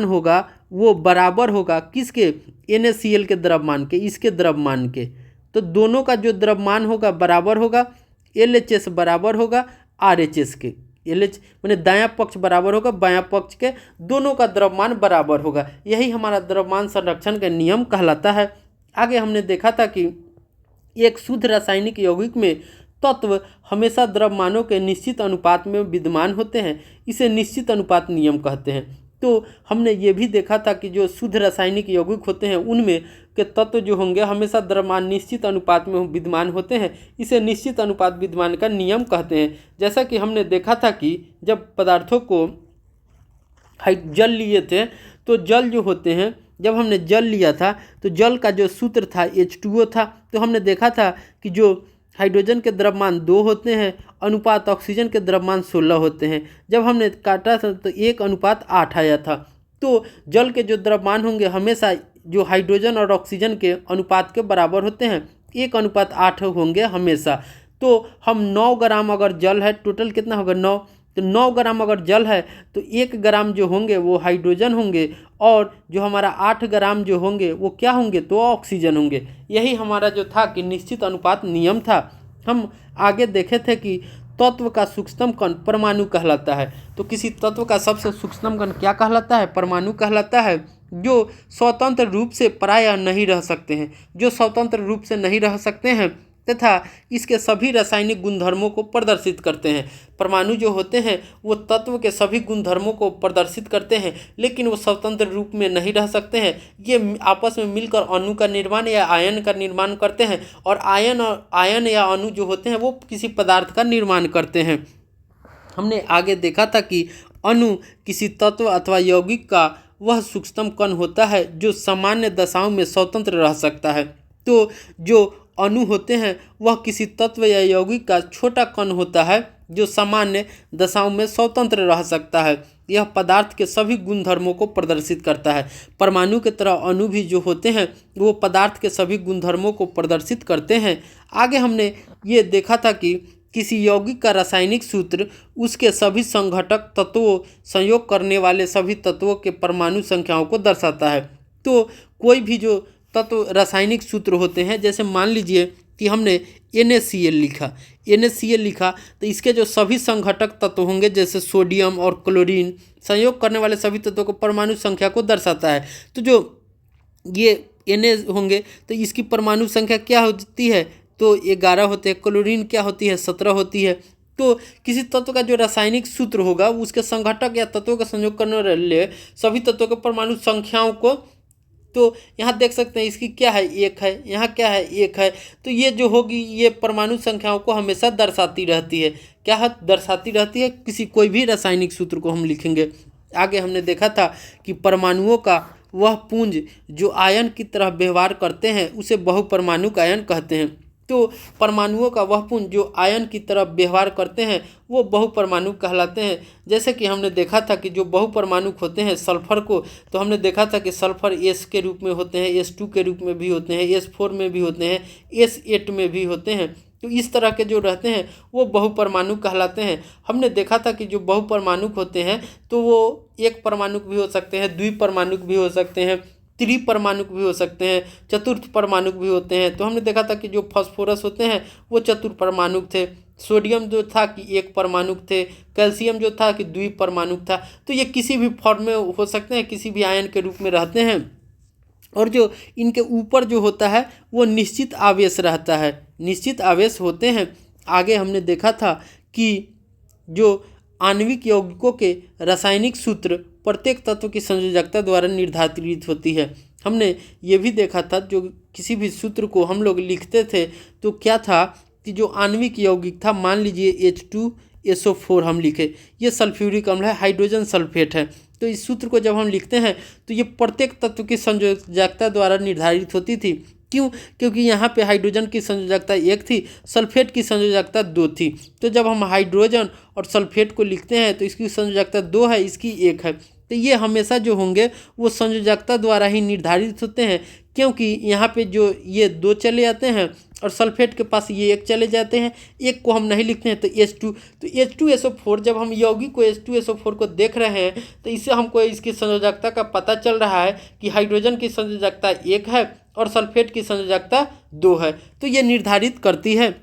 होगा वो बराबर होगा किसके, NaCl के द्रव्यमान के, इसके द्रव्यमान के। तो दोनों का जो द्रव्यमान होगा बराबर होगा, LHS बराबर होगा RHS के। LH मैंने दायां पक्ष बराबर होगा बायां पक्ष के, दोनों का द्रव्यमान बराबर होगा। यही हमारा द्रव्यमान संरक्षण का नियम कहलाता है। आगे हमने देखा था कि एक शुद्ध रासायनिक यौगिक में तत्व हमेशा द्रव्यमानों के निश्चित अनुपात में विद्यमान होते हैं, इसे निश्चित अनुपात नियम कहते हैं। तो हमने ये भी देखा था कि जो शुद्ध रासायनिक यौगिक होते हैं उनमें के तत्व जो होंगे हमेशा द्रव्यमान निश्चित अनुपात में विद्यमान होते हैं, इसे निश्चित अनुपात विद्यमान का नियम कहते हैं। जैसा कि हमने देखा था कि जब पदार्थों को जल लिए थे तो जल जो होते हैं, जब हमने जल लिया था तो जल का जो सूत्र था H2O था। तो हमने देखा था कि जो हाइड्रोजन के द्रव्यमान 2 होते हैं, अनुपात ऑक्सीजन के द्रव्यमान 16 होते हैं। जब हमने काटा था तो 1:8 आया था। तो जल के जो द्रव्यमान होंगे हमेशा जो हाइड्रोजन और ऑक्सीजन के अनुपात के बराबर होते हैं, 1:8 होंगे हमेशा। तो हम 9 ग्राम अगर जल है, टोटल कितना होगा 9, तो 9 ग्राम अगर जल है तो 1 ग्राम जो होंगे वो हाइड्रोजन होंगे और जो हमारा 8 ग्राम जो होंगे वो क्या होंगे, तो ऑक्सीजन होंगे। यही हमारा जो था कि निश्चित अनुपात नियम था। हम आगे देखे थे कि तत्व का सूक्ष्मतम कण परमाणु कहलाता है। तो किसी तत्व का सबसे सूक्ष्मतम कण क्या कहलाता है, परमाणु कहलाता है, जो स्वतंत्र रूप से प्रायः नहीं रह सकते हैं, जो स्वतंत्र रूप से नहीं रह सकते हैं तथा इसके सभी रासायनिक गुणधर्मों को प्रदर्शित करते हैं। परमाणु जो होते हैं वो तत्व के सभी गुणधर्मों को प्रदर्शित करते हैं, लेकिन वो स्वतंत्र रूप में नहीं रह सकते हैं। ये आपस में मिलकर अणु का निर्माण या आयन का निर्माण करते हैं, और आयन या अणु जो होते हैं वो किसी पदार्थ का निर्माण करते हैं। हमने आगे देखा था कि अणु किसी तत्व अथवा यौगिक का वह सूक्ष्मतम कण होता है जो सामान्य दशाओं में स्वतंत्र रह सकता है। तो जो अणु होते हैं वह किसी तत्व या यौगिक का छोटा कण होता है जो सामान्य दशाओं में स्वतंत्र रह सकता है। यह पदार्थ के सभी गुणधर्मों को प्रदर्शित करता है। परमाणु की तरह अणु भी जो होते हैं वो पदार्थ के सभी गुणधर्मों को प्रदर्शित करते हैं। आगे हमने ये देखा था कि किसी यौगिक का रासायनिक सूत्र उसके सभी संघटक तत्वों, संयोग करने वाले सभी तत्वों के परमाणु संख्याओं को दर्शाता है। तो कोई भी जो तत्व रासायनिक सूत्र होते हैं, जैसे मान लीजिए कि हमने NaCl लिखा तो इसके जो सभी संघटक तत्व होंगे जैसे सोडियम और क्लोरीन, संयोग करने वाले सभी तत्वों को परमाणु संख्या को दर्शाता है। तो जो ये Na होंगे तो इसकी परमाणु संख्या क्या होती है, तो 11 होते हैं। क्लोरीन क्या होती है, 17 होती है। तो किसी तत्व का जो रासायनिक सूत्र होगा उसके संघटक या तत्वों का संयोग करने वाले सभी तत्वों के परमाणु संख्याओं को, तो यहाँ देख सकते हैं इसकी क्या है, 1 है, यहाँ क्या है, 1 है। तो ये जो होगी ये परमाणु संख्याओं को हमेशा दर्शाती रहती है। क्या है, दर्शाती रहती है किसी कोई भी रासायनिक सूत्र को हम लिखेंगे। आगे हमने देखा था कि परमाणुओं का वह पुंज जो आयन की तरह व्यवहार करते हैं उसे बहुपरमाणुक आयन कहते हैं। तो परमाणुओं का वह पुंज जो आयन की तरफ व्यवहार करते हैं वो बहुपरमाणु कहलाते हैं। जैसे कि हमने देखा था कि जो बहुपरमाणु होते हैं सल्फर को, तो हमने देखा था कि सल्फर S के रूप में होते हैं, S2 के रूप में भी होते हैं, S4 में भी होते हैं, S8 में भी होते हैं। तो इस तरह के जो रहते हैं वो बहुपरमाणु कहलाते हैं। हमने देखा था कि जो बहुपरमाणु होते हैं तो वो एक परमाणु भी हो सकते हैं, द्विपरमाणु भी हो सकते हैं, त्रिपरमाणु भी हो सकते हैं, चतुर्थ परमाणु भी होते हैं। तो हमने देखा था कि जो फास्फोरस होते हैं वो चतुर्परमाणु थे, सोडियम जो था कि एक परमाणु थे, कैल्शियम जो था कि द्विपरमाणु था। तो ये किसी भी फॉर्म में हो सकते हैं, किसी भी आयन के रूप में रहते हैं। और जो इनके ऊपर जो होता है वो निश्चित आवेश रहता है, निश्चित आवेश होते हैं। आगे हमने देखा था कि जो आणविक यौगिकों के रासायनिक सूत्र प्रत्येक तत्व की संयोजकता द्वारा निर्धारित होती है। हमने ये भी देखा था जो किसी भी सूत्र को हम लोग लिखते थे तो क्या था कि जो आणविक यौगिक था, मान लीजिए H2SO4 हम लिखे, ये सल्फ्यूरिक अम्ल है, हाइड्रोजन सल्फेट है। तो इस सूत्र को जब हम लिखते हैं तो ये प्रत्येक तत्व की संयोजकता द्वारा निर्धारित होती थी। क्यों? क्योंकि यहाँ पे हाइड्रोजन की संयोजकता 1 थी, सल्फेट की संयोजकता 2 थी। तो जब हम हाइड्रोजन और सल्फेट को लिखते हैं तो इसकी संयोजकता 2 है, इसकी 1 है। तो ये हमेशा जो होंगे वो संयोजकता द्वारा ही निर्धारित होते हैं, क्योंकि यहाँ पे जो ये 2 चले आते हैं और सल्फेट के पास ये 1 चले जाते हैं, 1 को हम नहीं लिखते हैं तो H2। तो H2SO4 जब हम यौगिक को H2SO4 को देख रहे हैं तो इससे हमको इसकी संयोजकता का पता चल रहा है कि हाइड्रोजन की संयोजकता 1 है और सल्फेट की संयोजकता 2 है। तो ये निर्धारित करती है।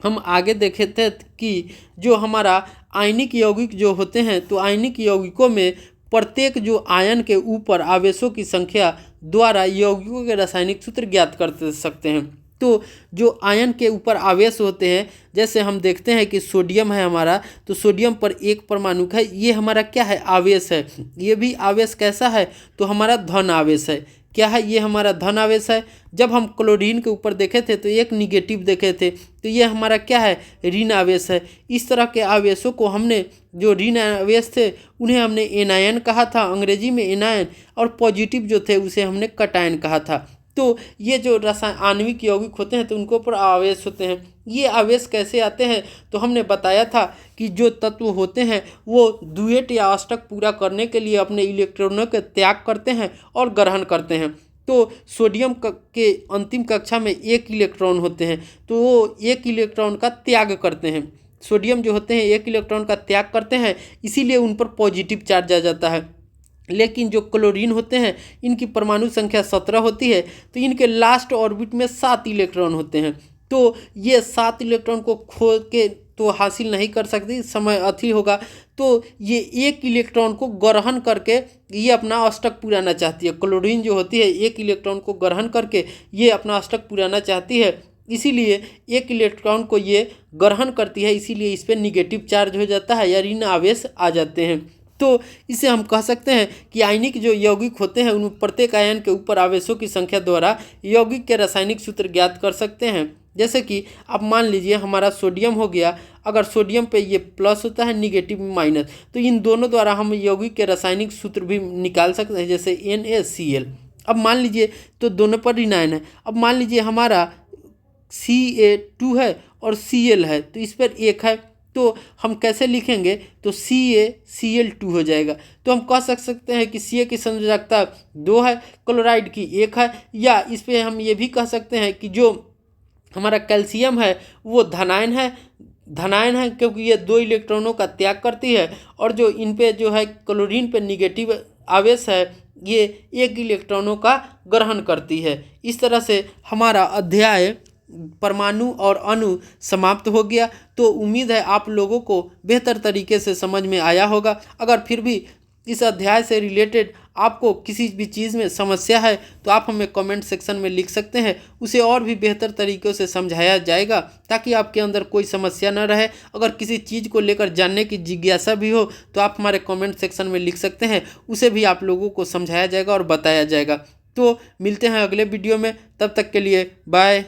हम आगे देखे थे कि जो हमारा आयनिक यौगिक जो होते हैं तो आयनिक यौगिकों में प्रत्येक जो आयन के ऊपर आवेशों की संख्या द्वारा यौगिकों के रासायनिक सूत्र ज्ञात कर सकते हैं। तो जो आयन के ऊपर आवेश होते हैं, जैसे हम देखते हैं कि सोडियम है हमारा, तो सोडियम पर 1 परमाणु है, ये हमारा क्या है? आवेश है। ये भी आवेश कैसा है? तो हमारा धन आवेश है। क्या है? ये हमारा धन आवेश है। जब हम क्लोरीन के ऊपर देखे थे तो 1 निगेटिव देखे थे, तो ये हमारा क्या है? ऋण आवेश है। इस तरह के आवेशों को हमने, जो ऋण आवेश थे उन्हें हमने एनायन कहा था, अंग्रेजी में एनायन, और पॉजिटिव जो थे उसे हमने कटायन कहा था। तो ये जो आणविक यौगिक होते हैं तो उनके ऊपर आवेश होते हैं। ये आवेश कैसे आते हैं? तो हमने बताया था कि जो तत्व होते हैं वो द्वितीय या अष्टक पूरा करने के लिए अपने इलेक्ट्रॉनों का त्याग करते हैं और ग्रहण करते हैं। तो सोडियम के अंतिम कक्षा में 1 इलेक्ट्रॉन होते हैं, तो वो 1 इलेक्ट्रॉन का त्याग करते हैं। सोडियम जो होते हैं 1 इलेक्ट्रॉन का त्याग करते हैं, इसीलिए उन पर पॉजिटिव चार्ज आ जाता है। लेकिन जो क्लोरीन होते हैं इनकी परमाणु संख्या 17 होती है, तो इनके लास्ट ऑर्बिट में 7 इलेक्ट्रॉन होते हैं। तो ये 7 इलेक्ट्रॉन को खो के तो हासिल नहीं कर सकती, समय अति होगा। तो ये 1 इलेक्ट्रॉन को ग्रहण करके ये अपना अष्टक पुराना चाहती है। क्लोरीन जो होती है 1 इलेक्ट्रॉन को ग्रहण करके ये अपना अष्टक पुराना चाहती है, इसीलिए 1 इलेक्ट्रॉन को ये ग्रहण करती है, इसीलिए इस पर निगेटिव चार्ज हो जाता है या ऋण आवेश आ जाते हैं। तो इसे हम कह सकते हैं कि आयनिक जो यौगिक होते हैं उन प्रत्येक आयन के ऊपर आवेशों की संख्या द्वारा यौगिक के रासायनिक सूत्र ज्ञात कर सकते हैं। जैसे कि अब मान लीजिए हमारा सोडियम हो गया, अगर सोडियम पे ये प्लस होता है, निगेटिव में माइनस, तो इन दोनों द्वारा हम यौगिक के रासायनिक सूत्र भी निकाल सकते हैं, जैसे NaCl। अब मान लीजिए तो दोनों पर ऋणायन है। अब मान लीजिए हमारा Ca2 है और Cl है, तो इस पर 1 है, तो हम कैसे लिखेंगे? तो CaCl2 हो जाएगा। तो हम कह सकते हैं कि Ca की संयोजकता 2 है, क्लोराइड की 1 है, या इस पे हम ये भी कह सकते हैं कि जो हमारा कैल्शियम है वो धनायन है क्योंकि ये 2 इलेक्ट्रॉनों का त्याग करती है, और जो इन पे जो है क्लोरीन पे निगेटिव आवेश है ये 1 इलेक्ट्रॉनों का ग्रहण करती है। इस तरह से हमारा अध्याय परमाणु और अणु समाप्त हो गया। तो उम्मीद है आप लोगों को बेहतर तरीके से समझ में आया होगा। अगर फिर भी इस अध्याय से रिलेटेड आपको किसी भी चीज़ में समस्या है तो आप हमें कमेंट सेक्शन में लिख सकते हैं, उसे और भी बेहतर तरीक़ों से समझाया जाएगा ताकि आपके अंदर कोई समस्या न रहे। अगर किसी चीज़ को लेकर जानने की जिज्ञासा भी हो तो आप हमारे कमेंट सेक्शन में लिख सकते हैं, उसे भी आप लोगों को समझाया जाएगा और बताया जाएगा। तो मिलते हैं अगले वीडियो में, तब तक के लिए बाय।